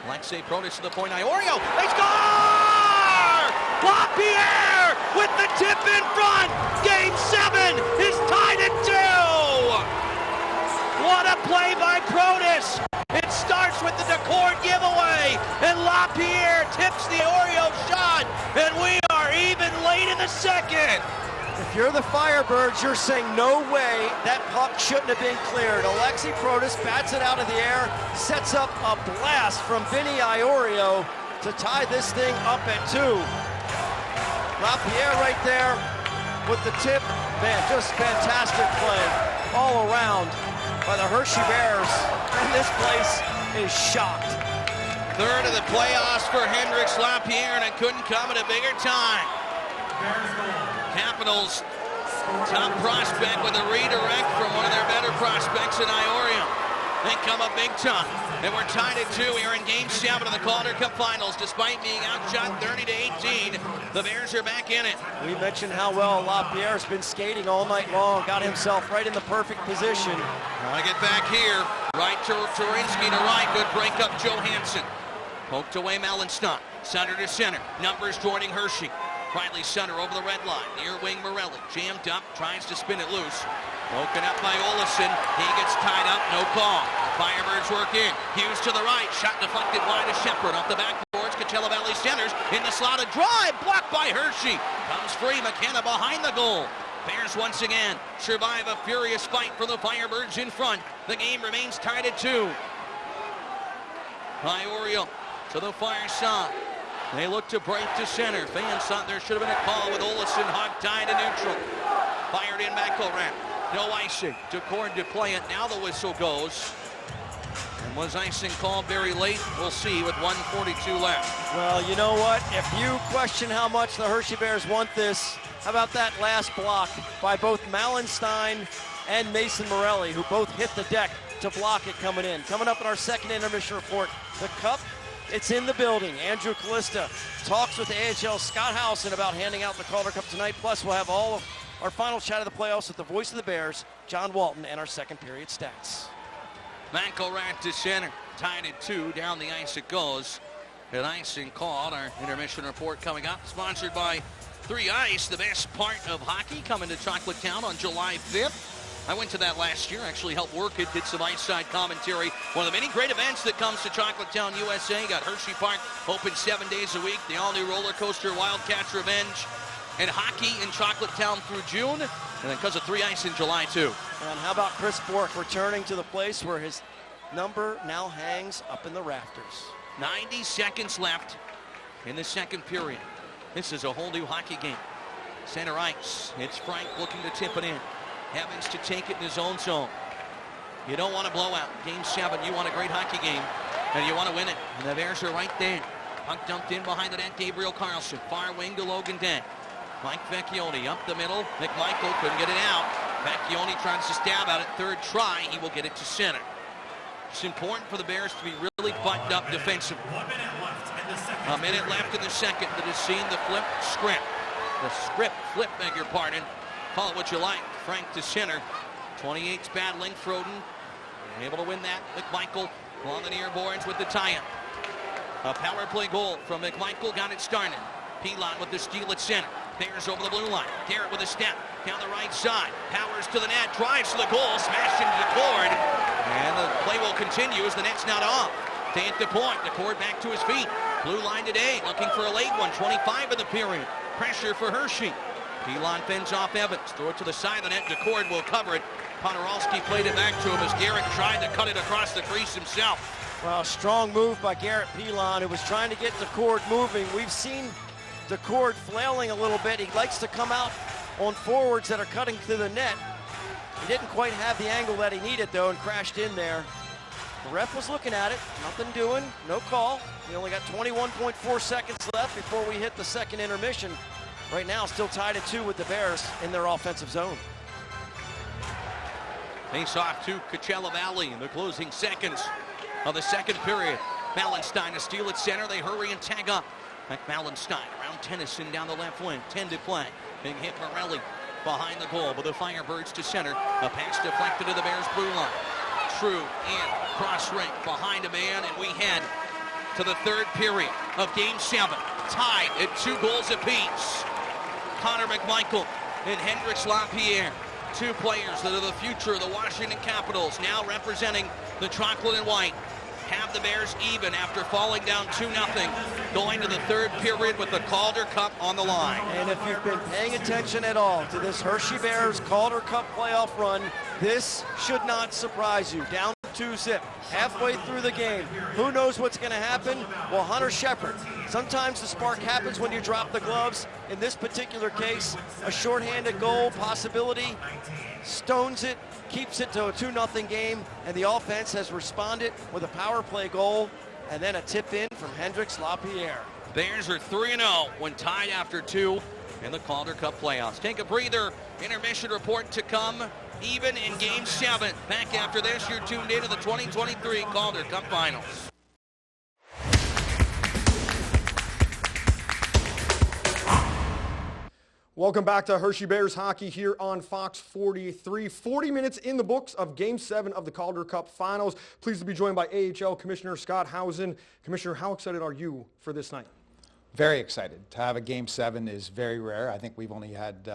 Alexei Protas to the point. Iorio. They score! LaPierre with the tip in front. Game 7 is tied at 2. What a play by Protas. It starts with the DeCord giveaway, and LaPierre tips the Oreo shot, and we are even late in the second. If you're the Firebirds, you're saying no way that puck shouldn't have been cleared. Alexei Protas bats it out of the air, sets up a blast from Vinny Iorio to tie this thing up at 2. LaPierre right there with the tip. Man, just fantastic play all around by the Hershey Bears, and this place is shocked. Third of the playoffs for Hendricks LaPierre, and it couldn't come at a bigger time. Capitals top prospect with a redirect from one of their better prospects in Iorio. They come up big time, and we're tied at 2 here in Game 7 of the Calder Cup Finals. Despite being outshot 30-18, the Bears are back in it. We mentioned how well LaPierre's been skating all night long, got himself right in the perfect position. Now I get back here, right to Turinsky to right, good break up Johansson. Poked away Malenstein, center to center, numbers joining Hershey. Riley center over the red line, near wing Morelli, jammed up, tries to spin it loose. Broken up by Olesen, he gets tied up, no call. Firebirds work in, Hughes to the right, shot deflected wide to Shepard, off the backboards, Coachella Valley centers, in the slot, a drive, blocked by Hershey. Comes free, McKenna behind the goal. Bears once again survive a furious fight for the Firebirds in front. The game remains tied at 2. Iorio to the far side. They look to break to center. Fans thought there should have been a call with Olesen hog-tied to neutral. Fired in McElrath. No icing. DeCord to play it. Now the whistle goes. And was icing called very late? We'll see with 1:42 left. Well, you know what? If you question how much the Hershey Bears want this, how about that last block by both Malenstein and Mason Morelli, who both hit the deck to block it coming in. Coming up in our second intermission report, the Cup, it's in the building. Andrew Callista talks with the AHL Scott Howson about handing out the Calder Cup tonight. Plus, we'll have all of our final chat of the playoffs with the voice of the Bears, John Walton, and our second period stats. McElrath to center, tied at 2. Down the ice it goes. An icing called. Our intermission report coming up, sponsored by 3 Ice, the best part of hockey, coming to Chocolate Town on July 5th. I went to that last year, actually helped work it, did some ice side commentary. One of the many great events that comes to Chocolate Town, USA. Got Hershey Park open 7 days a week, the all-new roller coaster, Wildcats Revenge, and hockey in Chocolate Town through June, and then because of 3 Ice in July, too. And how about Chris Bork returning to the place where his number now hangs up in the rafters? 90 seconds left in the second period. This is a whole new hockey game. Center ice, it's Frank looking to tip it in. Evans to take it in his own zone. You don't want to blow out. Game 7, you want a great hockey game, and you want to win it. And the Bears are right there. Puck dumped in behind the net, Gabriel Carlson. Far wing to Logan Dent. Mike Vecchione up the middle. McMichael couldn't get it out. Vecchione tries to stab at it. Third try, he will get it to center. It's important for the Bears to be really buttoned up defensively. 1 minute left in the second. A minute left in the second that has seen the flip script. The script flip, beg your pardon. Call it what you like. Frank to center. 28's battling Froden. Able to win that. McMichael along the near boards with the tie-up. A power play goal from McMichael got it started. Pilon with the steal at center. Bears over the blue line. Garrett with a step down the right side. Powers to the net, drives to the goal, smashed into the cord. And the play will continue as the net's not off. To hit the point, the cord back to his feet. Blue line today, looking for a late one. 25 of the period. Pressure for Hershey. Pilon fends off Evans. Throw it to the side of the net. DeCord will cover it. Ponoralski played it back to him as Garrett tried to cut it across the crease himself. Well, strong move by Garrett Pilon, who was trying to get DeCord moving. We've seen DeCord flailing a little bit. He likes to come out on forwards that are cutting to the net. He didn't quite have the angle that he needed, though, and crashed in there. The ref was looking at it. Nothing doing. No call. We only got 21.4 seconds left before we hit the second intermission. Right now, still tied at 2 with the Bears in their offensive zone. Face off to Coachella Valley in the closing seconds of the second period. Mallenstein to steal at center. They hurry and tag up. Mallenstein around Tennyson down the left wing. 10 to play. Big hit Morelli behind the goal with the Firebirds to center. A pass deflected to the Bears blue line. True in cross rink behind a man, and we head to the third period of Game 7. Tied at 2 goals apiece. Connor McMichael and Hendricks LaPierre. 2 players that are the future of the Washington Capitals, now representing the chocolate and white. Have the Bears even after falling down 2-0, going to the third period with the Calder Cup on the line. And if you've been paying attention at all to this Hershey Bears Calder Cup playoff run, this should not surprise you. Down 2-0, halfway through the game. Who knows what's going to happen? Well, Hunter Shepard. Sometimes the spark happens when you drop the gloves. In this particular case, a shorthanded goal possibility. Stones it, keeps it to a 2-0 game, and the offense has responded with a power play goal and then a tip in from Hendricks LaPierre. Bears are 3-0 when tied after 2 in the Calder Cup playoffs. Take a breather. Intermission report to come. Even in Game 7. Back after this, you're tuned into the 2023 Calder Cup Finals. Welcome back to Hershey Bears hockey here on Fox 43. 40 minutes in the books of Game 7 of the Calder Cup Finals. Pleased to be joined by AHL Commissioner Scott Housen. Commissioner, how excited are you for this night? Very excited. To have a Game 7 is very rare. I think we've only had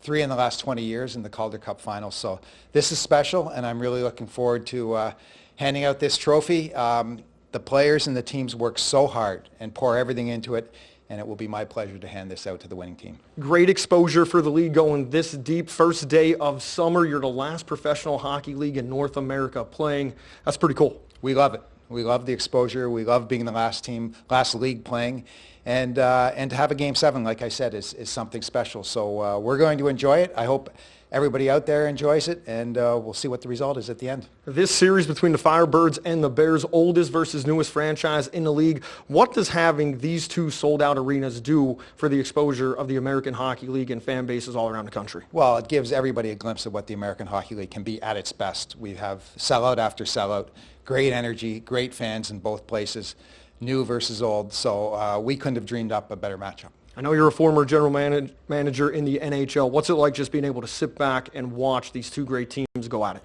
3 in the last 20 years in the Calder Cup Finals. So this is special, and I'm really looking forward to handing out this trophy. The players and the teams work so hard and pour everything into it, and it will be my pleasure to hand this out to the winning team. Great exposure for the league going this deep. First day of summer. You're the last professional hockey league in North America playing. That's pretty cool. We love it. We love the exposure. We love being the last league playing. And to have a Game 7, like I said, is something special. So we're going to enjoy it. I hope everybody out there enjoys it, and we'll see what the result is at the end. This series between the Firebirds and the Bears, oldest versus newest franchise in the league, what does having these 2 sold-out arenas do for the exposure of the American Hockey League and fan bases all around the country? Well, it gives everybody a glimpse of what the American Hockey League can be at its best. We have sellout after sellout, great energy, great fans in both places, new versus old. So we couldn't have dreamed up a better matchup. I know you're a former general manager in the NHL. What's it like just being able to sit back and watch these 2 great teams go at it?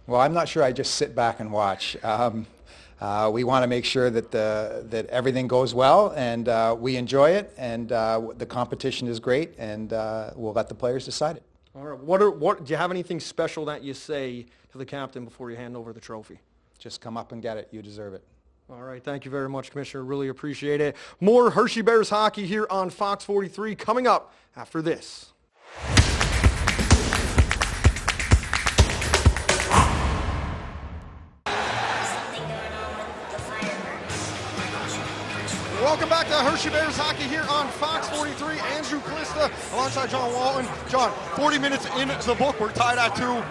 Well, I'm not sure I just sit back and watch. We want to make sure that everything goes well, and we enjoy it, and the competition is great, and we'll let the players decide it. All right. What do you have anything special that you say to the captain before you hand over the trophy? Just come up and get it. You deserve it. All right. Thank you very much, Commissioner. Really appreciate it. More Hershey Bears hockey here on Fox 43 coming up after this. Welcome back to Hershey Bears hockey here on Fox 43. Andrew Calista alongside John Walton. John, 40 minutes in the book. We're tied at 2.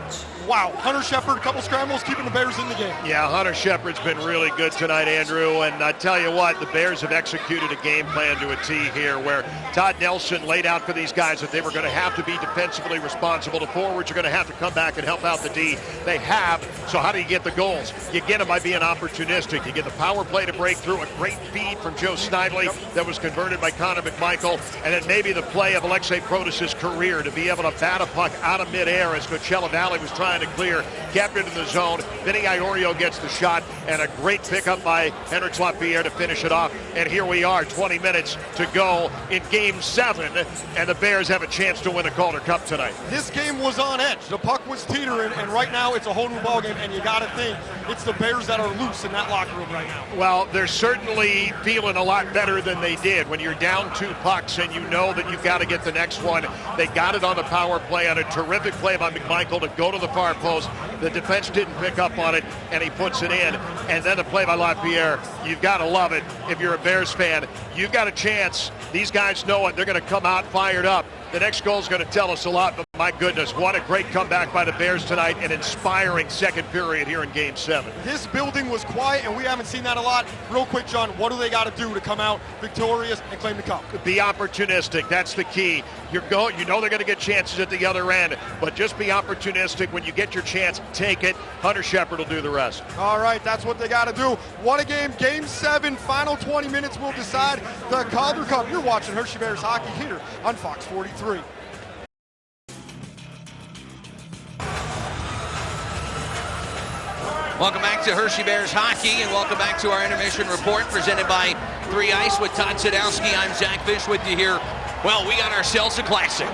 Wow. Hunter Shepard, a couple scrambles, keeping the Bears in the game. Yeah, Hunter Shepard's been really good tonight, Andrew. And I tell you what, the Bears have executed a game plan to a T here where Todd Nelson laid out for these guys that they were going to have to be defensively responsible. The forwards are going to have to come back and help out the D. They have. So how do you get the goals? You get them by being opportunistic. You get the power play to break through. A great feed from Joe Snively that was converted by Connor McMichael, and then maybe the play of Alexei Protas's career to be able to bat a puck out of midair as Coachella Valley was trying to clear, kept it in the zone. Vinny Iorio gets the shot, and a great pickup by Henrik Lapierre to finish it off. And here we are, 20 minutes to go in Game 7, and the Bears have a chance to win a Calder Cup tonight. This game was on edge. The puck was teetering, and right now it's a whole new ballgame, and you got to think it's the Bears that are loose in that locker room right now. Well, they're certainly feeling a lot better than they did. When you're down 2 pucks and you know that you've got to get the next one, they got it on the power play on a terrific play by McMichael to go to the far post. The defense didn't pick up on it, and he puts it in. And then the play by Lapierre, you've got to love it. If you're a Bears fan, you've got a chance. These guys know it. They're going to come out fired up. The next goal is going to tell us a lot, but my goodness, what a great comeback by the Bears tonight, an inspiring second period here in Game 7. This building was quiet, and we haven't seen that a lot. Real quick, John, what do they got to do to come out victorious and claim the cup? Be opportunistic. That's the key. You know they're going to get chances at the other end, but just be opportunistic. When you get your chance, take it. Hunter Shepard will do the rest. All right, that's what they got to do. What a game. Game 7, final 20 minutes will decide the Calder Cup. You're watching Hershey Bears hockey here on Fox 43. Welcome back to Hershey Bears hockey, and welcome back to our intermission report presented by 3 Ice with Todd Sadowski. I'm Zach Fish with you here. Well, we got ourselves a classic.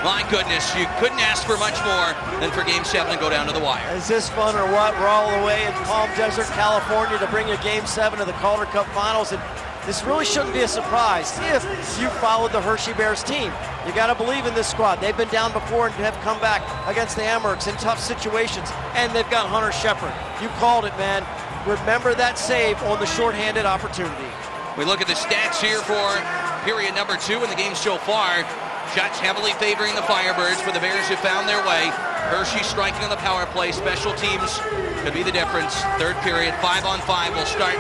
My goodness, you couldn't ask for much more than for Game 7 to go down to the wire. Is this fun or what? We're all the way in Palm Desert, California to bring you Game 7 of the Calder Cup Finals. And this really shouldn't be a surprise if you followed the Hershey Bears team. You got to believe in this squad. They've been down before and have come back against the Amerks in tough situations, and they've got Hunter Shepard. You called it, man. Remember that save on the shorthanded opportunity. We look at the stats here for period number 2 in the game so far. Shots heavily favoring the Firebirds, but the Bears have found their way. Hershey striking on the power play. Special teams could be the difference. Third period, 5-on-5 will start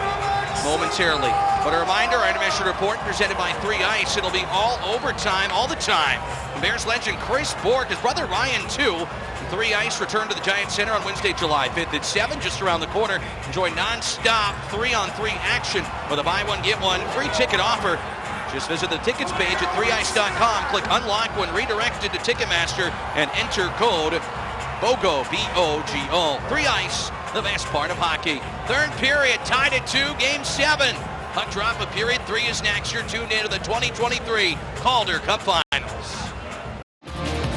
momentarily. But a reminder, our intermission report presented by 3 Ice. It'll be all overtime, all the time. Bears legend Chris Bork, his brother Ryan, too. 3 Ice return to the Giant Center on Wednesday, July 5th at 7, just around the corner. Enjoy non-stop 3-on-3 action with a buy one, get one free ticket offer. Just visit the tickets page at 3ice.com. Click unlock when redirected to Ticketmaster and enter code BOGO, B-O-G-O. 3 Ice, the best part of hockey. Third period, tied at 2, Game 7. Puck drop of period 3 is next. You're tuned into the 2023 Calder Cup Finals.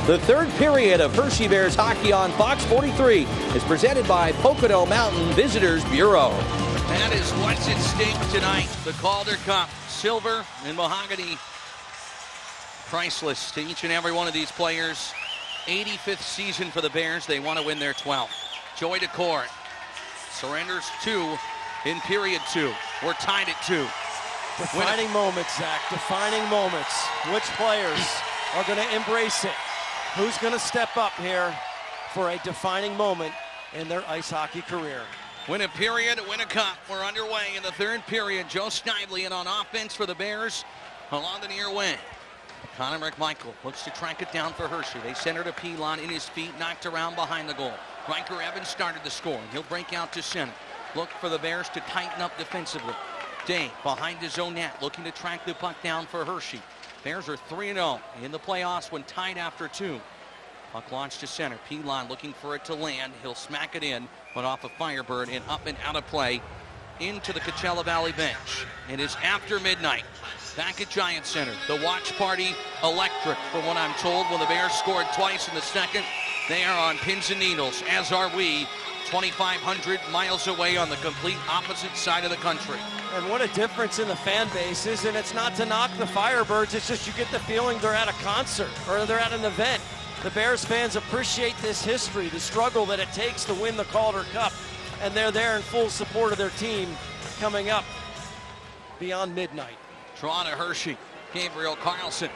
The third period of Hershey Bears hockey on Fox 43 is presented by Pocono Mountain Visitors Bureau. That is what's at stake tonight. The Calder Cup, silver and mahogany. Priceless to each and every one of these players. 85th season for the Bears. They want to win their 12th. Joy Decore surrenders 2 in period 2. We're tied at 2. Defining moments, Zach. Defining moments. Which players are going to embrace it? Who's going to step up here for a defining moment in their ice hockey career? Win a period, win a cup. We're underway in the third period. Joe Snively in on offense for the Bears along the near wing. Connor McMichael looks to track it down for Hershey. They center to Pilon in his feet, knocked around behind the goal. Riker Evans started the score. He'll break out to center. Look for the Bears to tighten up defensively. Day behind his own net, looking to track the puck down for Hershey. Bears are 3-0 in the playoffs when tied after 2. Puck launched to center. Pilon looking for it to land. He'll smack it in, but off a Firebird and up and out of play into the Coachella Valley bench. It is after midnight. Back at Giant Center. The watch party electric, from what I'm told. When the Bears scored twice in the second, they are on pins and needles, as are we. 2,500 miles away on the complete opposite side of the country. And what a difference in the fan bases. And it's not to knock the Firebirds. It's just you get the feeling they're at a concert or they're at an event. The Bears fans appreciate this history, the struggle that it takes to win the Calder Cup. And they're there in full support of their team coming up beyond midnight. Draw to Hershey. Gabriel Carlson.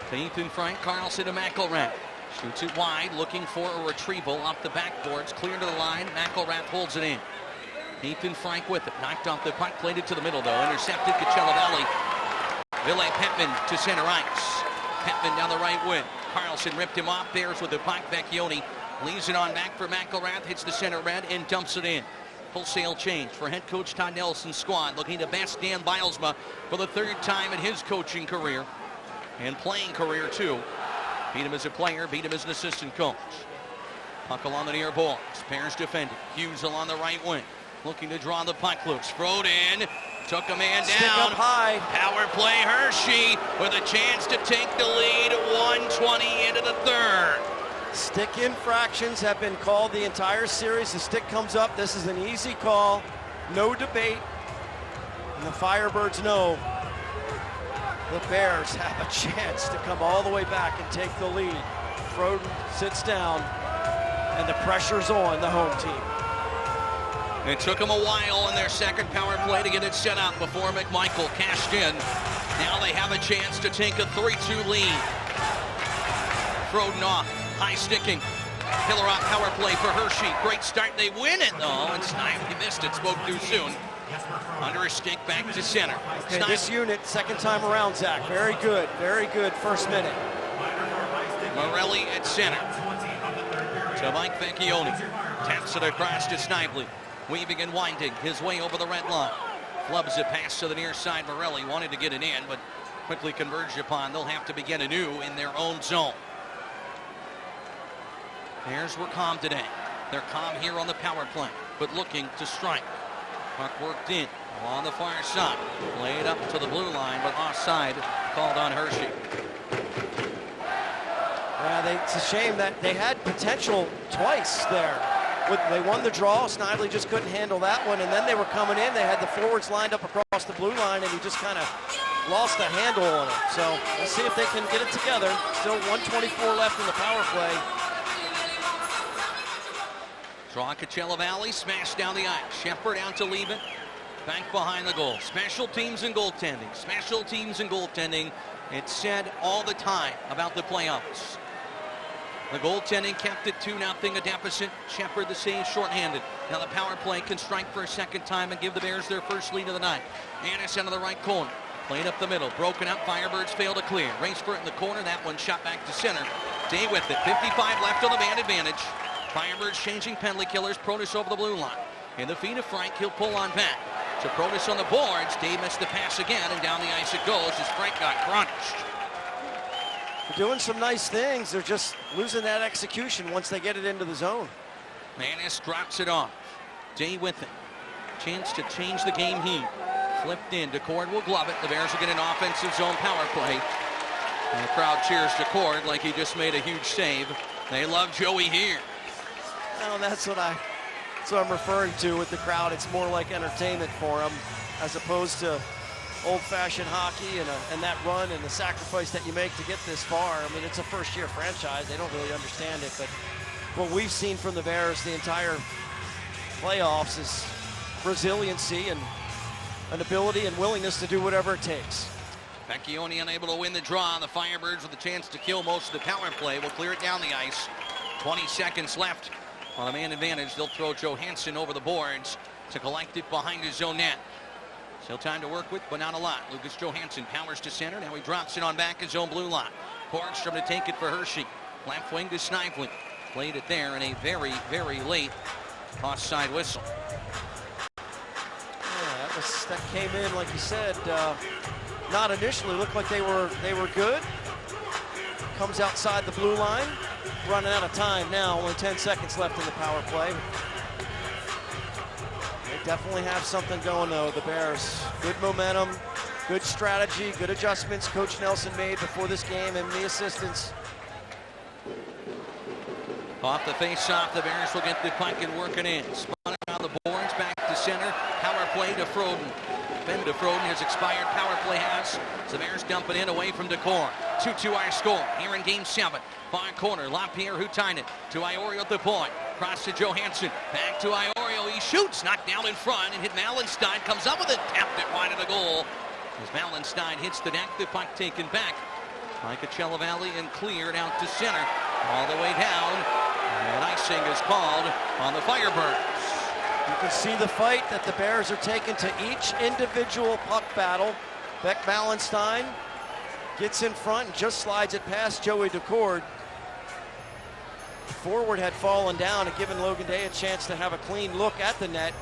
To Ethan Frank. Carlson to McElrath. Shoots it wide, looking for a retrieval off the backboards. Clear to the line. McElrath holds it in. Ethan Frank with it. Knocked off the puck. Played it to the middle, though. Intercepted Coachella Valley. Ville Petman to center ice. Petman down the right wing. Carlson ripped him off. Bears with the puck. Vecchione leaves it on back for McElrath. Hits the center red and dumps it in. Wholesale change for head coach Todd Nelson's squad, looking to best Dan Bilesma for the third time in his coaching career and playing career too. Beat him as a player, beat him as an assistant coach. Puck along the near boards. Bears defending. Hughes along the right wing, looking to draw the puck loose. Froden took a man Stick down. up high. Power play Hershey with a chance to take the lead. 1:20 into the third. Stick infractions have been called the entire series. The stick comes up. This is an easy call. No debate. And the Firebirds know the Bears have a chance to come all the way back and take the lead. Froden sits down, and the pressure's on the home team. It took them a while in their second power play to get it set up before McMichael cashed in. Now they have a chance to take a 3-2 lead. Froden off. High sticking. Killer off power play for Hershey. Great start. They win it though. And Snively missed it. Spoke too soon. Under a stick back to center. Okay, this unit, second time around, Zach. Very good. Very good first minute. Morelli at center. To Mike Vecchione. Taps it across to Snively. Weaving and winding his way over the red line. Flubs it past to the near side. Morelli wanted to get it in, but quickly converged upon. They'll have to begin anew in their own zone. Bears were calm today. They're calm here on the power play, but looking to strike. Puck worked in on the far side. Laid up to the blue line, but offside called on Hershey. It's a shame that they had potential twice there. They won the draw. Snively just couldn't handle that one, and then they were coming in. They had the forwards lined up across the blue line, and he just kind of lost the handle on it. So we'll see if they can get it together. Still 1:24 left in the power play. Draw Coachella Valley, smash down the ice. Shepard out to leave it. Back behind the goal. Special teams and goaltending. Special teams and goaltending. It's said all the time about the playoffs. The goaltending kept it 2-0 a deficit. Shepard the save shorthanded. Now the power play can strike for a second time and give the Bears their first lead of the night. Annis out of the right corner. Played up the middle. Broken up. Firebirds fail to clear. Race for it in the corner. That one shot back to center. Day with it. 55 left on the man advantage. Firebirds changing penalty killers. Protas over the blue line. In the feet of Frank, he'll pull on back. To Protas on the boards. Dave missed the pass again, and down the ice it goes as Frank got crunched. They're doing some nice things. They're just losing that execution once they get it into the zone. Annis drops it off. Day with it. Chance to change the game heat. Flipped in. DeCord will glove it. The Bears will get an offensive zone power play. And the crowd cheers DeCord like he just made a huge save. They love Joey here. Well, that's what I'm referring to with the crowd. It's more like entertainment for them as opposed to old-fashioned hockey and that run and the sacrifice that you make to get this far. I mean, it's a first-year franchise. They don't really understand it, but what we've seen from the Bears the entire playoffs is resiliency and an ability and willingness to do whatever it takes. Vecchione unable to win the draw. The Firebirds with a chance to kill most of the power play will clear it down the ice. 20 seconds left on a man advantage. They'll throw Johansson over the boards to collect it behind his own net. Still time to work with, but not a lot. Lucas Johansson powers to center. Now he drops it on back his own blue line. Borgstrom to take it for Hershey. Left wing to Snively. Played it there in a very, very late offside whistle. Yeah, that came in, like you said, not initially. Looked like they were good. Comes outside the blue line. Running out of time now. Only 10 seconds left in the power play. They definitely have something going, though, the Bears. Good momentum, good strategy, good adjustments Coach Nelson made before this game, and the assistants. Off the face-off, the Bears will get the puck and working in. Spun around the boards, back to center. Power play to Froden. Ben to Froden has expired. Power play has. The Bears dump it in away from DeCord. 2-2 our score here in Game 7. Far corner, LaPierre Hutainen to Iorio at the point. Cross to Johansson. Back to Iorio. He shoots. Knocked down in front and hit Mallenstein. Comes up with it. Tapped it wide of the goal. As Mallenstein hits the deck, the puck taken back by Coachella Valley and cleared out to center. All the way down. And icing is called on the Firebirds. You can see the fight that the Bears are taking to each individual puck battle. Beck Mallenstein gets in front and just slides it past Joey DeCord. The forward had fallen down and given Logan Day a chance to have a clean look at the net.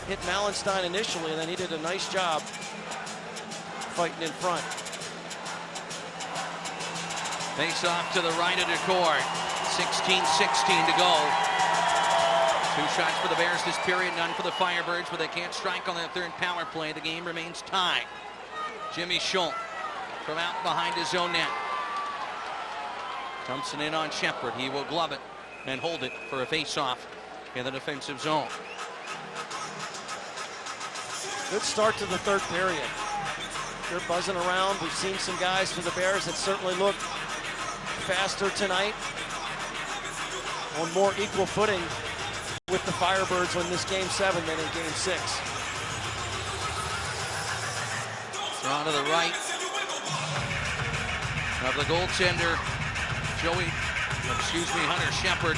hit Malenstein initially, and then he did a nice job fighting in front. Face off to the right of Decord. 16-16 to go. 2 shots for the Bears this period, none for the Firebirds, but they can't strike on that third power play. The game remains tied. Jimmy Schultz from out behind his own net. Dumps it in on Shepard. He will glove it and hold it for a face-off in the defensive zone. Good start to the third period. They're buzzing around. We've seen some guys for the Bears that certainly look faster tonight, on more equal footing with the Firebirds in this Game 7 than in Game 6. Drawn to the right of the goaltender, Hunter Shepard.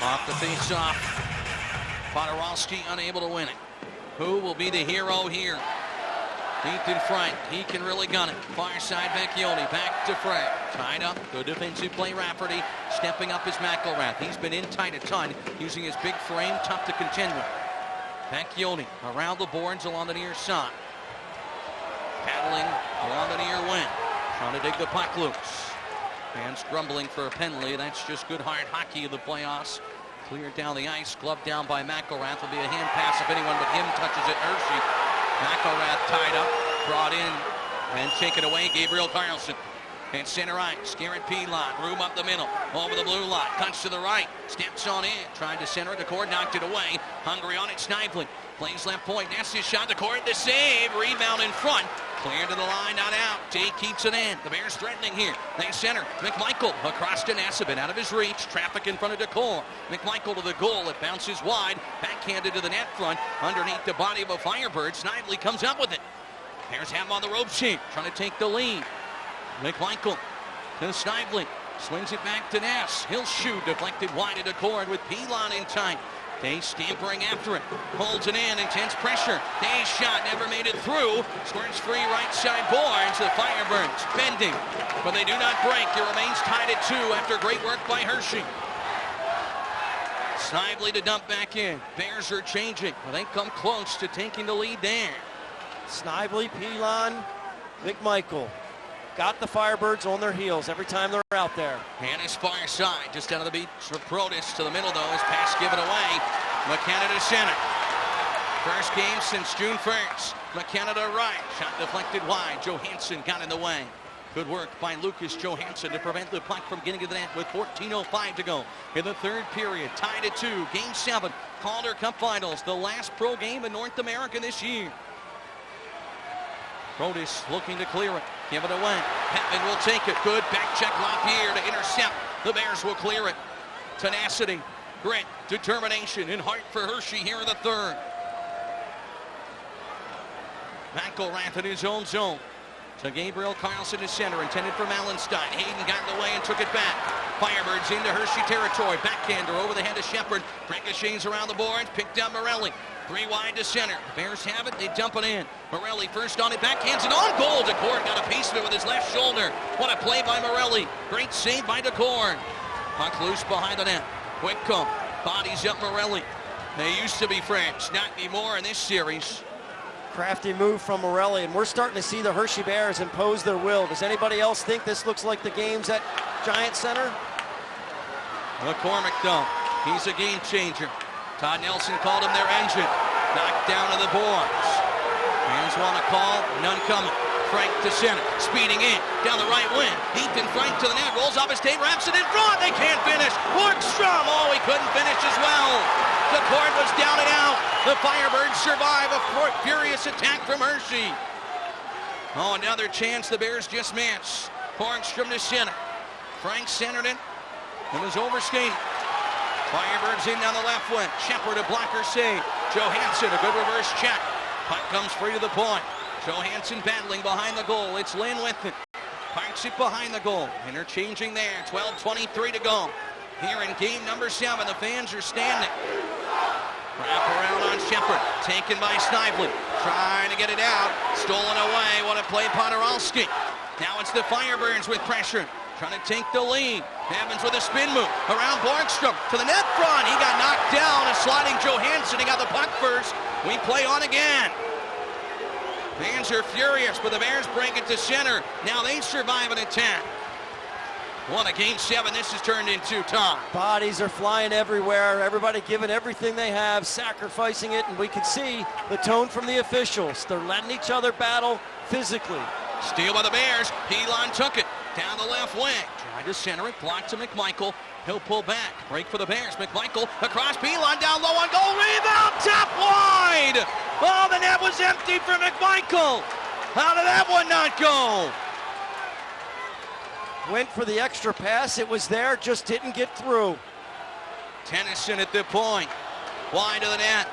Off the face-off. Podorowski unable to win it. Who will be the hero here? Deep in front. He can really gun it. Far side, Vecchione. Back to Fred. Tied up. Good defensive play. Rafferty stepping up his McElrath. He's been in tight a ton, using his big frame. Tough to contend with. Vecchione around the boards along the near side. Paddling along the near wing. Trying to dig the puck loose. Fans grumbling for a penalty. That's just good hard hockey in the playoffs. Cleared down the ice. Gloved down by McElrath. Will be a hand pass if anyone but him touches it. Hershey. McElrath tied up. Brought in and taken away. Gabriel Carlson. And center ice. Garrett Pilon. Room up the middle. Over the blue line. Cuts to the right. Steps on in. Tried to center it. The cord knocked it away. Hungry on it. Snipely. Plays left point. Nasty shot. The cord. The save. Rebound in front. Clear to the line, not out. Day keeps it in. The Bears threatening here. They center. McMichael across to Nassibin. Out of his reach. Traffic in front of Decor. McMichael to the goal. It bounces wide. Backhanded to the net front. Underneath the body of a Firebird. Snively comes up with it. Bears have him on the rope sheet. Trying to take the lead. McMichael to Snively. Swings it back to Nass. He'll shoot. Deflected wide to Decor with Pilon in tight. Day scampering after it. Holds it in. Intense pressure. Day's shot never made it through. Squirts free right side boards. The Firebirds bending. But they do not break. It remains tied at 2 after great work by Hershey. Snively to dump back in. Bears are changing. Well, they come close to taking the lead there. Snively, Pilon, McMichael. Got the Firebirds on their heels every time they're out there. And his far side, just out of the beach for Protis to the middle, though. His pass given away. McKenna to center. First game since June 1st. McKenna to right. Shot deflected wide. Johansson got in the way. Good work by Lucas Johansson to prevent the puck from getting to the net with 14:05 to go in the third period. Tied at 2. Game 7. Calder Cup Finals. The last pro game in North America this year. Protis looking to clear it. Give it away. Petman will take it. Good back check LaPierre to intercept. The Bears will clear it. Tenacity, grit, determination, and heart for Hershey here in the third. McElrath in his own zone. To Gabriel Carlson to center, intended for Malenstein. Hayden got in the way and took it back. Firebirds into Hershey territory. Backhander over the head of Shepard. Ricochets around the boards. Picked down Morelli. 3 wide to center. The Bears have it. They dump it in. Morelli first on it. Backhands it on goal. Decord got a piece of it with his left shoulder. What a play by Morelli. Great save by Decord. Puck loose behind the net. Whitcomb bodies up Morelli. They used to be friends. Not anymore in this series. Crafty move from Morelli, and we're starting to see the Hershey Bears impose their will. Does anybody else think this looks like the games at Giant Center? McCormick, though, he's a game changer. Todd Nelson called him their engine. Knocked down to the boards. Fans want to call, none coming. Frank to center, speeding in, down the right wing. Deep in Frank to the net, rolls off his tape, wraps it in front. They can't finish. Borgstrom, he couldn't finish as well. The cord was down and out. The Firebirds survive a furious attack from Hershey. Another chance the Bears just missed. Borgstrom to center. Frank centered it. It was overskated. Firebirds in down the left wing. Shepard a blocker save. Johansson a good reverse check. Puck comes free to the point. Johansson battling behind the goal. It's Lynn with it. Parks it behind the goal. Interchanging there. 12:23 to go. Here in game number 7, the fans are standing. Wrap around on Shepard. Taken by Snively. Trying to get it out. Stolen away. What a play, Podorowski. Now it's the Firebirds with pressure. trying to take the lead. Evans with a spin move around Borgstrom to the net front. He got knocked down. A sliding Johansson. He got the puck first. We play on again. Fans are furious, but the Bears break it to center. Now they survive an attack. What a game 7 this has turned into, Tom. Bodies are flying everywhere. Everybody giving everything they have, sacrificing it, and we can see the tone from the officials. They're letting each other battle physically. Steal by the Bears. Pilon took it down the left wing. Tried to center it. Blocked to McMichael. He'll pull back. Break for the Bears. McMichael across Pilon. Down low on goal. Rebound. Tap wide. Oh, the net was empty for McMichael. How did that one not go? Went for the extra pass. It was there. Just didn't get through. Tennyson at the point. Wide of the net.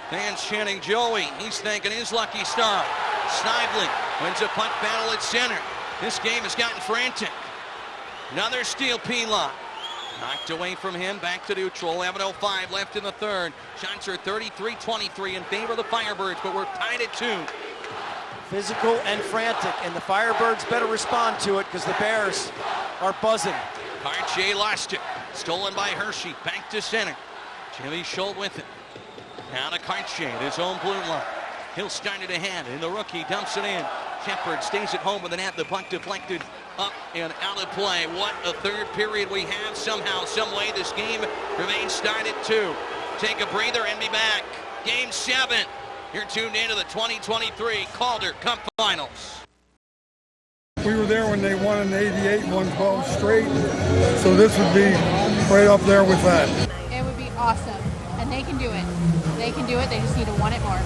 Fans chanting Joey. He's thanking his lucky star. Snively wins a puck battle at center. This game has gotten frantic. Another steal, Pilon. Knocked away from him, back to neutral. 11:05 left in the third. Shots are 33-23 in favor of the Firebirds, but we're tied at 2. Physical and frantic, and the Firebirds better respond to it because the Bears are buzzing. Cartier lost it. Stolen by Hershey. Back to center. Jimmy Schultz with it. Now to Cartier at his own blue line. He'll start it ahead, and the rookie dumps it in. Shepard stays at home with the net. The puck deflected up and out of play. What a third period we have. Somehow, some way, this game remains tied at 2. Take a breather and be back. Game 7. You're tuned into the 2023 Calder Cup Finals. We were there when they won in 88, won 12 straight. So this would be right up there with that. It would be awesome. And they can do it. They can do it. They just need to want it more.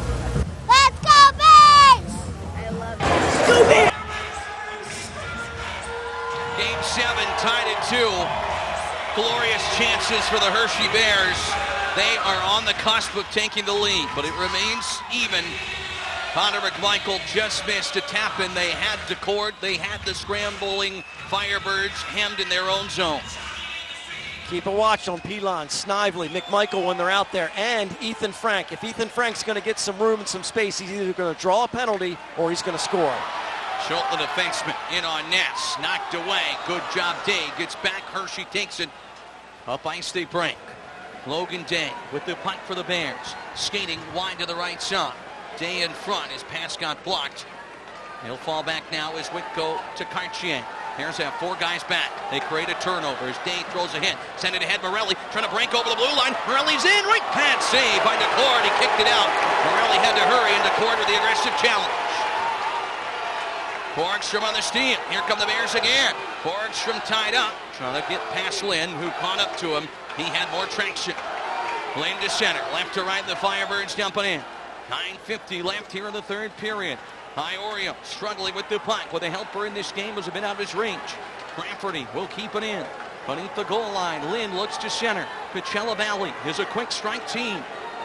Let's go, Bears! I love it. Go Bears! Game 7 tied at 2. Glorious chances for the Hershey Bears. They are on the cusp of taking the lead, but it remains even. Connor McMichael just missed a tap in. They had the cord. They had the scrambling Firebirds hemmed in their own zone. Keep a watch on Pilon, Snively, McMichael when they're out there, and Ethan Frank. If Ethan Frank's going to get some room and some space, he's either going to draw a penalty or he's going to score. Schultz, the defenseman, in on nets. Knocked away. Good job, Day. Gets back. Hershey takes it. Up ice they break. Logan Day with the puck for the Bears. Skating wide to the right side. Day in front. His pass got blocked. He'll fall back now as Whitco to Cartier. Bears have 4 guys back. They create a turnover as Day throws a hit. Send it ahead. Morelli trying to break over the blue line. Morelli's in. Right pad save by DeCord. He kicked it out. Morelli had to hurry, and DeCord with the aggressive challenge. Borgstrom on the steal. Here come the Bears again. Borgstrom tied up. Trying to get past Lynn, who caught up to him. He had more traction. Lynn to center. Left to right, the Firebirds dumping in. 9:50 left here in the third period. Iorio struggling with the puck. With a helper in this game was a bit out of his range. Rafferty will keep it in. Beneath the goal line, Lynn looks to center. Coachella Valley is a quick strike team.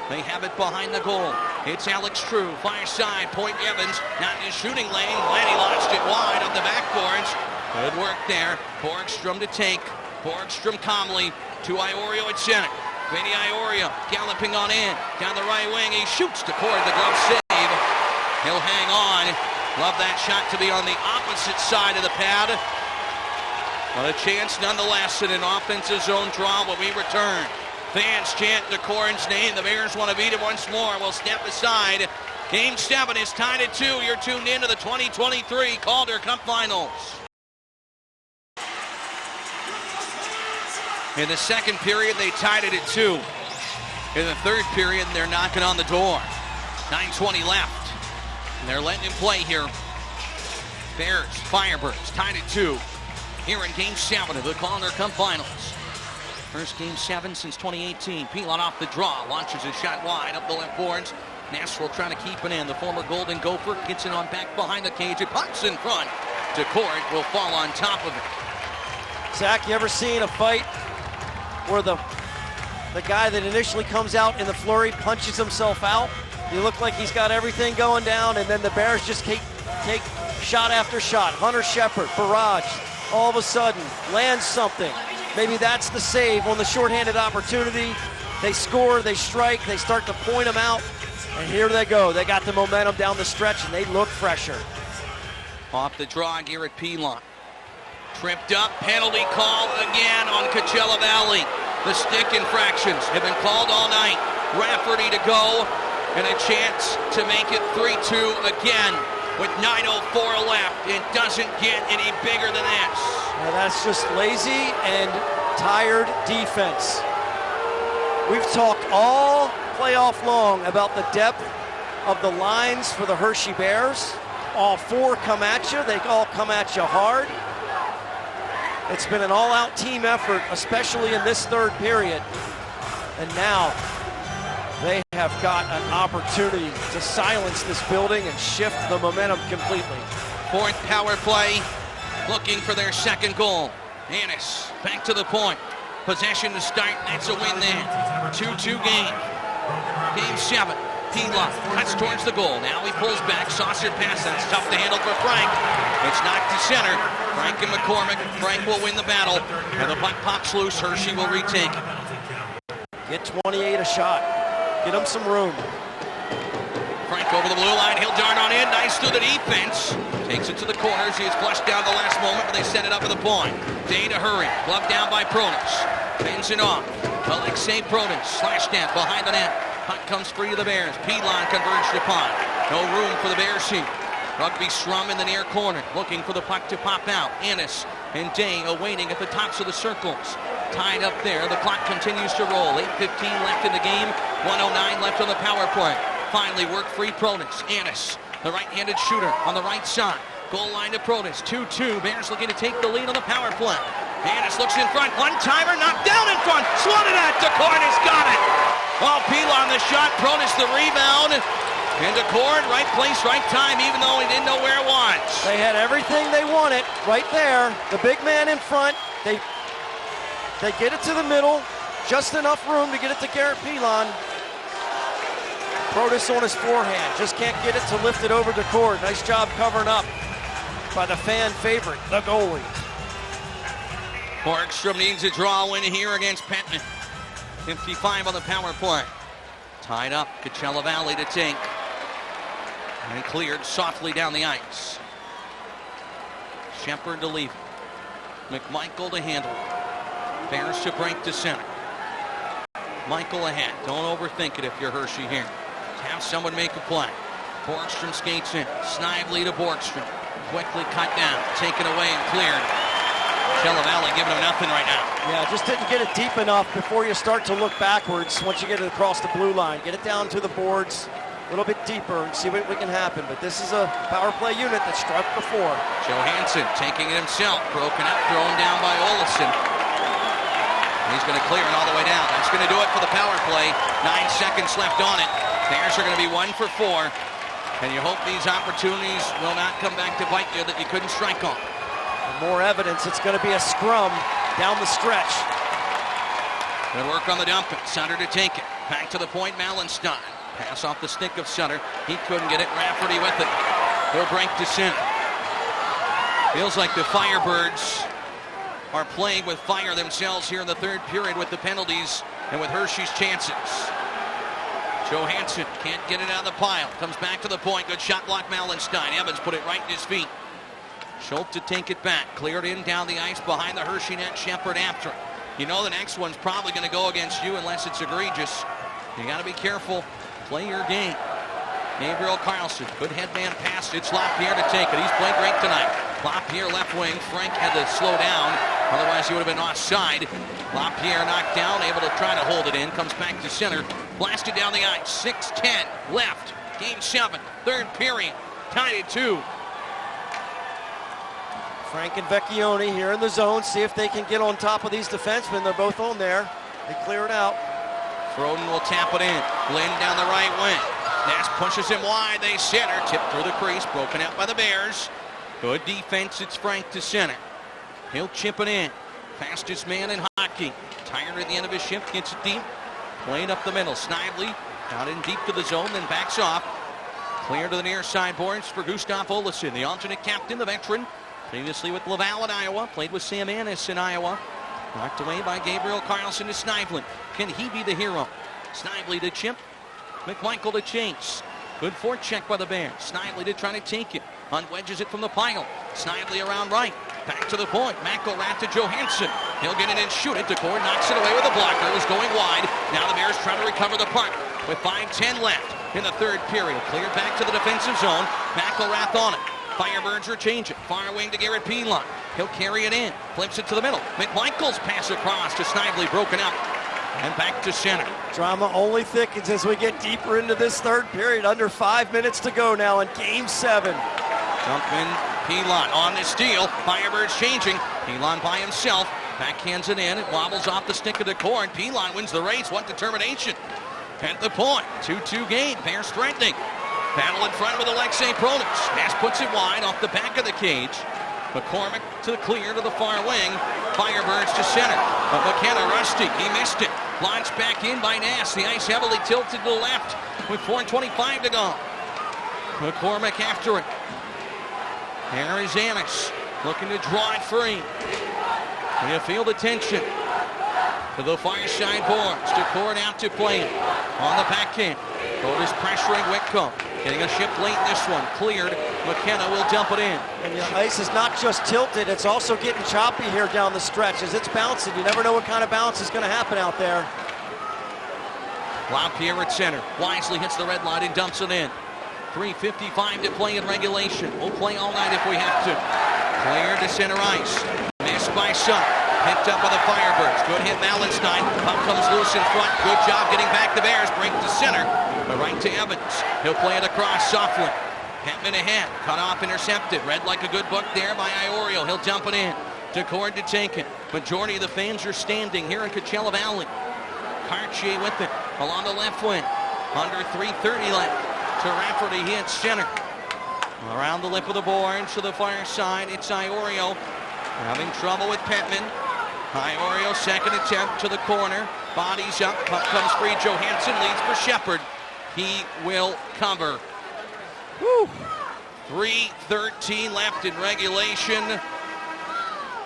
They have it behind the goal. It's Alex True, far side. Point Evans, not in his shooting lane. Lanny lost it wide up the backboards. Good work there. Borgstrom to take. Borgstrom calmly to Iorio at center. Vinny Iorio galloping on in. Down the right wing, he shoots to cord the glove save. He'll hang on. Love that shot to be on the opposite side of the pad. But a chance nonetheless in an offensive zone draw when we return. Fans chant DeCord's name. The Bears want to beat him once more. We'll step aside. Game 7 is tied at 2. You're tuned in to the 2023 Calder Cup Finals. In the second period, they tied it at 2. In the third period, they're knocking on the door. 9:20 left. And they're letting him play here. Bears, Firebirds, tied at 2. Here in Game 7 of the Calder Cup Finals. First Game 7 since 2018. Pilon off the draw. Launches his shot wide up the left boards. Nashville trying to keep it in. The former Golden Gopher gets it on back behind the cage. It pucks in front. DeCord will fall on top of it. Zach, you ever seen a fight where the guy that initially comes out in the flurry punches himself out? He looked like he's got everything going down, and then the Bears just take shot after shot. Hunter Shepard, barrage, all of a sudden lands something. Maybe that's the save on the shorthanded opportunity. They score, they strike, they start to point them out, and here they go. They got the momentum down the stretch, and they look fresher. Off the draw, Garrett Pilon. Tripped up, penalty call again on Coachella Valley. The stick infractions have been called all night. Rafferty to go, and a chance to make it 3-2 again with 9:04 left. It doesn't get any bigger than this. Now that's just lazy and tired defense. We've talked all playoff long about the depth of the lines for the Hershey Bears. All four come at you. They all come at you hard. It's been an all-out team effort, especially in this third period. And now they have got an opportunity to silence this building and shift the momentum completely. Fourth power play, looking for their second goal. Annis back to the point. Possession to start. That's a win there. 2-2 game. Game 7. P-Lock cuts towards the goal. Now he pulls back. Saucered pass. That's tough to handle for Frank. It's knocked to center. Frank and McCormick. Frank will win the battle. And the puck pops loose. Hershey will retake it. Get 28 a shot. Get him some room. Frank over the blue line. He'll dart on in. Nice through the defense. Takes it to the corners. He is flushed down the last moment, but they set it up at the point. Day to hurry. Glove down by Pronis. Bends it off. Alexei Pronis. Slash net behind the net. Puck comes free to the Bears. Pilon converged upon. No room for the Bears here. Rugby Strum in the near corner. Looking for the puck to pop out. Annis and Day awaiting at the tops of the circles. Tied up there. The clock continues to roll. 8:15 left in the game. 1:09 left on the power play. Finally work free Pronis. Annis, the right-handed shooter on the right side. Goal line to Pronis. 2-2. Bears looking to take the lead on the power play. Annis looks in front. One-timer knocked down in front. Swung it at DeCord has got it. Well, Pilon the shot. Pronis the rebound. And DeCord, right place, right time, even though he didn't know where it was. They had everything they wanted right there. The big man in front. They get it to the middle. Just enough room to get it to Garrett Pilon. Pronis on his forehand. Just can't get it to lift it over DeCord. Nice job covering up by the fan favorite, the goalie. Borgstrom needs a draw win here against Pentman. 55 on the power play. Tied up, Coachella Valley to take. And cleared softly down the ice. Shepard to leave it. McMichael to handle it. Bears to break to center. Michael ahead. Don't overthink it if you're Hershey here. Have someone make a play. Borgstrom skates in. Snively to Borgstrom. Quickly cut down. Taken away and cleared. Coachella Valley giving them nothing right now. Yeah, just didn't get it deep enough before you start to look backwards once you get it across the blue line. Get it down to the boards a little bit deeper and see what can happen. But this is a power play unit that struck before. Johansson taking it himself. Broken up, thrown down by Olafson. He's going to clear it all the way down. That's going to do it for the power play. 9 seconds left on it. Bears are going to be 1 for 4. And you hope these opportunities will not come back to bite you that you couldn't strike on. More evidence, it's going to be a scrum down the stretch. Good work on the dump. Sutter to take it. Back to the point, Malenstein. Pass off the stick of Sutter. He couldn't get it. Rafferty with it. They'll break to center. Feels like the Firebirds are playing with fire themselves here in the third period with the penalties and with Hershey's chances. Johansson can't get it out of the pile. Comes back to the point. Good shot block, Malenstein. Evans put it right in his feet. Schultz to take it back. Cleared in down the ice behind the Hershey net. Shepard after it. You know the next one's probably going to go against you unless it's egregious. You got to be careful. Play your game. Gabriel Carlson. Good headman pass. It's LaPierre to take it. He's played great tonight. LaPierre left wing. Frank had to slow down. Otherwise he would have been offside. LaPierre knocked down. Able to try to hold it in. Comes back to center. Blasted down the ice. 6:10 left. Game 7. Third period. Tied at 2. Frank and Vecchione here in the zone. See if they can get on top of these defensemen. They're both on there. They clear it out. Froden will tap it in. Glenn down the right wing. Nash pushes him wide. They center. Tipped through the crease. Broken out by the Bears. Good defense. It's Frank to center. He'll chip it in. Fastest man in hockey. Tired at the end of his shift. Gets it deep. Playing up the middle. Snively out in deep to the zone. Then backs off. Clear to the near side boards for Gustav Olafson. The alternate captain. The veteran. Previously with Laval in Iowa. Played with Sam Annis in Iowa. Knocked away by Gabriel Carlson to Snively. Can he be the hero? Snively to chip. McMichael to chase. Good forecheck by the Bears. Snively to try to take it. Hunt wedges it from the pile. Snively around right. Back to the point. McElrath to Johansson. He'll get it and shoot it. DeCord knocks it away with a blocker. It was going wide. Now the Bears trying to recover the punt with 5:10 left in the third period. Cleared back to the defensive zone. McElrath on it. Firebirds are changing. Far wing to Garrett Pilon. He'll carry it in. Flips it to the middle. McMichael's pass across to Snively, broken up. And back to center. Drama only thickens as we get deeper into this third period. Under 5 minutes to go now in Game 7. Jumping Pilon on the steal. Firebirds changing. Pilon by himself. Backhands it in. It wobbles off the stick of DeCord. Pilon wins the race. What determination. At the point. 2-2 game. Bears threatening. Battle in front with Alexei Protas. Mass puts it wide off the back of the cage. McCormick to the clear to the far wing. Firebirds to center. But McKenna rusty. He missed it. Launched back in by Nass. The ice heavily tilted to the left with 4:25 to go. McCormick after it. There is Annis looking to draw it free. You feel the tension. To the far side boards. DeCord out to play it. On the backhand. Protas pressuring Whitcomb. Getting a shift late in this one. Cleared. McKenna will dump it in. And the ice is not just tilted, it's also getting choppy here down the stretch as it's bouncing. You never know what kind of bounce is going to happen out there. LaPierre at center. Wisely hits the red line and dumps it in. 3:55 to play in regulation. We'll play all night if we have to. Cleared to center ice. Missed by Sutter. Picked up by the Firebirds. Good hit Wallenstein. Puck comes loose in front. Good job getting back the Bears. Break to center. But right to Evans. He'll play it across softly. Hetman ahead. Cut off, intercepted. Read like a good book there by Iorio. He'll dump it in. DeCord to take it. Majority of the fans are standing here in Coachella Valley. Cartier with it. Along the left wing. Under 3:30 left. To Rafferty. He hits center. Around the lip of the boards to the far side. It's Iorio. Having trouble with Petman. Iorio, second attempt to the corner. Bodies up. Puck comes free. Johansson leads for Shepard. He will cover. Woo. 3:13 left in regulation.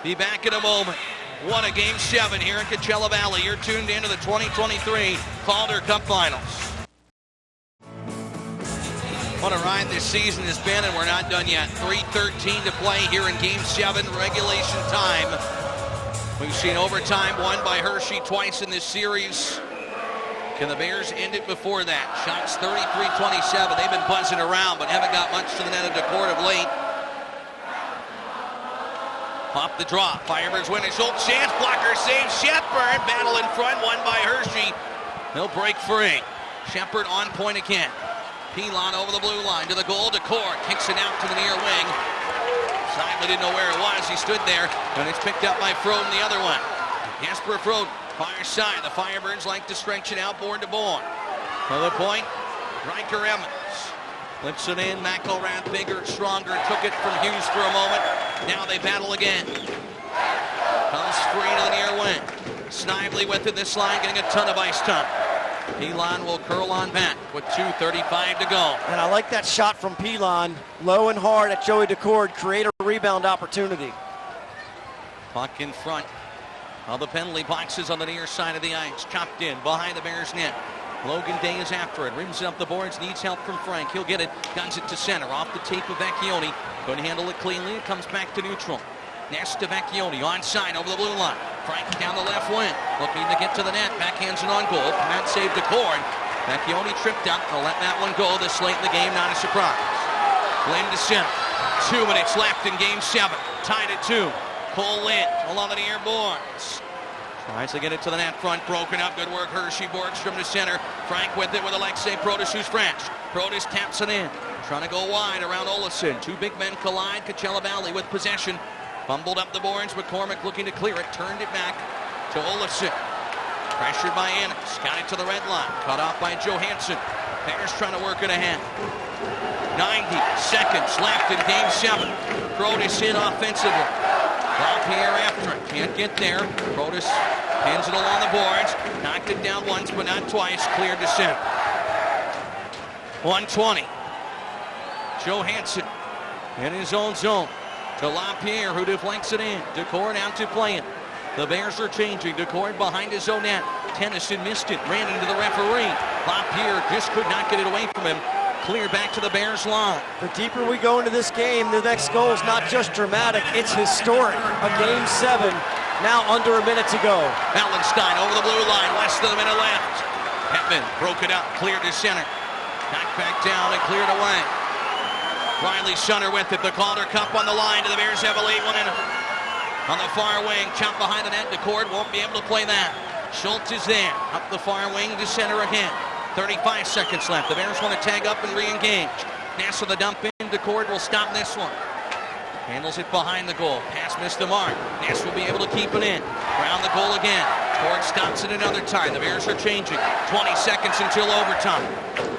Be back in a moment. What a Game 7 here in Coachella Valley. You're tuned into the 2023 Calder Cup Finals. What a ride this season has been, and we're not done yet. 3:13 to play here in Game 7 regulation time. We've seen overtime won by Hershey twice in this series. Can the Bears end it before that? Shots 33-27. They've been buzzing around, but haven't got much to the net of DeCord of late. Off the draw. Firebirds win a Schultz chance. Blocker saves Shepard. Battle in front, won by Hershey. He'll break free. Shepard on point again. Pilon over the blue line to the goal. DeCord kicks it out to the near wing. Simon didn't know where it was. He stood there, and it's picked up by Froden the other one. Jesper Froden, far side. The Firebirds like to stretch it out board to board. To the point, Riker Evans. Flips it in. McElrath, bigger, stronger. Took it from Hughes for a moment. Now they battle again. Comes free to the near wing. Snively with it this line, getting a ton of ice time. Pilon will curl on back with 2:35 to go. And I like that shot from Pilon. Low and hard at Joey DeCord. Create a rebound opportunity. Puck in front of the penalty boxes on the near side of the ice. Chopped in behind the Bears net. Logan Day is after it. Rims it up the boards. Needs help from Frank. He'll get it. Guns it to center. Off the tape of Vecchione. Going to handle it cleanly. It comes back to neutral. Nest to Vecchione. Onside over the blue line. Frank down the left wing. Looking to get to the net. Backhands it on goal. Matt saved DeCord. Vecchione tripped up. They'll let that one go this late in the game. Not a surprise. Lynn to center. 2 minutes left in Game 7. Tied at 2. Cole Lynn along the near boards. Tries to get it to the net front. Broken up. Good work. Hershey Borgstrom to center. Frank with it with Alexei Protas, who's fresh. Protas taps it in. Trying to go wide around Olesen. Two big men collide. Coachella Valley with possession. Fumbled up the boards. McCormick looking to clear it. Turned it back to Olesen. Pressured by Annis. Got it to the red line. Cut off by Johansson. Bears trying to work it ahead. 90 seconds left in Game 7. Protas in offensively. LaPierre after it. Can't get there. Protas pins it along the boards. Knocked it down once, but not twice. Cleared to center. 120. Johansson in his own zone. To LaPierre, who deflects it in. DeCord out to play it. The Bears are changing. DeCord behind his own net. Tennyson missed it. Ran into the referee. LaPierre just could not get it away from him. clear back to the Bears line. The deeper we go into this game, the next goal is not just dramatic, it's historic. A game 7, now under a minute to go. Allenstein over the blue line, less than a minute left. Hetman broke it up, cleared to center. Knocked back down and cleared away. Riley Shunner with it, the Calder Cup on the line. Do the Bears have a late one in on the far wing? Chop behind the net, DeCord won't be able to play that. Schultz is there, up the far wing to center again. 35 seconds left. The Bears want to tag up and re-engage. Nass with the dump in. DeCord will stop this one. Handles it behind the goal. Pass missed the mark. Nass will be able to keep it in. Around the goal again. Cord stops it another time. The Bears are changing. 20 seconds until overtime.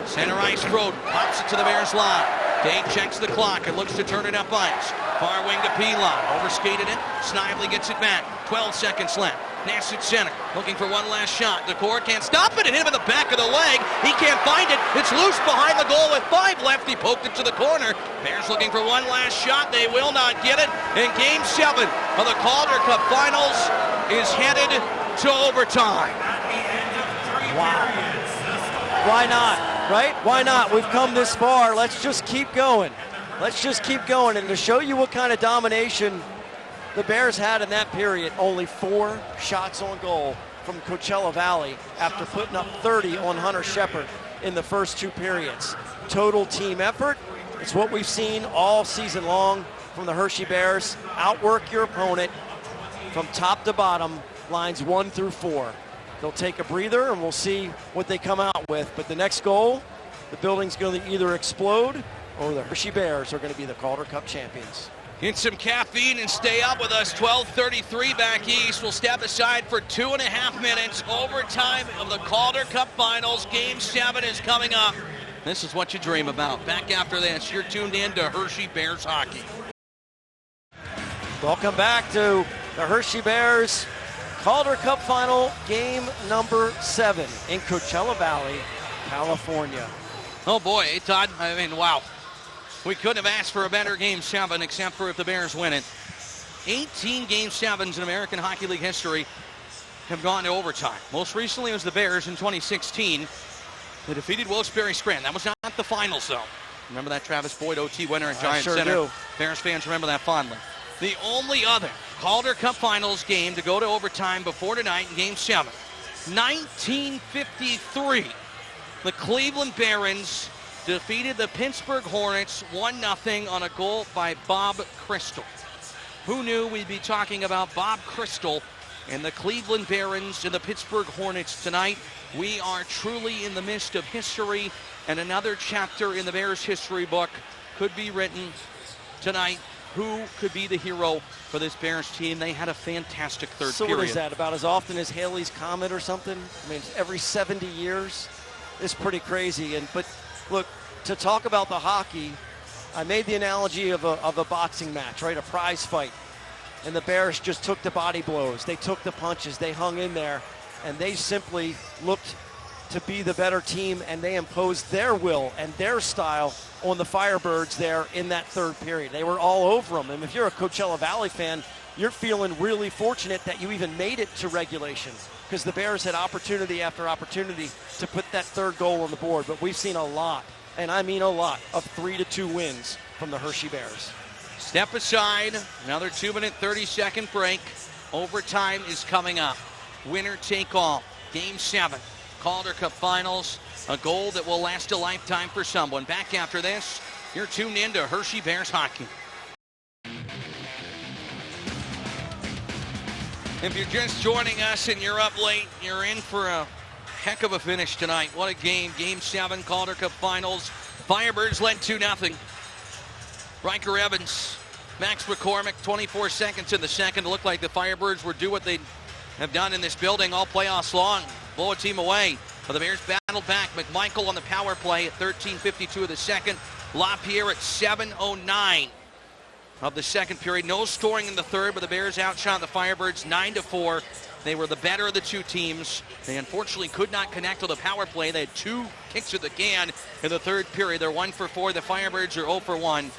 Center ice road. Pops it to the Bears line. Day checks the clock and looks to turn it up ice. Far wing to Pilon. Overskated it. Snively gets it back. 12 seconds left. Nass at center, looking for one last shot. DeCord can't stop it and hit him in the back of the leg. He can't find it. It's loose behind the goal with 5 left. He poked it to the corner. Bears looking for one last shot. They will not get it. And game 7 of the Calder Cup Finals is headed to overtime. Wow. Why not, right? Why not? We've come this far. Let's just keep going. Let's just keep going. And to show you what kind of domination the Bears had in that period, only 4 shots on goal from Coachella Valley after putting up 30 on Hunter Shepard in the first 2 periods. Total team effort. It's what we've seen all season long from the Hershey Bears. Outwork your opponent from top to bottom, lines 1 through 4. They'll take a breather and we'll see what they come out with. But the next goal, the building's going to either explode or the Hershey Bears are going to be the Calder Cup champions. Get some caffeine and stay up with us. 12:33 back east. We'll step aside for 2.5 minutes. Overtime of the Calder Cup Finals. Game 7 is coming up. This is what you dream about. Back after this, you're tuned in to Hershey Bears hockey. Welcome back to the Hershey Bears Calder Cup Final, game number 7 in Coachella Valley, California. Oh boy, hey Todd, I mean, wow. We couldn't have asked for a better game 7 except for if the Bears win it. 18 game 7s in American Hockey League history have gone to overtime. Most recently it was the Bears in 2016. They defeated Wilkes-Barre Scranton. That was not the finals though. Remember that Travis Boyd OT winner at Giant Center? Do. Bears fans remember that fondly. The only other Calder Cup Finals game to go to overtime before tonight in game 7. 1953. The Cleveland Barons defeated the Pittsburgh Hornets 1-0 on a goal by Bob Crystal. Who knew we'd be talking about Bob Crystal and the Cleveland Barons and the Pittsburgh Hornets tonight? We are truly in the midst of history, and another chapter in the Bears history book could be written tonight. Who could be the hero for this Bears team? They had a fantastic third period. So what is that, about as often as Halley's Comet or something? I mean, every 70 years? It's pretty crazy. But look, to talk about the hockey, I made the analogy of a boxing match, right? A prize fight. And the Bears just took the body blows. They took the punches. They hung in there. And they simply looked to be the better team, and they imposed their will and their style on the Firebirds there in that third period. They were all over them. And if you're a Coachella Valley fan, you're feeling really fortunate that you even made it to regulation, because the Bears had opportunity after opportunity to put that third goal on the board. But we've seen a lot, and I mean a lot, of 3-2 wins from the Hershey Bears. Step aside, another 2-minute, 30-second break. Overtime is coming up. Winner take all. Game 7, Calder Cup Finals. A goal that will last a lifetime for someone. Back after this, you're tuned in to Hershey Bears hockey. If you're just joining us and you're up late, you're in for a heck of a finish tonight. What a game. Game 7, Calder Cup Finals. Firebirds led 2-0. Riker Evans, Max McCormick, 24 seconds in the second. It looked like the Firebirds would do what they have done in this building all playoffs long. Blow a team away. But the Bears battled back. McMichael on the power play at 13:52 of the second. LaPierre at 7:09 of the second period. No scoring in the third, but the Bears outshot the Firebirds 9-4. They were the better of the two teams. They unfortunately could not connect with the power play. They had 2 kicks at the can in the third period. They're 1 for 4. The Firebirds are 0 for 1.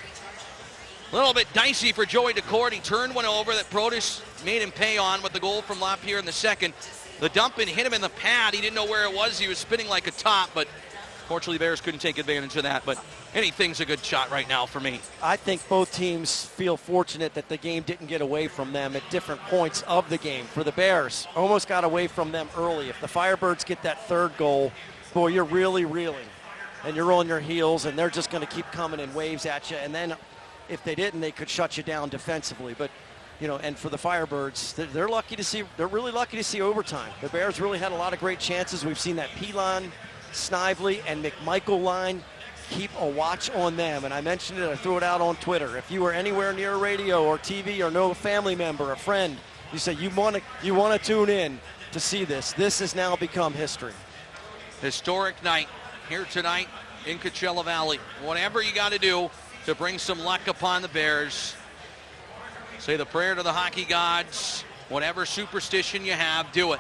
A little bit dicey for Joey DeCord. He turned one over that Protus made him pay on with the goal from LaPierre in the second. The dump and hit him in the pad. He didn't know where it was. He was spinning like a top, but Fortunately, the Bears couldn't take advantage of that, but anything's a good shot right now for me. I think both teams feel fortunate that the game didn't get away from them at different points of the game. For the Bears, almost got away from them early. If the Firebirds get that third goal, boy, you're really reeling. And you're on your heels, and they're just going to keep coming in waves at you. And then if they didn't, they could shut you down defensively. But, you know, and for the Firebirds, they're really lucky to see overtime. The Bears really had a lot of great chances. We've seen that Pilon, Snively, and McMichael line. Keep a watch on them. And I mentioned it, I threw it out on Twitter. If you were anywhere near a radio or TV or know a family member, a friend, you say you want to tune in to see this. This has now become history. Historic night here tonight in Coachella Valley. Whatever you got to do to bring some luck upon the Bears. Say the prayer to the hockey gods. Whatever superstition you have, do it.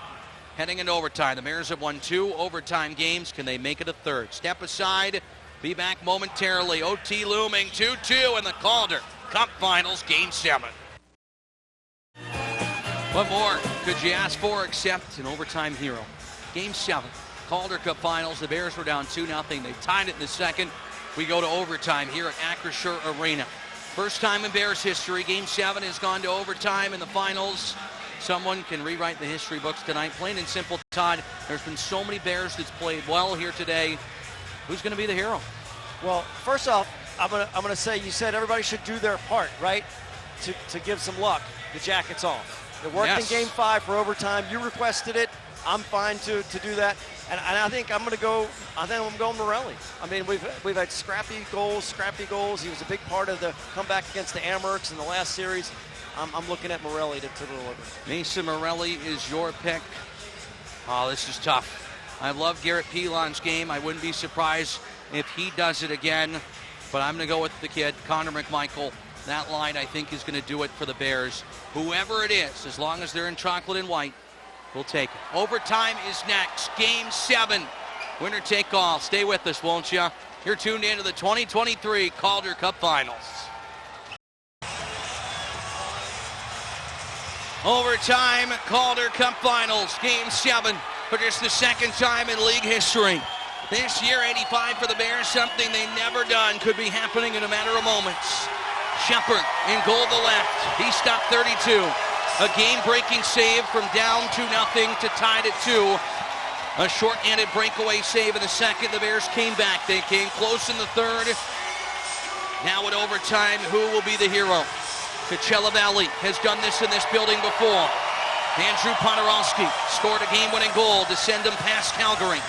Heading into overtime. The Bears have won 2 overtime games. Can they make it a third? Step aside. Be back momentarily. OT looming. 2-2 in the Calder Cup Finals, Game 7. What more could you ask for except an overtime hero? Game 7. Calder Cup Finals. The Bears were down 2-0. They tied it in the second. We go to overtime here at Acrisure Arena. First time in Bears history. Game 7 has gone to overtime in the finals. Someone can rewrite the history books tonight. Plain and simple, Todd. There's been so many Bears that's played well here today. Who's going to be the hero? Well, first off, I'm gonna say you said everybody should do their part, right? To give some luck. The jacket's off. It worked in Game 5 for overtime. You requested it. I'm fine to do that. And I think I'm going Morelli. I mean, we've had scrappy goals. He was a big part of the comeback against the Amherst in the last series. I'm looking at Morelli to deliver. Mason Morelli is your pick. Oh, this is tough. I love Garrett Pilon's game. I wouldn't be surprised if he does it again. But I'm going to go with the kid, Connor McMichael. That line, I think, is going to do it for the Bears. Whoever it is, as long as they're in chocolate and white, we'll take it. Overtime is next. Game 7. Winner take all. Stay with us, won't you? You're tuned into the 2023 Calder Cup Finals. Overtime Calder Cup Finals. Game 7 for just the second time in league history. This year, 85 for the Bears, something they never done. Could be happening in a matter of moments. Shepard in goal to the left. He stopped 32. A game-breaking save from down 2-0 to tied at 2. A short-handed breakaway save in the second. The Bears came back. They came close in the third. Now in overtime, who will be the hero? Coachella Valley has done this in this building before. Andrew Podorowski scored a game-winning goal to send them past Calgary.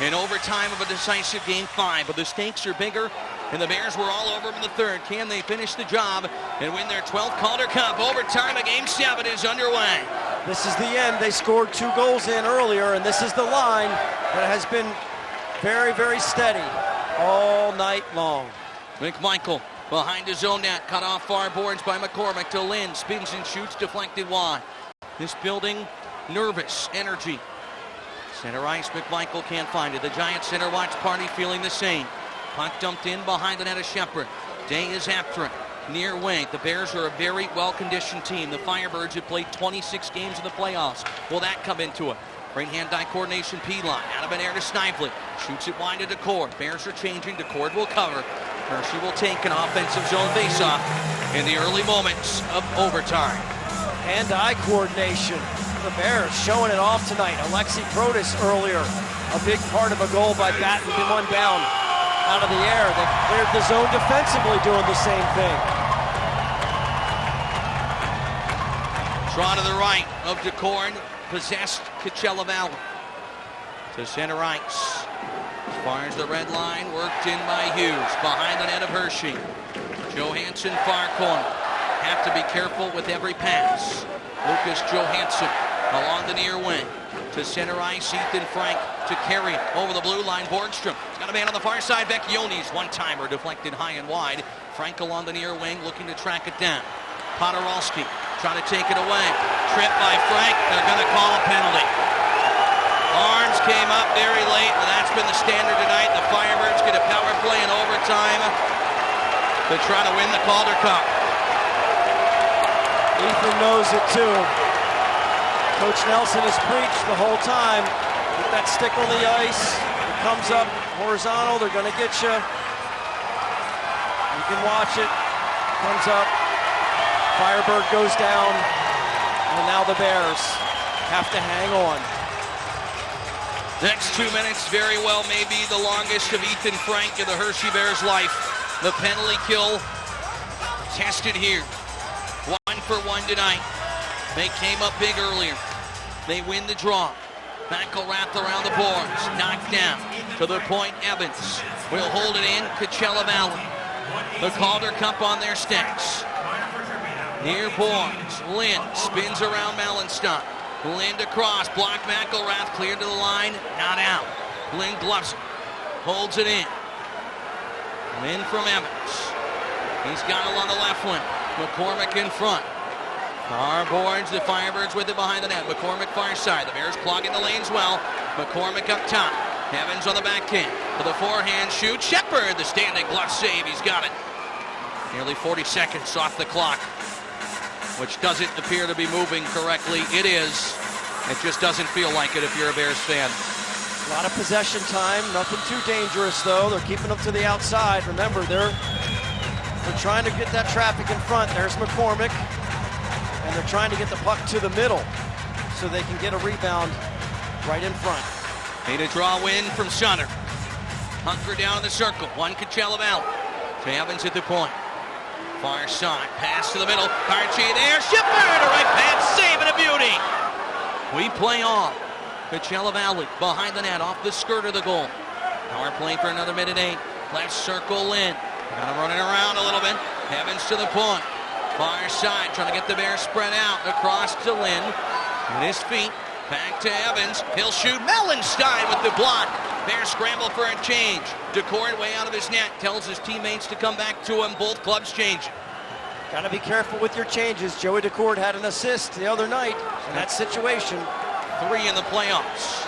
In overtime of a decisive Game 5, but the stakes are bigger, and the Bears were all over them in the third. Can they finish the job and win their 12th Calder Cup? Overtime of Game 7 is underway. This is the end. They scored 2 goals in earlier, and this is the line that has been very, very steady all night long. McMichael behind his own net, cut off far boards by McCormick to Lynn. Spins and shoots, deflected wide. This building, nervous, energy. Center ice, McMichael can't find it. The Giants center watch party feeling the same. Puck dumped in behind the net of Shepard. Day is after it. Near wing. The Bears are a very well-conditioned team. The Firebirds have played 26 games in the playoffs. Will that come into it? Right hand-eye coordination, P-line. Out of an air to Snively. Shoots it wide to DeCord. Bears are changing. DeCord will cover. Hershey will take an offensive zone faceoff in the early moments of overtime. Hand-eye coordination. The Bears showing it off tonight. Alexi Protas earlier, a big part of a goal by batting one down out of the air. They cleared the zone defensively doing the same thing. Draw to the right of DeCord, possessed Coachella Valley. To center ice. As far as the red line, worked in by Hughes. Behind the net of Hershey. Johansson far corner. Have to be careful with every pass. Lucas Johansson along the near wing. To center ice, Ethan Frank to carry over the blue line. Borgstrom. He's got a man on the far side. Vecchione's one-timer deflected high and wide. Frank along the near wing looking to track it down. Podorowski trying to take it away. Tripped by Frank. They're going to call a penalty. Arms came up very late, and that's been the standard tonight. The Firebirds get a power play in overtime to try to win the Calder Cup. Ethan knows it too. Coach Nelson has preached the whole time. With that stick on the ice, it comes up Horizontal, they're going to get you. You can watch it. Comes up. Firebird goes down. And now the Bears have to hang on. Next 2 minutes very well may be the longest of Ethan Frank in the Hershey Bears' life. The penalty kill tested here. 1 for 1 tonight. They came up big earlier. They win the draw. McElrath around the boards. Knocked down. To the point, Evans will hold it in. Coachella Valley. The Calder Cup on their sticks. Near boards. Lynn spins around Mellenstein. Lind across. Block McElrath. Cleared to the line. Not out. Lynn gloves it. Holds it in. Lynn from Evans. He's got it on the left wing. McCormick in front. Far boards, the Firebirds with it behind the net. McCormick far side. The Bears clogging the lanes well. McCormick up top. Evans on the backhand. For the forehand shoot. Shepard, the standing glove save. He's got it. Nearly 40 seconds off the clock, which doesn't appear to be moving correctly. It is. It just doesn't feel like it if you're a Bears fan. A lot of possession time. Nothing too dangerous, though. They're keeping them to the outside. Remember, they're trying to get that traffic in front. There's McCormick. And they're trying to get the puck to the middle so they can get a rebound right in front. Made a draw win from Sutter. Hunker down in the circle. One Coachella Valley. To Evans at the point. Far side. Pass to the middle. Archie there. Shepard. A right pass. Save and a beauty. We play on. Coachella Valley behind the net. Off the skirt of the goal. Power play for another minute 8. Left circle in. Got him running around a little bit. Evans to the point. Far side, trying to get the Bears spread out. Across to Lynn. With his feet. Back to Evans. He'll shoot. Mellenstein with the block. Bears scramble for a change. DeCord way out of his net. Tells his teammates to come back to him. Both clubs change. Got to be careful with your changes. Joey DeCord had an assist the other night in that situation. 3 in the playoffs.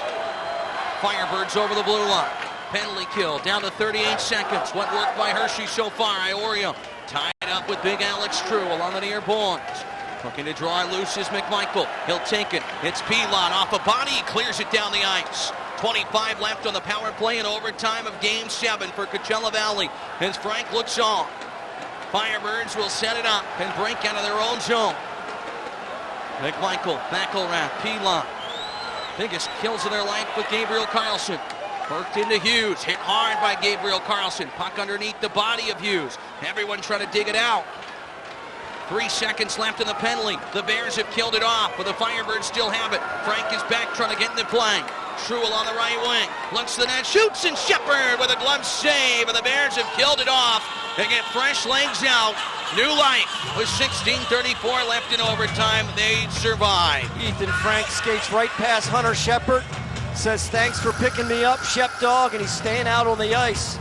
Firebirds over the blue line. Penalty kill down to 38 seconds. What worked by Hershey so far? Iorio tied up with big Alex True along the near boards. Looking to draw loose is McMichael. He'll take it. It's Pilon off a body. He clears it down the ice. 25 left on the power play in overtime of Game 7 for Coachella Valley. As Frank looks on. Firebirds will set it up and break out of their own zone. McMichael, McElrath, Pilon. Biggest kills of their life with Gabriel Carlson. Worked into Hughes, hit hard by Gabriel Carlson. Puck underneath the body of Hughes. Everyone trying to dig it out. 3 seconds left in the penalty. The Bears have killed it off, but the Firebirds still have it. Frank is back trying to get in the play. Truel on the right wing. Looks to the net, shoots, and Shepard with a glove save, and the Bears have killed it off. They get fresh legs out. New life with 16:34 left in overtime. They survive. Ethan Frank skates right past Hunter Shepard. Says, thanks for picking me up, Shep Dog, and he's staying out on the ice.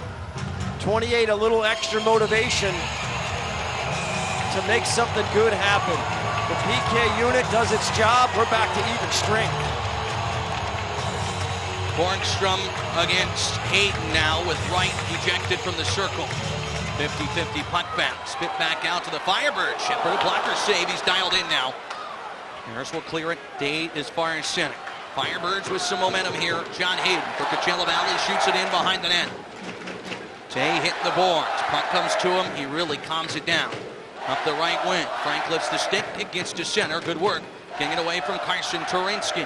28, a little extra motivation to make something good happen. The PK unit does its job. We're back to even strength. Borgstrom against Hayden now with Wright ejected from the circle. 50-50 puck bounce. Spit back out to the Firebirds. Shepard, a blocker save. He's dialed in now. Harris will clear it. Dade as far as center. Firebirds with some momentum here. John Hayden for Coachella Valley shoots it in behind the net. Tay hit the boards. Puck comes to him. He really calms it down. Up the right wing. Frank lifts the stick. It gets to center. Good work. Getting it away from Carson Turinsky.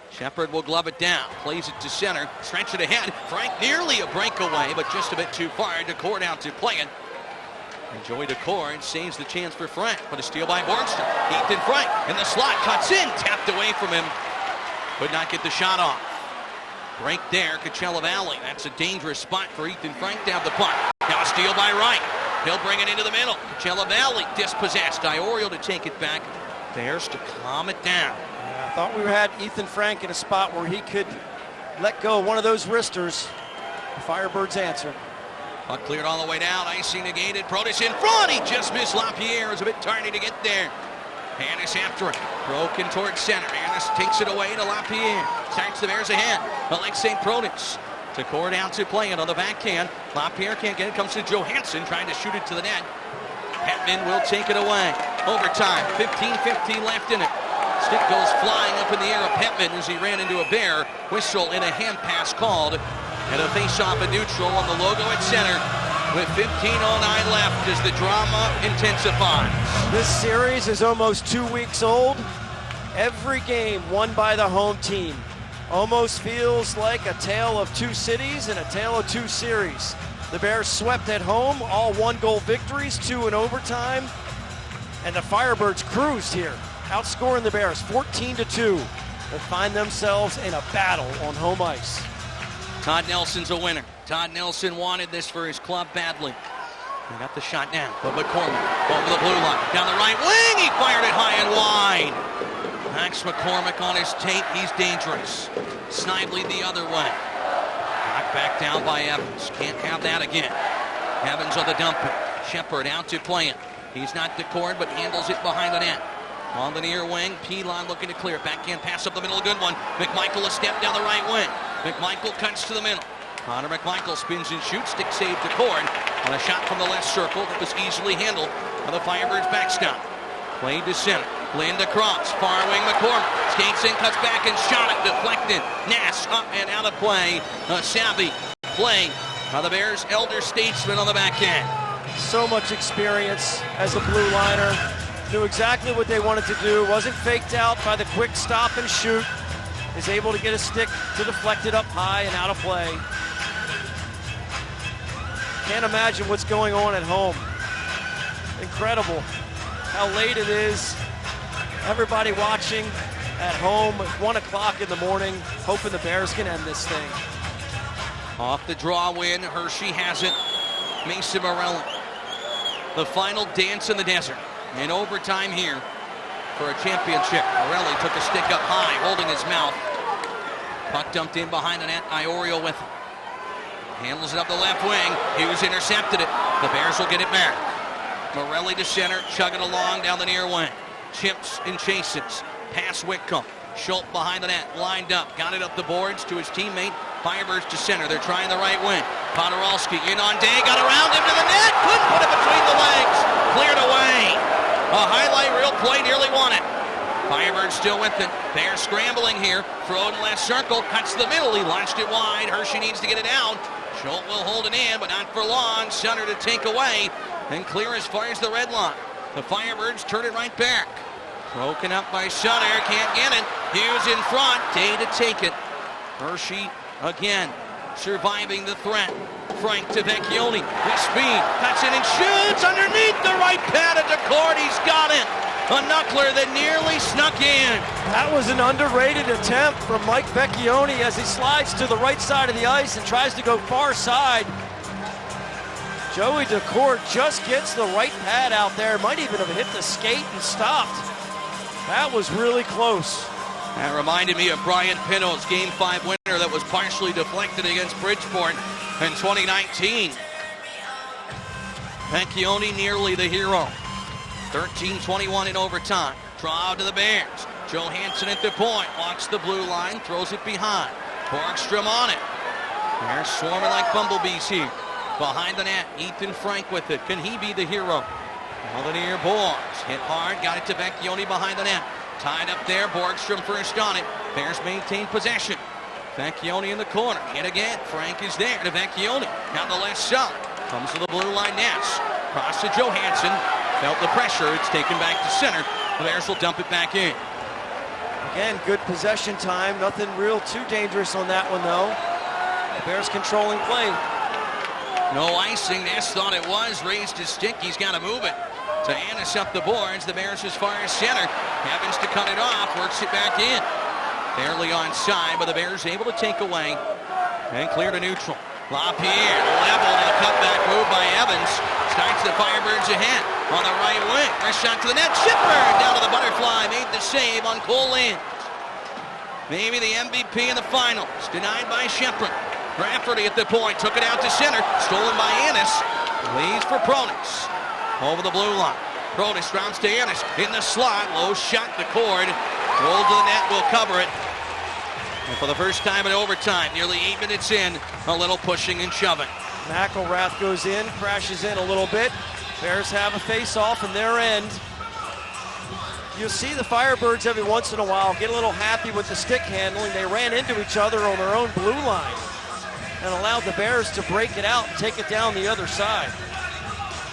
Shepard will glove it down. Plays it to center. Stretch it ahead. Frank nearly a breakaway, but just a bit too far. DeCord out to play it. And Joey DeCord saves the chance for Frank. But a steal by Borgstrom. Ethan Frank in the slot. Cuts in. Tapped away from him. Could not get the shot off. Break there, Coachella Valley. That's a dangerous spot for Ethan Frank to have the puck. Now a steal by Wright. He'll bring it into the middle. Coachella Valley dispossessed. Iorio to take it back. Bears to calm it down. Yeah, I thought we had Ethan Frank in a spot where he could let go of one of those wristers. The Firebirds answer. Puck cleared all the way down. Icing negated. Protas in front. He just missed Lapierre. It was a bit tardy to get there. Hannes after it. Broken towards center. Hannes takes it away to Lapierre. Starts the Bears ahead. Alexei Protas. DeCord out to play it on the backhand. Lapierre can't get it. Comes to Johansson trying to shoot it to the net. Hetman will take it away. Overtime. 15-15 left in it. Stick goes flying up in the air of Hetman as he ran into a Bear. Whistle and a hand pass called And a face-off at neutral on the logo at center with 15:09 left as the drama intensifies. This series is almost 2 weeks old. Every game won by the home team. Almost feels like a tale of two cities and a tale of two series. The Bears swept at home, all one-goal victories, 2 in overtime. And the Firebirds cruised here, outscoring the Bears 14-2. They find themselves in a battle on home ice. Todd Nelson's a winner. Todd Nelson wanted this for his club badly. He got the shot down, but McCormick over the blue line. Down the right wing, he fired it high and wide. Max McCormick on his tape, he's dangerous. Snively the other way. Knocked back down by Evans. Can't have that again. Evans on the dumper. Shepard out to play it. He's not decored, but handles it behind the net. On the near wing, Pilon looking to clear. Backhand pass up the middle, a good one. McMichael a step down the right wing. McMichael cuts to the middle. Connor McMichael spins and shoots. Stick save to Cord on a shot from the left circle that was easily handled by the Firebirds backstop. Played to center. Lind across. Far wing McCormick. Skates in, cuts back and shot it. Deflected. Nass up and out of play. A savvy play by the Bears' elder statesman on the backhand. So much experience as a blue liner. Knew exactly what they wanted to do. Wasn't faked out by the quick stop and shoot. Is able to get a stick to deflect it up high and out of play. Can't imagine what's going on at home. Incredible how late it is. Everybody watching at home at 1 o'clock in the morning, hoping the Bears can end this thing. Off the draw win, Hershey has it. Mason Morelli. The final dance in the desert. In overtime here for a championship. Morelli took a stick up high, holding his mouth. Puck dumped in behind the net. Iorio with it. Handles it up the left wing. Hughes intercepted it. The Bears will get it back. Morelli to center, chugging along down the near wing. Chips and chases. Pass Whitcomb. Schultz behind the net, lined up. Got it up the boards to his teammate. Firebirds to center. They're trying the right wing. Podorowski in on Day. Got around him to the net. Couldn't put it between the legs. Cleared away. A highlight reel play, nearly won it. Firebirds still with it. Bears scrambling here. Throw in left circle. Cuts the middle. He launched it wide. Hershey needs to get it out. Schultz will hold it in, but not for long. Sutter to take away and clear as far as the red line. The Firebirds turn it right back. Broken up by Sutter. Can't get it. Hughes in front. Day to take it. Hershey again surviving the threat. Frank to Vecchione with speed. Cuts in and shoots underneath the right pad of DeCord. He's got it. A knuckler that nearly snuck in. That was an underrated attempt from Mike Vecchione as he slides to the right side of the ice and tries to go far side. Joey DeCord just gets the right pad out there. Might even have hit the skate and stopped. That was really close. That reminded me of Brian Pino's Game 5 winner that was partially deflected against Bridgeport in 2019. Vecchione nearly the hero. 13-21 in overtime. Draw to the Bears. Johansson at the point. Walks the blue line. Throws it behind. Borgstrom on it. Bears swarming like bumblebees here. Behind the net. Ethan Frank with it. Can he be the hero? All the near boards. Hit hard. Got it to Vecchione behind the net. Tied up there. Borgstrom first on it. Bears maintain possession. Vecchione in the corner. Hit again. Frank is there to Vecchione. Down the left side. Comes to the blue line. Ness. Cross to Johansson. Felt the pressure. It's taken back to center. The Bears will dump it back in. Again, good possession time. Nothing real too dangerous on that one, though. The Bears controlling play. No icing. Ness thought it was. Raised his stick. He's got to move it. To Annis up the boards. The Bears as far as center. Evans to cut it off. Works it back in. Barely onside, but the Bears able to take away and clear to neutral. LaPierre leveled and a cutback move by Evans. Starts the Firebirds ahead on the right wing. First shot to the net. Shipper down to the butterfly. Made the save on Cole Lind. Maybe the MVP in the finals. Denied by Shepard. Rafferty at the point. Took it out to center. Stolen by Annis. Leads for Pronis. Over the blue line. Pronis rounds to Annis. In the slot. Low shot to Cord. Rolled to the net. Will cover it. And for the first time in overtime, nearly 8 minutes in, a little pushing and shoving. McElrath goes in, crashes in a little bit. Bears have a face-off in their end. You'll see the Firebirds every once in a while get a little happy with the stick handling. They ran into each other on their own blue line. and allowed the Bears to break it out and take it down the other side.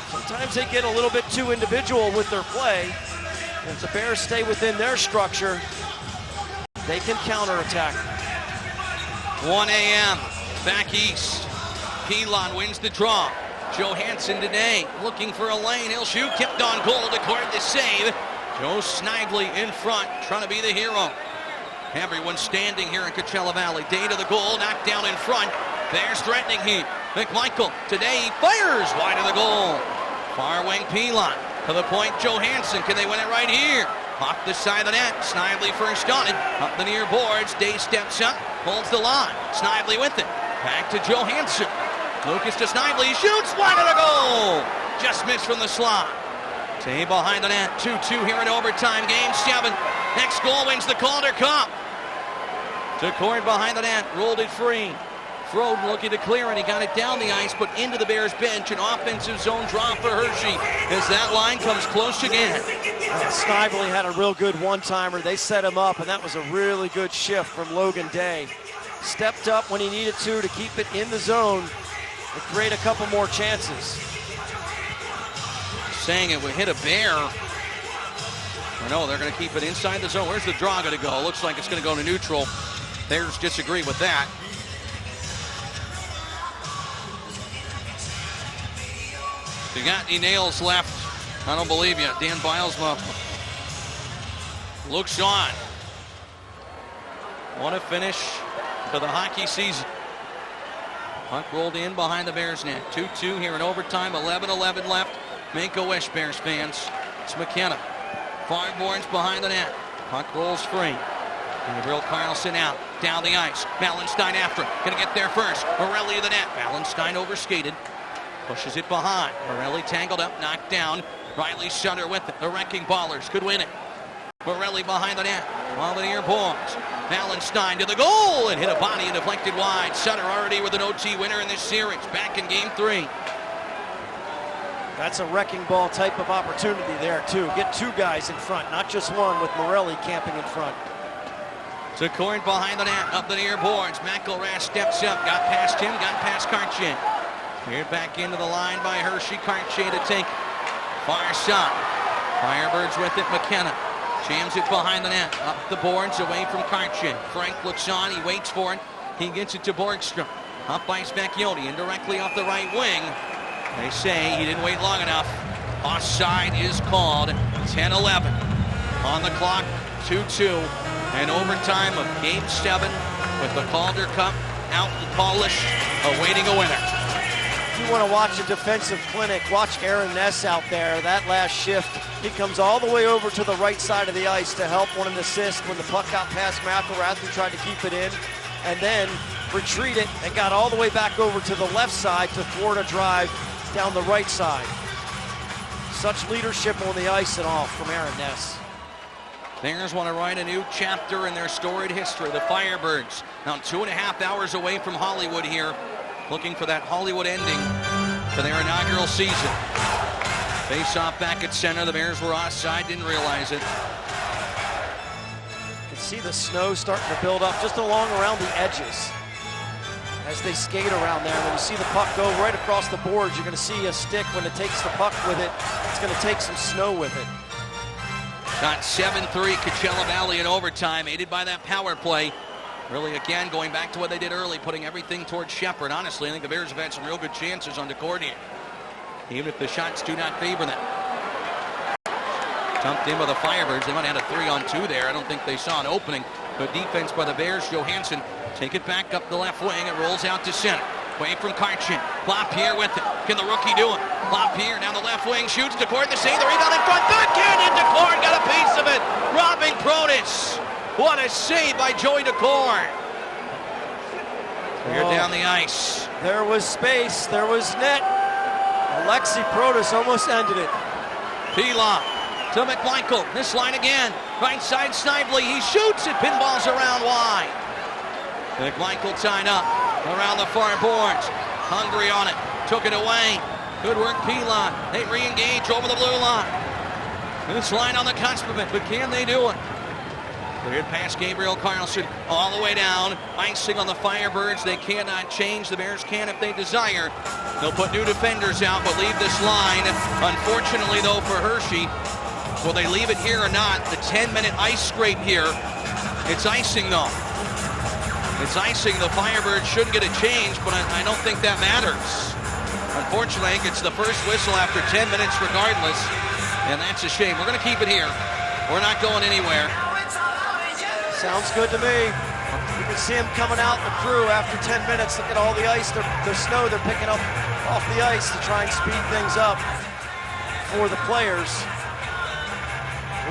Sometimes they get a little bit too individual with their play. And if the Bears stay within their structure, they can counterattack. 1 a.m. back east. Pilon wins the draw. Johansson today looking for a lane. He'll shoot. Tipped on goal. Declared the save. Joe Snively in front, trying to be the hero. Everyone standing here in Coachella Valley. Day to the goal. Knocked down in front. Bears threatening heat. McMichael today he fires wide of the goal. Far wing Pilon. To the point, Johansson. Can they win it right here? Off the side of the net. Snively first on it. Up the near boards. Day steps up. Holds the line. Snively with it. Back to Johansson. Lucas to Snively. Shoots wide of the goal. Just missed from the slot. Day behind the net. 2-2 here in overtime. Game 7. Next goal wins the Calder Cup. DeCord behind the net. Rolled it free. Froden looking to clear it. He got it down the ice, but into the Bears bench. An offensive zone draw for Hershey as that line comes close again. Snively had a real good one-timer. They set him up, and that was a really good shift from Logan Day. Stepped up when he needed to keep it in the zone and create a couple more chances. Saying it would hit a Bear. Or no, they're going to keep it inside the zone. Where's the draw going to go? Looks like it's going to go to neutral. Bears disagree with that. If you got any nails left, I don't believe you. Dan Bilesma looks on. Want to finish to the hockey season. Puck rolled in behind the Bears net. 2-2 here in overtime. 11-11 left. Make a wish, Bears fans. It's McKenna. Firebirds behind the net. Puck rolls free. Gabriel Carlson out. Down the ice. Malenstein after him. Gonna get there first. Morelli to the net. Malenstein overskated. Pushes it behind. Morelli tangled up, knocked down. Riley Sutter with it. The Wrecking Ballers could win it. Morelli behind the net. While the near boards. Malenstein to the goal and hit a body and deflected wide. Sutter already with an OT winner in this series. Back in game 3. That's a wrecking ball type of opportunity there, too. Get two guys in front, not just one, with Morelli camping in front. DeCord behind the net, up the near boards. McElrath steps up, got past him, got past Kartje. Cleared back into the line by Hershey. Kartje to take far shot. Firebirds with it, McKenna. Jams it behind the net, up the boards, away from Kartje. Frank looks on, he waits for it. He gets it to Borgstrom. Up by Specchione, indirectly off the right wing. They say he didn't wait long enough. Offside is called. 10-11 on the clock. 2-2 and overtime of Game 7 with the Calder Cup out and polished, awaiting a winner. If you want to watch a defensive clinic, watch Aaron Ness out there. That last shift, he comes all the way over to the right side of the ice to help on an assist when the puck got past McElrath, who tried to keep it in, and then retreat it and got all the way back over to the left side to thwart a drive down the right side. Such leadership on the ice and all from Aaron Ness. Bears want to write a new chapter in their storied history. The Firebirds now 2.5 hours away from Hollywood here, looking for that Hollywood ending to their inaugural season. Face off back at center. The Bears were offside, didn't realize it. You can see the snow starting to build up just along around the edges as they skate around there. When you see the puck go right across the boards, you're going to see a stick when it takes the puck with it. It's going to take some snow with it. Got 7-3 Coachella Valley in overtime, aided by that power play. Really, again, going back to what they did early, putting everything towards Shepard. Honestly, I think the Bears have had some real good chances on DeCord here, even if the shots do not favor them. Dumped in by the Firebirds. They might have had a 3-on-2 there. I don't think they saw an opening. Good defense by the Bears. Johansson take it back up the left wing. It rolls out to center. Away from Kartje. Lapierre with it. Can the rookie do it? Lapierre down the left wing. Shoots. DeCord the save. The rebound in front. Backhand. DeCord got a piece of it. Robbing Protas. What a save by Joey DeCord. Cleared down the ice. There was space. There was net. Alexi Protas almost ended it. Pilon to McMichael. This line again. Right side Snively. He shoots it. Pinballs around wide. McMichael tied up around the far boards. Hungry on it. Took it away. Good work, Pilon. They re-engage over the blue line. This line on the cusp of it, but can they do it? Cleared past Gabriel Carlson all the way down. Icing on the Firebirds. They cannot change. The Bears can if they desire. They'll put new defenders out, but leave this line. Unfortunately, though, for Hershey, will they leave it here or not? The 10-minute ice scrape here. It's icing, though. It's icing. The Firebirds should get a change, but I don't think that matters. Unfortunately, I think it's the first whistle after 10 minutes regardless, and that's a shame. We're going to keep it here. We're not going anywhere. Sounds good to me. You can see him coming out, the crew, after 10 minutes. Look at all the ice, the snow they're picking up off the ice to try and speed things up for the players.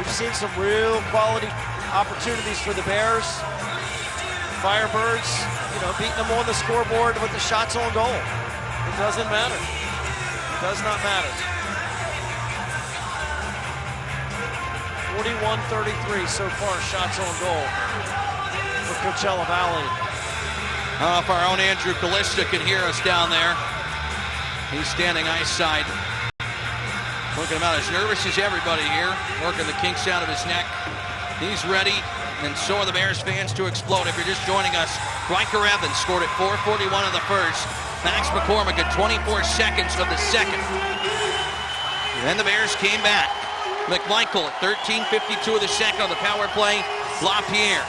We've seen some real quality opportunities for the Bears. Firebirds, beating them on the scoreboard with the shots on goal. It doesn't matter. It does not matter. 41-33 so far, shots on goal for Coachella Valley. If our own Andrew Callista can hear us down there. He's standing ice side. Looking about as nervous as everybody here. Working the kinks out of his neck. He's ready, and so are the Bears fans to explode. If you're just joining us, Riker Evans scored at 4:41 of the first. Max McCormick at 24 seconds of the second. Then the Bears came back. McMichael at 13:52 of the second on the power play. LaPierre,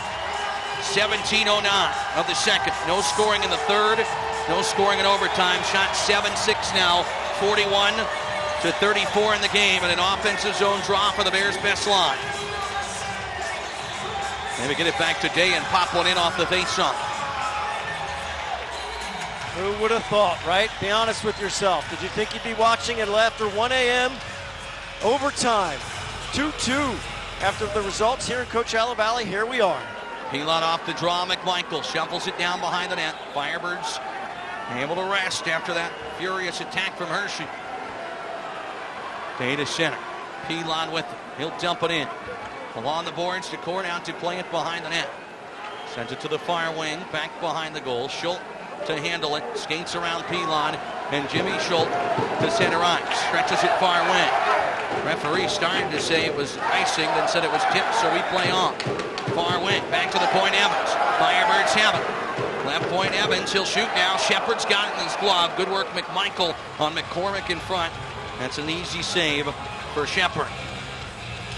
17:09 of the second. No scoring in the third. No scoring in overtime. Shot 7-6 now. 41-34 in the game, and an offensive zone draw for the Bears' best line. Maybe get it back today and pop one in off the faceoff. Who would have thought, right? Be honest with yourself. Did you think you'd be watching it after 1 a.m.? Overtime, 2-2. After the results here in Coachella Valley, here we are. Pilon off the draw. McMichael shuffles it down behind the net. Firebirds able to rest after that furious attack from Hershey. Data center. Pilon with it. He'll dump it in. Along the boards to Court out to play it behind the net. Sends it to the far wing, back behind the goal. Schultz to handle it. Skates around Pilon, and Jimmy Schultz to center ice. Stretches it far wing. Referee started to say it was icing, then said it was tipped, so we play on. Far wing, back to the point Evans. Firebirds have it. Left point Evans, he'll shoot now. Shepard's got it in his glove. Good work McMichael on McCormick in front. That's an easy save for Shepard.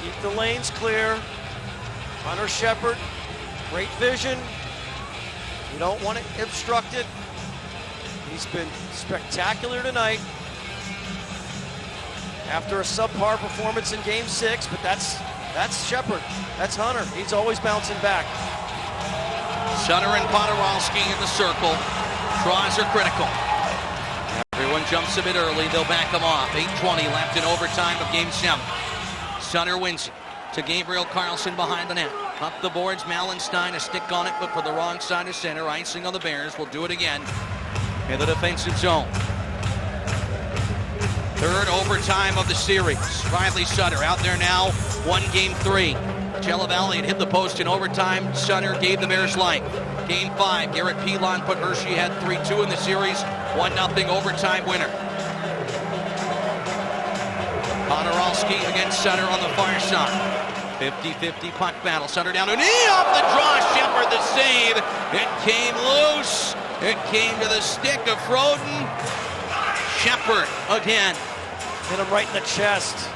Keep the lanes clear. Hunter Shepard, great vision. You don't want it obstructed. He's been spectacular tonight. After a subpar performance in Game 6, but that's Shepard. That's Hunter. He's always bouncing back. Sutter and Podorowski in the circle. Draws are critical. Everyone jumps a bit early. They'll back them off. 8:20 left in overtime of Game 7. Sutter wins it to Gabriel Carlson behind the net. Up the boards, Malenstein, a stick on it, but for the wrong side of center. Icing on the Bears. We'll do it again in the defensive zone. Third overtime of the series. Riley Sutter out there now, won Game 3. Coachella Valley had hit the post in overtime. Sutter gave the Bears life. Game 5, Garrett Pilon put Hershey ahead 3-2 in the series. 1-0 overtime winner. Podorowski against Sutter on the far side. 50-50 puck battle. Sutter down to knee off the draw. Shepard the save. It came loose. It came to the stick of Froden. Shepard again. Hit him right in the chest.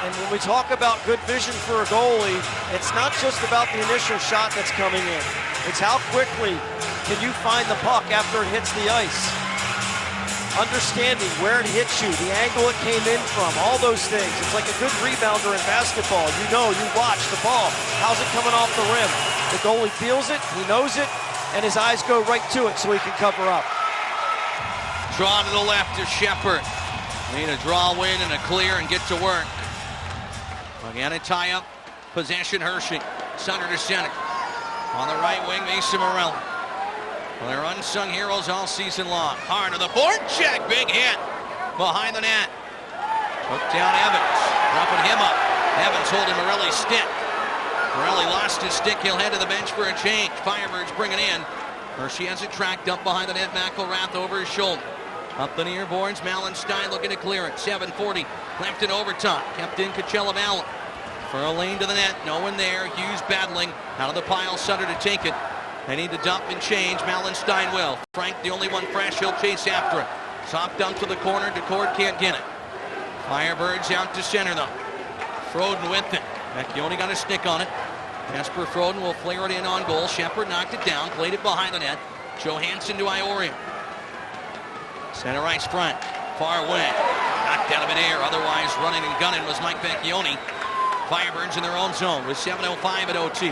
And when we talk about good vision for a goalie, it's not just about the initial shot that's coming in. It's how quickly can you find the puck after it hits the ice. Understanding where it hits you, the angle it came in from, all those things. It's like a good rebounder in basketball. You watch the ball. How's it coming off the rim? The goalie feels it, he knows it, and his eyes go right to it so he can cover up. Draw to the left is Shepard. Need a draw win and a clear and get to work. Again, a tie-up. Possession Hershey. Sutter to center. On the right wing, Mason Morelli. Well, they're unsung heroes all season long. Hard to the forecheck. Big hit behind the net. Took down Evans. Roughing him up. Evans holding Morelli's stick. Morelli lost his stick. He'll head to the bench for a change. Firebirds bring it in. Hershey has it tracked up behind the net. McElrath over his shoulder. Up the near boards, Malenstein looking to clear it. 7:40 left in overtime. Kept in Coachella Valley. For a lane to the net, no one there. Hughes battling out of the pile, Sutter to take it. They need to dump and change. Mallenstein will. Frank, the only one fresh, he'll chase after it. Soft dump to the corner. DeCord can't get it. Firebirds out to center though. Froden with it. Vecchione got a stick on it. Jesper Froden will flare it in on goal. Shepard knocked it down, played it behind the net. Johansson to Iorio. Center ice front. Far away. Knocked out of midair. Otherwise running and gunning was Mike Vecchione. Firebirds in their own zone with 7:05 at OT.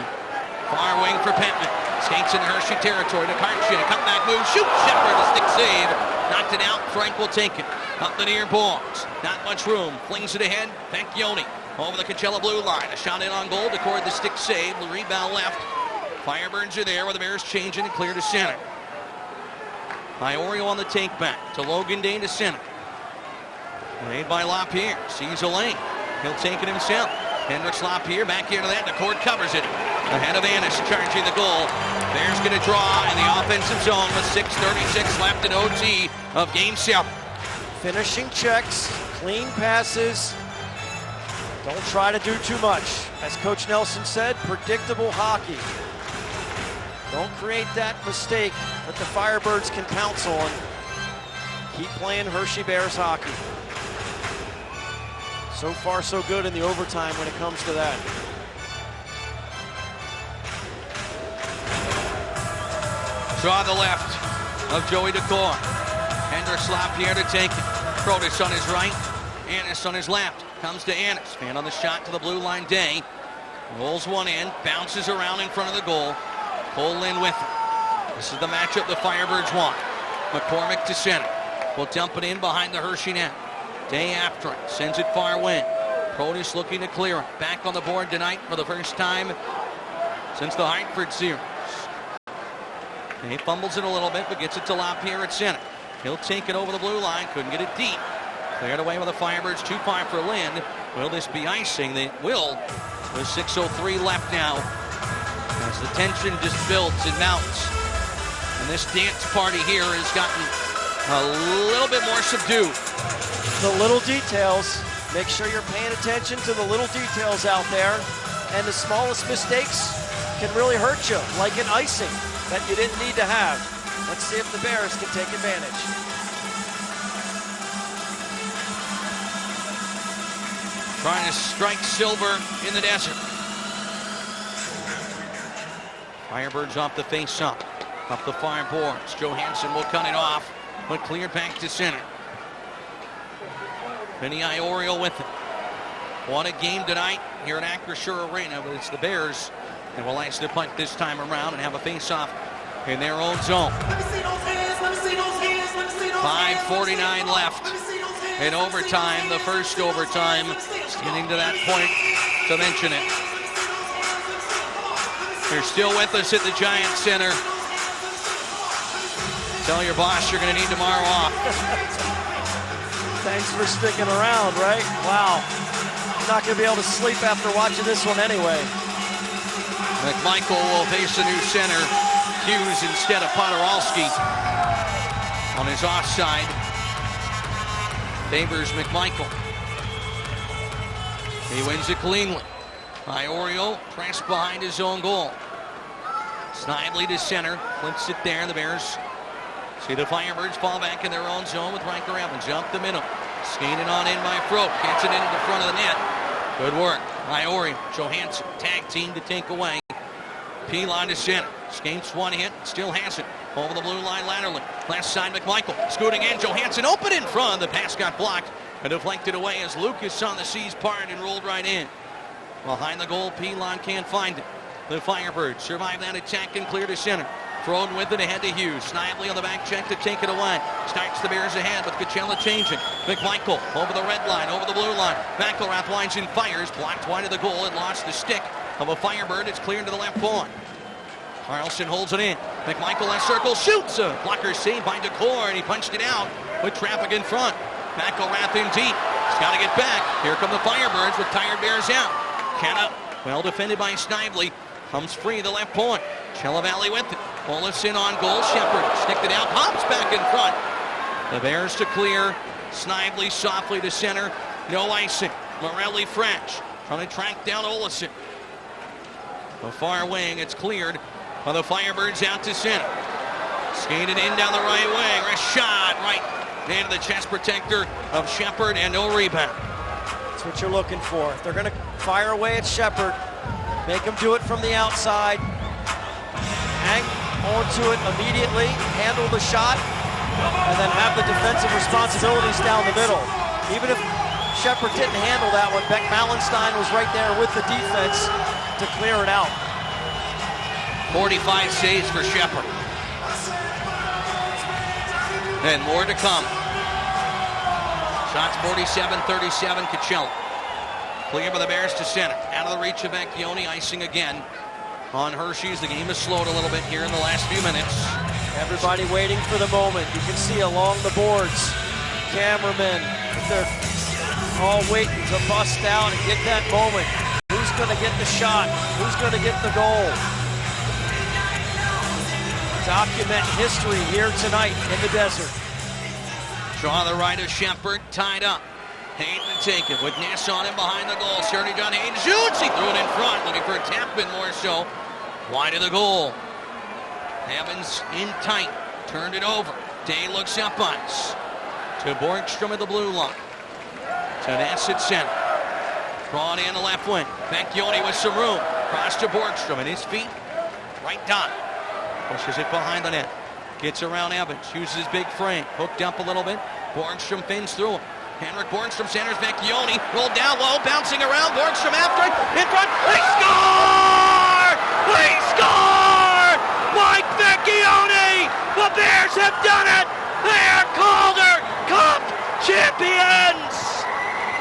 Far wing for Pentman. Skates into Hershey territory to Karchin. A cutback move. Shoot! Shepard, a stick save. Knocked it out. Frank will take it. Up the near boards. Not much room. Flings it ahead. Vecchione over the Coachella blue line. A shot in on goal. DeCord the stick save. The rebound left. Firebirds are there with the Bears changing and clear to center. Iorio on the take back to Logan Day to center. Made by LaPierre. Sees a lane. He'll take it himself. Hendricks LaPierre back into that. DeCord covers it. Ahead of Annis, charging the goal. Bears going to draw in the offensive zone with 6:36 left in OT of Game 7. Finishing checks, clean passes. Don't try to do too much. As Coach Nelson said, predictable hockey. Don't create that mistake that the Firebirds can pounce on. Keep playing Hershey Bears hockey. So far, so good in the overtime when it comes to that. Draw the left of Joey DeCord. Hendricks LaPierre to take it. Protis on his right. Annis on his left. Comes to Annis. Fan on the shot to the blue line. Day. Rolls one in. Bounces around in front of the goal. Cole Lynn with it. This is the matchup the Firebirds want. McCormick to center. Will dump it in behind the Hershey net. Day after it. Sends it far away. Protis looking to clear it. Back on the board tonight for the first time since the Hartford series. He fumbles it a little bit, but gets it to LaPierre at center. He'll take it over the blue line. Couldn't get it deep. Cleared away with the Firebirds. 2-5 for Lynn. Will this be icing? They will. With 6:03 left now. As the tension just builds and mounts. And this dance party here has gotten a little bit more subdued. The little details. Make sure you're paying attention to the little details out there. And the smallest mistakes can really hurt you, like an icing that you didn't need to have. Let's see if the Bears can take advantage. Trying to strike silver in the desert. Firebirds off the face-up. Up the far boards. Johansson will cut it off, but cleared back to center. Vinny Iorio with it. Won a game tonight here at Acrisure Arena, but it's the Bears that will ice the punt this time around and have a face-off in their own zone. 5:49 left in overtime, the first overtime. Just getting to that point to mention it. You're still with us at the Giant Center. Tell your boss you're going to need tomorrow off. Thanks for sticking around, right? Wow. You're not going to be able to sleep after watching this one anyway. McMichael will face a new center. Hughes instead of Podorowski on his offside. Favors McMichael. He wins it cleanly. Iorio pressed behind his own goal. Snively to center. Flips it there. The Bears see the Firebirds fall back in their own zone with Riker Evans. Up the middle. Skated on in by Frope. Gets it into the front of the net. Good work. Iorio, Johansson, tag team to take away. Pilon to center. Skates one hit. Still has it. Over the blue line laterally. Left side McMichael. Scooting in. Johansson open in front. The pass got blocked and deflected away as Lucas on the seas part and rolled right in. Behind the goal, Pilon can't find it. The Firebirds survive that attack and clear to center. Thrown with it ahead to Hughes. Snively on the back check to take it away. Starts the Bears ahead with Coachella changing. McMichael over the red line, over the blue line. McElrath winds and fires. Blocked wide of the goal and lost the stick of a Firebird. It's cleared to the left point. Carlson holds it in. McMichael left circle, shoots. A blocker saved by DeCord. He punched it out with traffic in front. McElrath in deep. He's got to get back. Here come the Firebirds with tired Bears out. Kenna, well defended by Snively. Comes free the left point. Coachella Valley with it. Olafson on goal. Shepard sticked it out. Hops back in front. The Bears to clear. Snively softly to center. No icing. Morelli fresh. Trying to track down Olesen. The far wing, it's cleared by the Firebirds out to center. Skated in down the right wing. A shot right into the chest protector of Shepard and no rebound. That's what you're looking for. If they're going to fire away at Shepard, make them do it from the outside. Hang onto it immediately, handle the shot, and then have the defensive responsibilities down the middle. Even if Shepard didn't handle that one, Beck Mallenstein was right there with the defense to clear it out. 45 saves for Shepard. And more to come. Shots 47-37, Coachella. Clear by the Bears to center. Out of the reach of Vecchione, icing again on Hershey's. The game has slowed a little bit here in the last few minutes. Everybody waiting for the moment. You can see along the boards, cameramen, they're all waiting to bust out and get that moment. Who's going to get the shot? Who's going to get the goal? Document history here tonight in the desert. Draw the right of Shepard, tied up. Hayden to take it with Ness on him behind the goal. Certainly John Hayden shoots. He threw it in front, looking for a tap-in more so. Wide of the goal. Evans in tight, turned it over. Day looks up ice to Borgstrom at the blue line. To Ness at center. Brought in the left wing. Vecchione with some room. Cross to Borgstrom and his feet. Right dot. Pushes it behind the net. Gets around Evans. Uses his big frame. Hooked up a little bit. Borgstrom fins through him. Henrik Borgstrom centers Vecchione. Rolled down low. Bouncing around. Borgstrom after it. In front. They score! They score! Mike Vecchione! The Bears have done it! They are Calder Cup champions!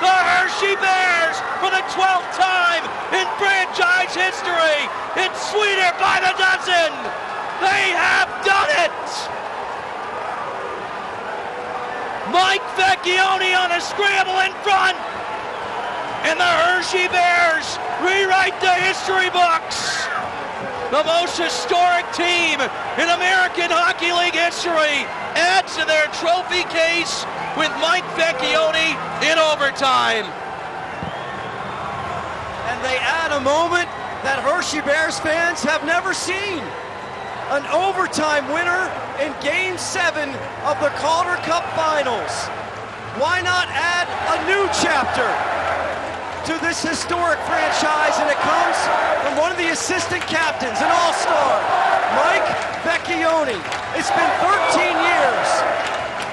The Hershey Bears, for the 12th time in franchise history, it's sweeter by the dozen. They have done it. Mike Vecchione on a scramble in front, and the Hershey Bears rewrite the history books. The most historic team in American Hockey League history adds to their trophy case with Mike Vecchione in overtime. And they add a moment that Hershey Bears fans have never seen. An overtime winner in Game 7 of the Calder Cup Finals. Why not add a new chapter to this historic franchise? And it comes from one of the assistant captains, an all-star, Mike Vecchione. It's been 13 years,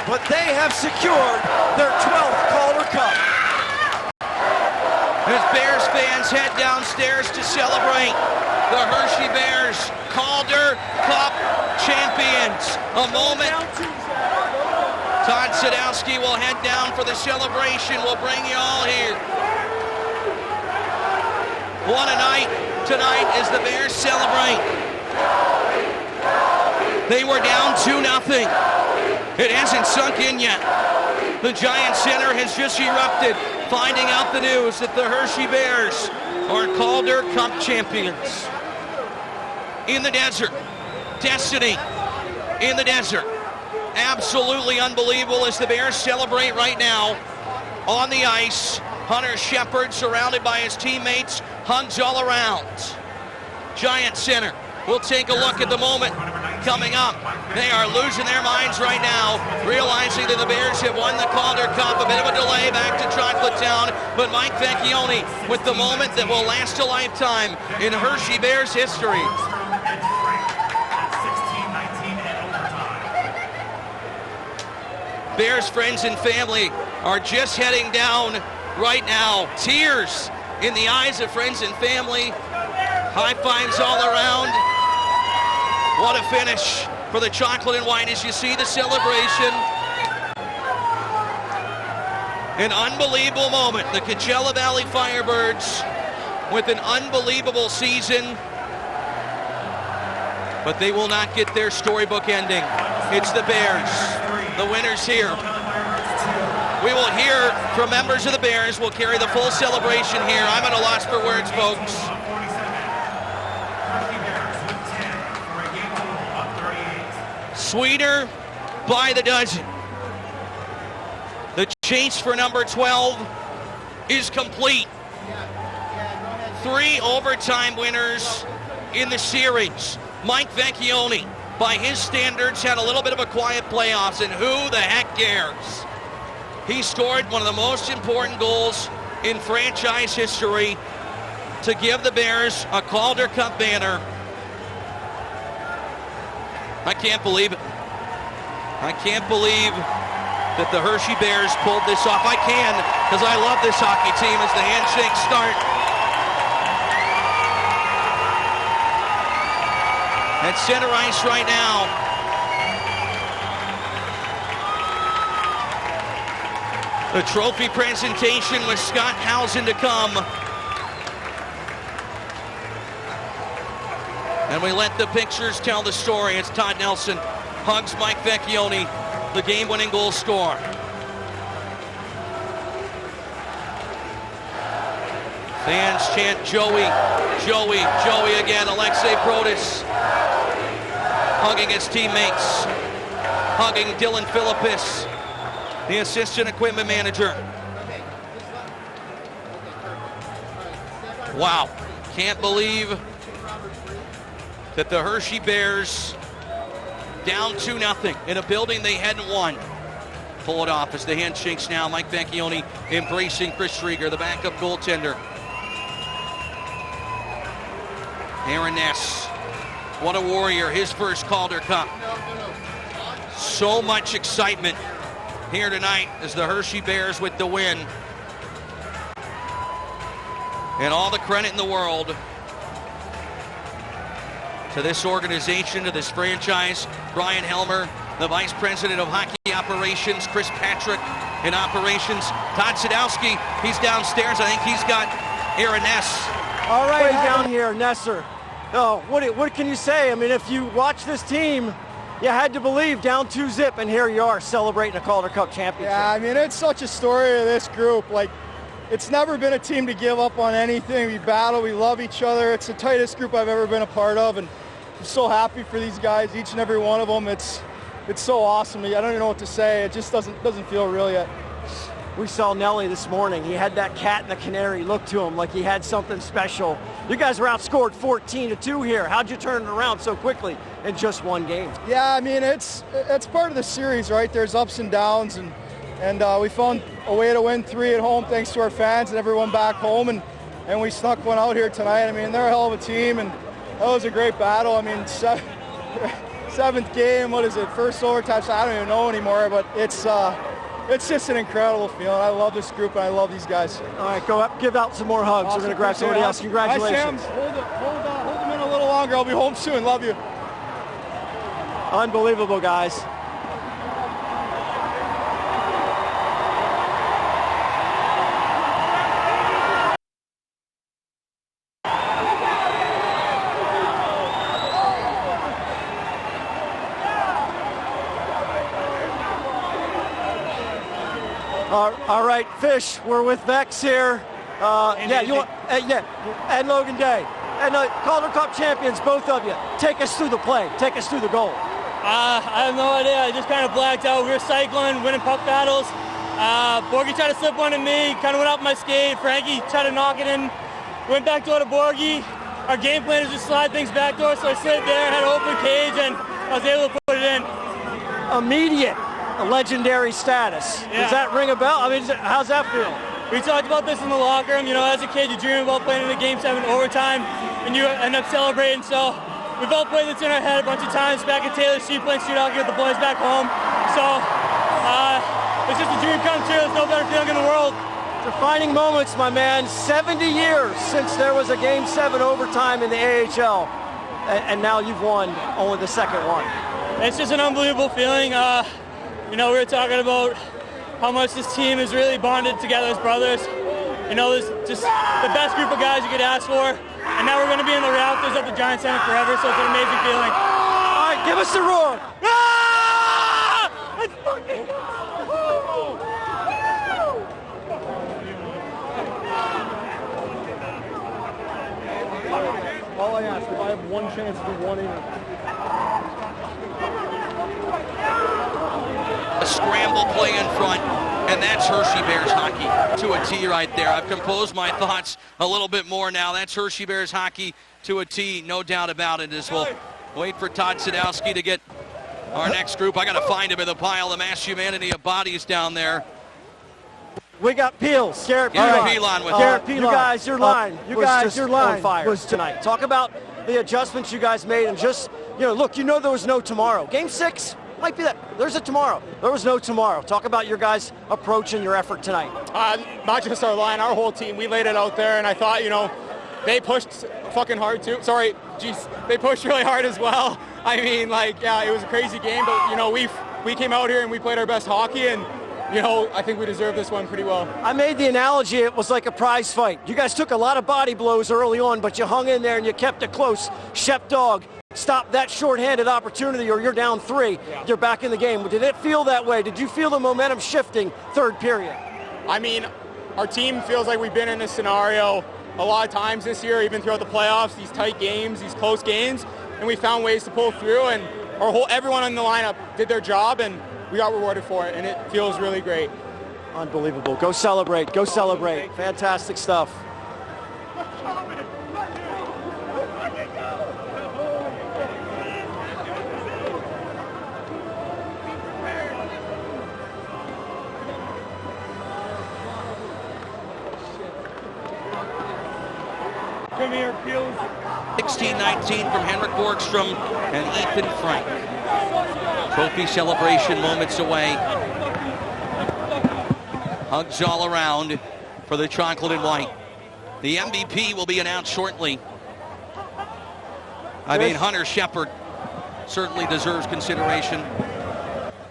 but they have secured their 12th Calder Cup. As Bears fans head downstairs to celebrate, the Hershey Bears Calder Cup champions. A moment. Todd Sadowski will head down for the celebration. We'll bring you all here. What a night tonight as the Bears celebrate. They were down 2-0. It hasn't sunk in yet. The Giant Center has just erupted, finding out the news that the Hershey Bears are Calder Cup champions. In the desert, destiny in the desert. Absolutely unbelievable as the Bears celebrate right now on the ice. Hunter Shepard surrounded by his teammates, hugs all around. Giant Center will take a look at the moment coming up. They are losing their minds right now, realizing that the Bears have won the Calder Cup. A bit of a delay back to Chocolate Town, but Mike Vecchione with the moment that will last a lifetime in Hershey Bears history. Bears friends and family are just heading down right now. Tears in the eyes of friends and family. High fives all around. What a finish for the chocolate and white as you see the celebration. An unbelievable moment. The Coachella Valley Firebirds with an unbelievable season. But they will not get their storybook ending. It's the Bears, the winners here. We will hear from members of the Bears. We'll carry the full celebration here. I'm at a loss for words, folks. Sweeter by the dozen. The chase for number 12 is complete. 3 overtime winners in the series. Mike Vecchione, by his standards, had a little bit of a quiet playoffs, and who the heck cares? He scored one of the most important goals in franchise history to give the Bears a Calder Cup banner. I can't believe it. I can't believe that the Hershey Bears pulled this off. I can, because I love this hockey team as the handshakes start. At center ice right now. The trophy presentation with Scott Housen to come. And we let the pictures tell the story. It's Todd Nelson hugs Mike Vecchione, the game-winning goal scorer. Fans chant Joey, Joey, Joey again. Alexei Brodus hugging his teammates, hugging Dylan Philippus, the assistant equipment manager. Wow, can't believe that the Hershey Bears down 2-0 in a building they hadn't won. Pull it off as the handshakes now. Mike Vecchione embracing Chris Rieger, the backup goaltender. Aaron Ness, what a warrior, his first Calder Cup. So much excitement here tonight as the Hershey Bears with the win. And all the credit in the world to this organization, to this franchise. Brian Helmer, the Vice President of Hockey Operations, Chris Patrick in Operations. Todd Sadowski, he's downstairs. I think he's got Aaron Ness. All right, down here, Nesser. Oh, what can you say? I mean, if you watch this team, you had to believe down 2-0, and here you are celebrating a Calder Cup championship. Yeah, I mean, it's such a story of this group. Like, it's never been a team to give up on anything. We battle, we love each other. It's the tightest group I've ever been a part of, and I'm so happy for these guys, each and every one of them. It's so awesome. I don't even know what to say. It just doesn't feel real yet. We saw Nelly this morning. He had that cat and the canary look to him like he had something special. You guys were outscored 14-2 here. How'd you turn it around so quickly in just one game? Yeah, I mean, it's part of the series, right? There's ups and downs, and we found a way to win 3 at home thanks to our fans and everyone back home, and we snuck one out here tonight. I mean, they're a hell of a team, and that was a great battle. I mean, 7th game, what is it, first overtime, so I don't even know anymore, but it's just an incredible feeling. I love this group, and I love these guys. All right, go up, give out some more hugs. Awesome. We're going to grab somebody else. Congratulations. Hi, Sam. Hold them in a little longer. I'll be home soon. Love you. Unbelievable, guys. All right, Fish, we're with Vex here. And Logan Day. And Calder Cup champions, both of you. Take us through the play. Take us through the goal. I have no idea. I just kind of blacked out. We were cycling, winning puck battles. Borgie tried to slip one to me, kind of went off my skate. Frankie tried to knock it in. Went back door to Borgie. Our game plan is just slide things back door, so I slid there, had an open cage, and I was able to put it in. Immediate legendary status. Yeah. Does that ring a bell? I mean, how's that feel? We talked about this in the locker room. You know, as a kid, you dream about playing in a Game 7 overtime, and you end up celebrating. So we've all played this in our head a bunch of times. Back at Taylor Street playing street hockey with the boys back home. So it's just a dream come true. There's no better feeling in the world. Defining moments, my man. 70 years since there was a Game 7 overtime in the AHL, and now you've won only the second one. It's just an unbelievable feeling. You know, we were talking about how much this team is really bonded together as brothers. You know, there's just the best group of guys you could ask for. And now we're going to be in the rafters of the Giant Center forever, so it's an amazing feeling. All right, give us the roar. Ah! Let's fucking go! All I ask, if I have one chance to do one inning. A scramble play in front, And that's Hershey Bears hockey to a T right there. I've composed my thoughts a little bit more now. That's Hershey Bears hockey to a T, no doubt about it, as we'll wait for Todd Sadowski to get our next group. I got to find him in the pile of mass humanity of bodies down there. We got Peels. Garrett Pilon with Garrett Pilon. You guys, your line. Your line fire was tonight. Talk about the adjustments you guys made and just, look, there was no tomorrow. Game 6 might be that. There's a tomorrow. There was no tomorrow. Talk about your guys' approach and your effort tonight. Not just our line, our whole team. We laid it out there, and I thought, they pushed fucking hard too. They pushed really hard as well. I mean, it was a crazy game, but, we came out here and we played our best hockey, and I think we deserve this one pretty well. I made the analogy it was like a prize fight. You guys took a lot of body blows early on, but you hung in there and you kept it close. Shep Dog stopped that shorthanded opportunity, or you're down 3. Yeah. You're back in the game. Did it feel that way? Did you feel the momentum shifting third period? I mean, our team feels like we've been in this scenario a lot of times this year, even throughout the playoffs, these tight games, these close games, and we found ways to pull through, and everyone in the lineup did their job, and we got rewarded for it, and it feels really great. Unbelievable. Go celebrate. Go celebrate. Fantastic stuff. Come here, Peels. 16-19 from Henrik Borgstrom and Ethan Frank. Trophy celebration moments away. Hugs all around for the chocolate and white. The MVP will be announced shortly. Hunter Shepard certainly deserves consideration.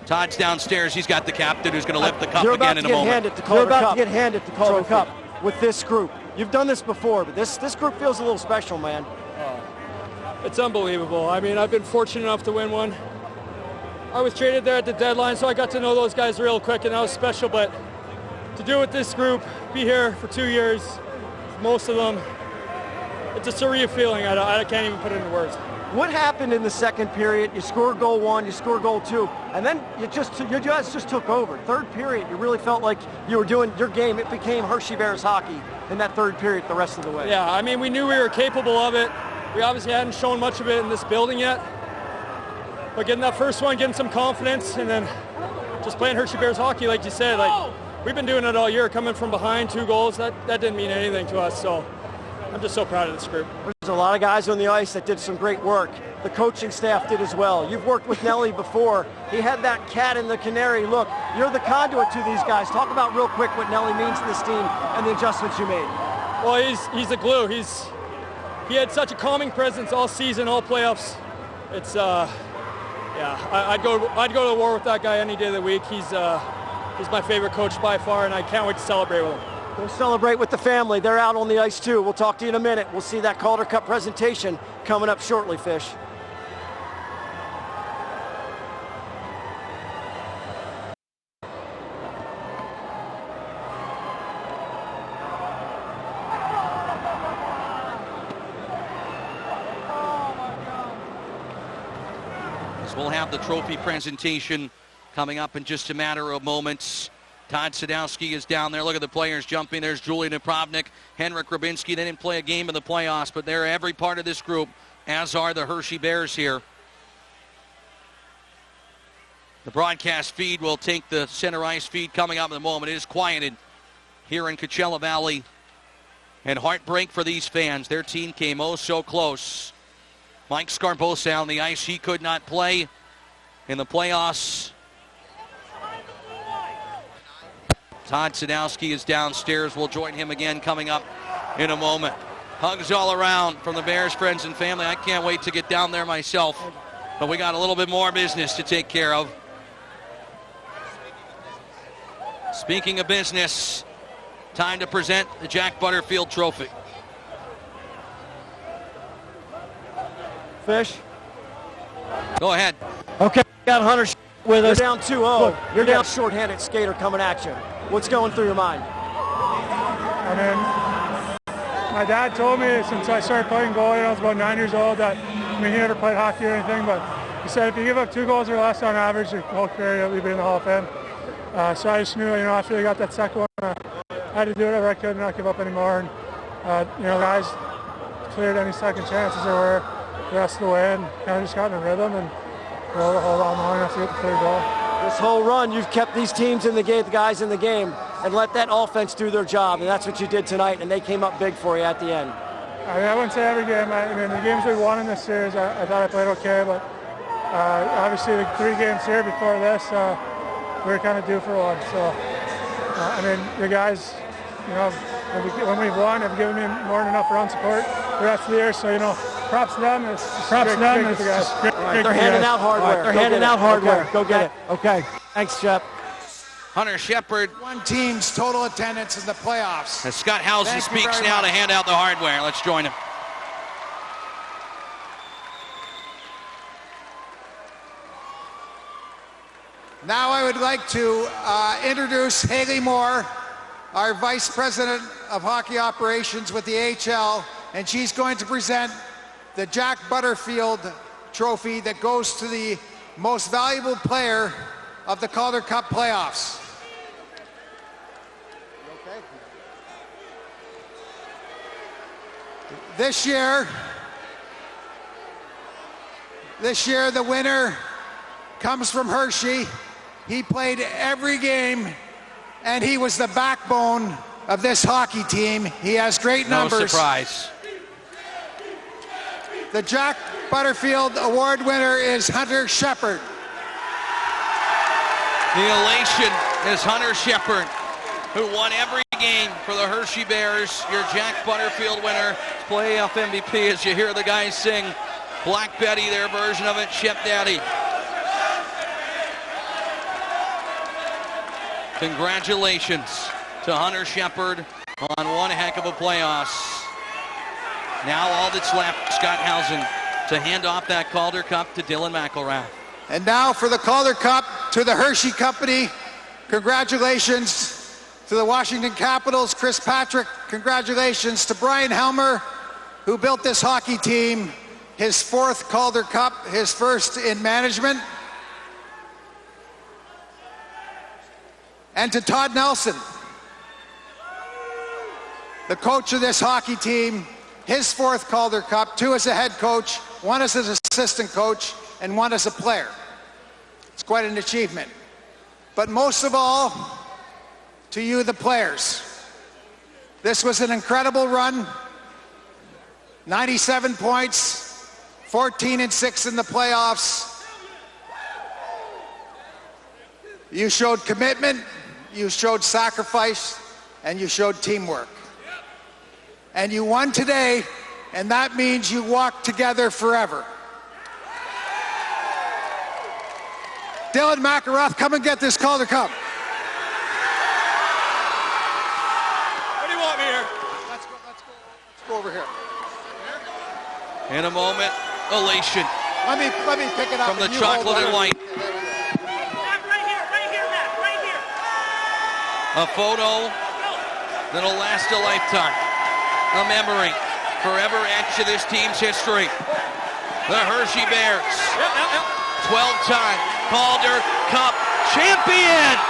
Todd's downstairs. He's got the captain who's going to lift the cup again in a moment. You're about to get handed the Calder Cup with this group. You've done this before, but this group feels a little special, man. It's unbelievable. I mean, I've been fortunate enough to win one. I was traded there at the deadline, so I got to know those guys real quick, and that was special. But to do it with this group, be here for 2 years, most of them, it's a surreal feeling. I can't even put it into words. What happened in the second period? You score goal 1, you score goal 2, and then you guys just took over. Third period, you really felt like you were doing your game. It became Hershey Bears hockey in that third period the rest of the way. Yeah, I mean, we knew we were capable of it. We obviously hadn't shown much of it in this building yet. But getting that first one, getting some confidence, and then just playing Hershey Bears hockey, like you said, we've been doing it all year, coming from behind 2 goals. That didn't mean anything to us, so I'm just so proud of this group. There's a lot of guys on the ice that did some great work. The coaching staff did as well. You've worked with Nelly before. He had that cat and the canary look. You're the conduit to these guys. Talk about real quick what Nelly means to this team and the adjustments you made. Well, he's the glue. He had such a calming presence all season, all playoffs. It's I'd go to war with that guy any day of the week. He's my favorite coach by far, and I can't wait to celebrate with him. Go celebrate with the family. They're out on the ice too. We'll talk to you in a minute. We'll see that Calder Cup presentation coming up shortly, Fish. We'll have the trophy presentation coming up in just a matter of moments. Todd Sadowski is down there. Look at the players jumping. There's Julian Napravnik, Henrik Grabinski. They didn't play a game in the playoffs, but they're every part of this group, as are the Hershey Bears here. The broadcast feed will take the center ice feed coming up in a moment. It is quieted here in Coachella Valley. And heartbreak for these fans. Their team came oh so close. Mike Scarbosa on the ice. He could not play in the playoffs. Todd Sadowski is downstairs. We'll join him again coming up in a moment. Hugs all around from the Bears, friends, and family. I can't wait to get down there myself. But we got a little bit more business to take care of. Speaking of business, time to present the Jack Butterfield Trophy. Fish. Go ahead. Okay, got Hunter with us. You're down 2-0. You're down shorthanded skater coming at you. What's going through your mind? I mean, my dad told me since I started playing goalie when I was about 9 years old that, he never played hockey or anything, but he said if you give up 2 goals or less on average your whole career, you'll be in the Hall of Fame. So I just knew, after they got that second one, I had to do whatever I could, not give up anymore. And, guys cleared any second chances there were the rest of the way, and kind of just got in a rhythm and were able to hold on long enough to get the third goal. This whole run, you've kept these teams in the game, the guys in the game, and let that offense do their job, and that's what you did tonight, and they came up big for you at the end. I wouldn't say every game. The games we won in this series, I thought I played okay, but obviously the 3 games here before this, we were kind of due for one. So, the guys, when we've won, have given me more than enough run support the rest of the year. So, props to them. Props to them. They're handing out hardware. They're handing out hardware. Go get it. Okay. Thanks, Shep. Hunter Shepard. One team's total attendance in the playoffs. As Scott Housen speaks now to hand out the hardware. Let's join him. Now I would like to introduce Haley Moore, our Vice President of Hockey Operations with the AHL, and she's going to present the Jack Butterfield Trophy that goes to the most valuable player of the Calder Cup playoffs. This year, the winner comes from Hershey. He played every game, and he was the backbone of this hockey team. He has great numbers. No surprise. The Jack Butterfield Award winner is Hunter Shepard. The elation is Hunter Shepard, who won every game for the Hershey Bears. Your Jack Butterfield winner, playoff MVP, as you hear the guys sing Black Betty, their version of it, Shep Daddy. Congratulations to Hunter Shepard on one heck of a playoffs. Now all that's left, Scott Housen, to hand off that Calder Cup to Dylan McElrath. And now for the Calder Cup to the Hershey Company. Congratulations to the Washington Capitals, Chris Patrick. Congratulations to Brian Helmer, who built this hockey team. His 4th Calder Cup, his 1st in management. And to Todd Nelson, the coach of this hockey team, his 4th Calder Cup, 2 as a head coach, 1 as an assistant coach, and 1 as a player. It's quite an achievement. But most of all, to you, the players. This was an incredible run. 97 points, 14-6 in the playoffs. You showed commitment, you showed sacrifice, and you showed teamwork. And you won today, and that means you walk together forever. Dylan McElrath, come and get this Calder Cup. What do you want me here? Let's go over here. In a moment, elation. Let me pick it up. From the chocolate and white. A photo that'll last a lifetime. A memory forever etched to this team's history. The Hershey Bears, 12-time Calder Cup champions.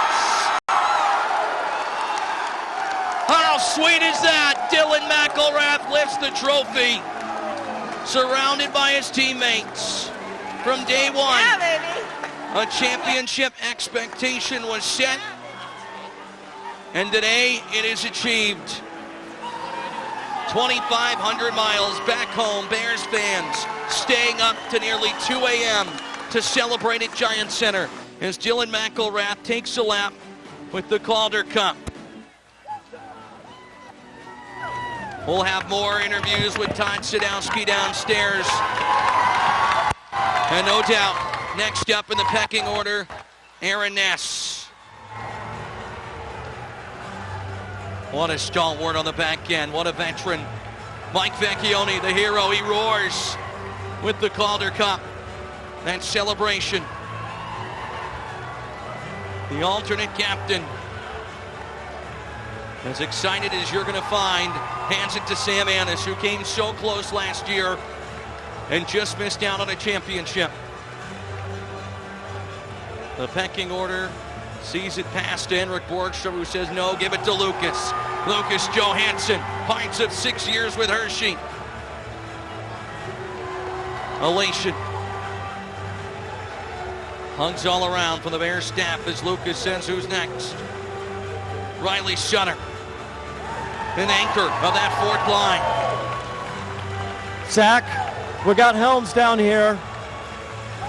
How sweet is that? Dylan McElrath lifts the trophy, surrounded by his teammates. From day one, a championship expectation was set, and today it is achieved. 2,500 miles back home, Bears fans staying up to nearly 2 a.m. to celebrate at Giant Center as Dylan McElrath takes a lap with the Calder Cup. We'll have more interviews with Todd Sadowski downstairs. And no doubt, next up in the pecking order, Aaron Ness. What a stalwart on the back end. What a veteran. Mike Vecchione, the hero. He roars with the Calder Cup. That celebration. The alternate captain. As excited as you're going to find, hands it to Sam Annis, who came so close last year and just missed out on a championship. The pecking order Sees it past to Henrik Borgstrom, who says no, give it to Lucas. Lucas Johansson, pints of 6 years with Hershey. Elation. Hugs all around from the Bears staff as Lucas says who's next. Riley Shutter, an anchor of that fourth line. Zach, we got Helms down here.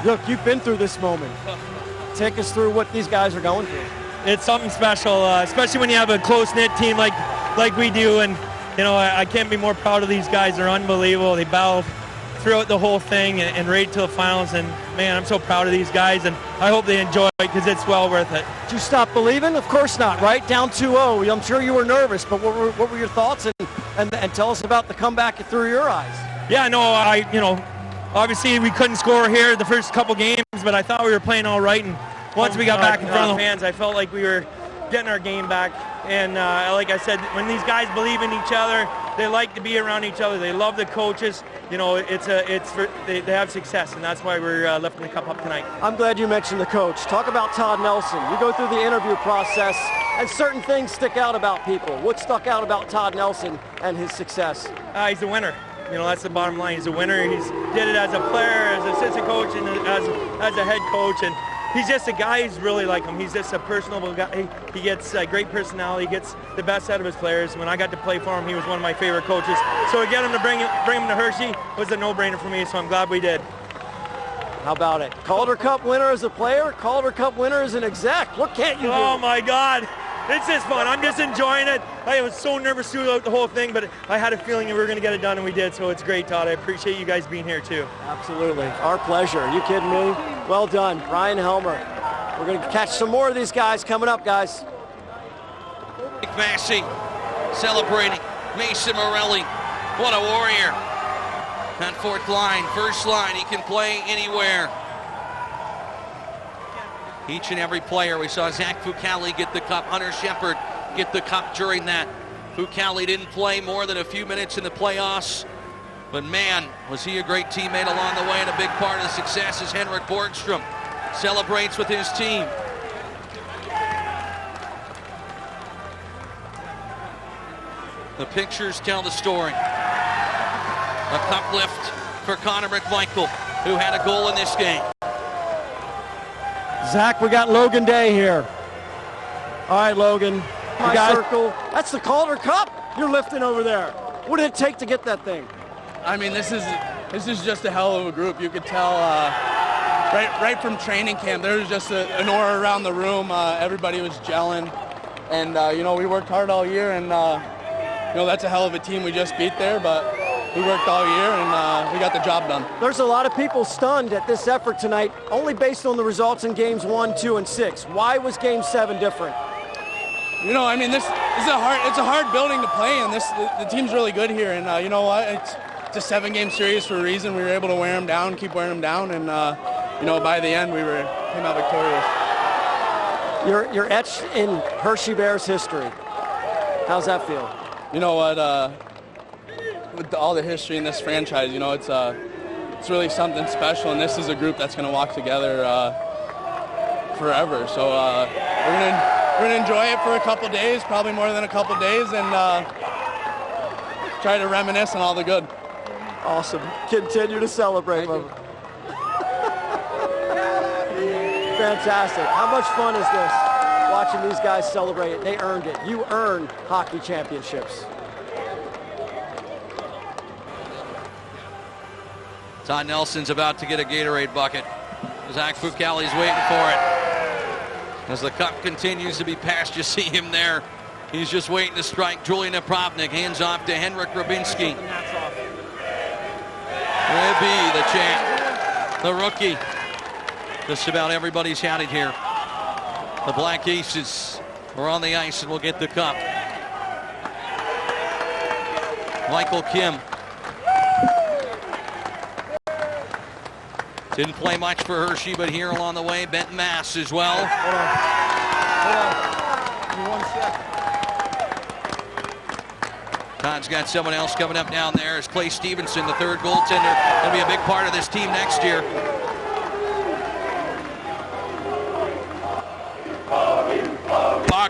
Look, you've been through this moment. Take us through what these guys are going through. It's something special, especially when you have a close-knit team like we do. And, you know, I can't be more proud of these guys. They're unbelievable. They battled throughout the whole thing and right to the finals. And, man, I'm so proud of these guys, and I hope they enjoy it because it's well worth it. Did you stop believing? Of course not, right? Down 2-0. I'm sure you were nervous, but what were your thoughts? And tell us about the comeback through your eyes. Yeah, no, obviously we couldn't score here the first couple games, but I thought we were playing all right. And once we got back in front of the fans, I felt like we were getting our game back. And like I said, when these guys believe in each other, they like to be around each other. They love the coaches. You know, they have success, and that's why we're lifting the cup up tonight. I'm glad you mentioned the coach. Talk about Todd Nelson. You go through the interview process, and certain things stick out about people. What stuck out about Todd Nelson and his success? He's a winner. You know, that's the bottom line. He's a winner. He's did it as a player, as an assistant coach, and as a head coach. And he's just a guy who's really like him. He's just a personable guy. He gets great personality. He gets the best out of his players. When I got to play for him, he was one of my favorite coaches. So to get him to bring him to Hershey was a no-brainer for me, so I'm glad we did. How about it? Calder Cup winner as a player, Calder Cup winner as an exec. What can't you do? Oh, my God. It's just fun. I'm just enjoying it. I was so nervous throughout the whole thing, but I had a feeling that we were going to get it done, and we did. So it's great, Todd. I appreciate you guys being here, too. Absolutely. Our pleasure. Are you kidding me? Well done. Ryan Helmer. We're going to catch some more of these guys coming up, guys. Massey celebrating. Mason Morelli. What a warrior. That fourth line, first line, he can play anywhere. Each and every player. We saw Zach Fucale get the cup. Hunter Shepard get the cup during that. Fucale didn't play more than a few minutes in the playoffs. But man, was he a great teammate along the way, and a big part of the success is Henrik Borgstrom. Celebrates with his team. The pictures tell the story. A cup lift for Connor McMichael, who had a goal in this game. Zach, we got Logan Day here. All right, Logan. My circle. That's the Calder Cup you're lifting over there. What did it take to get that thing? I mean, this is just a hell of a group. You could tell right from training camp, there was just an aura around the room. Everybody was gelling. And, we worked hard all year. And, that's a hell of a team we just beat there. But we worked all year, and we got the job done. There's a lot of people stunned at this effort tonight, only based on the results in games 1, 2, and 6. Why was game 7 different? This is it's a hard building to play in. The team's really good here, and you know what? It's a 7-game series for a reason. We were able to wear them down, keep wearing them down, and by the end we came out victorious. You're etched in Hershey Bears history. How's that feel? You know what? With all the history in this franchise, it's really something special, and this is a group that's going to walk together forever. So we're gonna enjoy it for a couple days, probably more than a couple days, and try to reminisce on all the good. Awesome. Continue to celebrate. Fantastic. How much fun is this, watching these guys celebrate it? They earned it. You earn hockey championships. Todd Nelson's about to get a Gatorade bucket. Zach Fucale's waiting for it. As the cup continues to be passed, you see him there. He's just waiting to strike. Julian Napravnik hands off to Henrik Rubinski. Ribby, the champ, the rookie. Just about everybody's had it here. The Black Aces are on the ice and will get the cup. Michael Kim. Didn't play much for Hershey, but here along the way, Benton Mass as well. Hold on. Give me 1 sec. Todd's got someone else coming up down there. Is Clay Stevenson, the third goaltender. Going to be a big part of this team next year.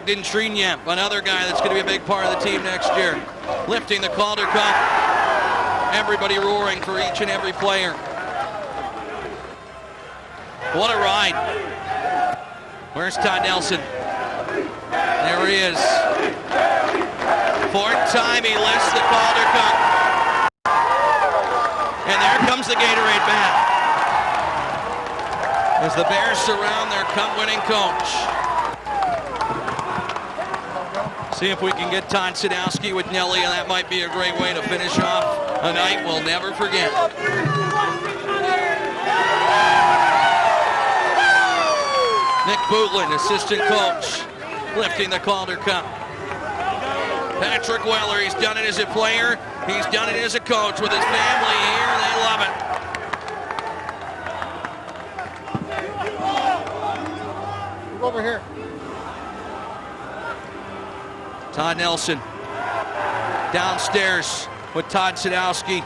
Bogdan Trinev, another guy that's going to be a big part of the team next year. Lifting the Calder Cup. Everybody roaring for each and every player. What a ride. Where's Todd Nelson? There he is. Fourth time he lifts the Calder Cup. And there comes the Gatorade bat. As the Bears surround their cup-winning coach. See if we can get Todd Sadowski with Nelly, and that might be a great way to finish off a night we'll never forget. Nick Bootland, assistant coach, lifting the Calder Cup. Patrick Weller, he's done it as a player, he's done it as a coach with his family here, they love it. Over here. Todd Nelson downstairs with Todd Sadowski.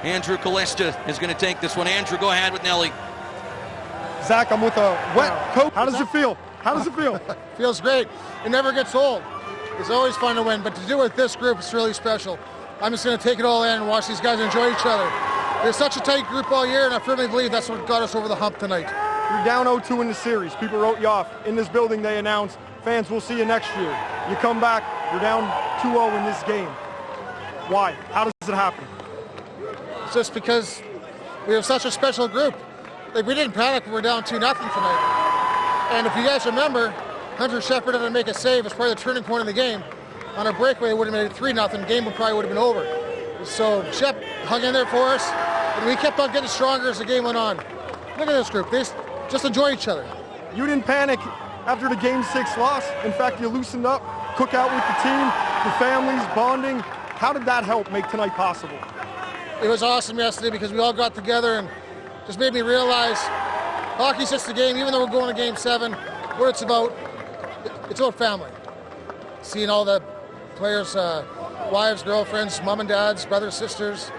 Andrew Callista is going to take this one. Andrew, go ahead with Nelly. Zach, I'm with a wet coat. How does it feel? How does it feel? Feels great. It never gets old. It's always fun to win, but to do it with this group, it's really special. I'm just going to take it all in and watch these guys enjoy each other. They're such a tight group all year, and I firmly believe that's what got us over the hump tonight. You're down 0-2 in the series. People wrote you off. In this building, they announced, fans, we'll see you next year. You come back, you're down 2-0 in this game. Why? How does it happen? It's just because we have such a special group. Like, we didn't panic when we were down 2-0 tonight. And if you guys remember, Hunter Shepard had to make a save as part of the turning point of the game. On a breakaway, it would have made it 3-0. The game probably would have been over. So Shep hung in there for us, and we kept on getting stronger as the game went on. Look at this group. They just enjoy each other. You didn't panic after the Game 6 loss. In fact, you loosened up, cook out with the team, the families, bonding. How did that help make tonight possible? It was awesome yesterday because we all got together and just made me realize hockey's just a game. Even though we're going to Game 7, what it's about family. Seeing all the players' wives, girlfriends, mom and dads, brothers, sisters,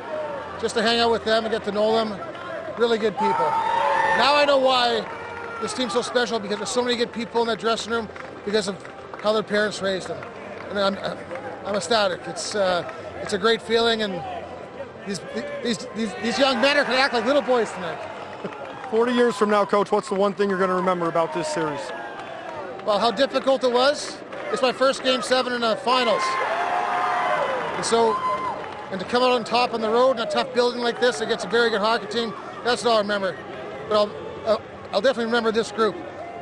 just to hang out with them and get to know them. Really good people. Now I know why this team's so special, because there's so many good people in that dressing room because of how their parents raised them. And I'm ecstatic. It's a great feeling, and these young men are going to act like little boys tonight. 40 years from now, Coach, what's the one thing you're going to remember about this series? Well, how difficult it was. It's my first Game 7 in the finals. And to come out on top on the road in a tough building like this against a very good hockey team, that's what I'll remember. But I'll definitely remember this group.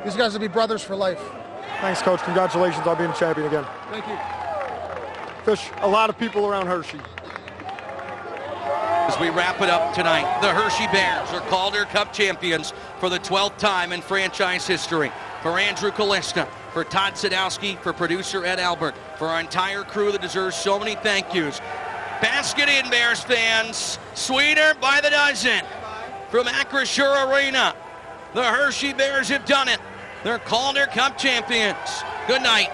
These guys will be brothers for life. Thanks, Coach. Congratulations on being a champion again. Thank you. Fish, a lot of people around Hershey. As we wrap it up tonight, the Hershey Bears are Calder Cup champions for the 12th time in franchise history. For Andrew Callista, for Todd Sadowski, for producer Ed Albert, for our entire crew that deserves so many thank yous. Basket in, Bears fans. Sweeter by the dozen. From Acrisure Arena, the Hershey Bears have done it. They're Calder Cup champions. Good night.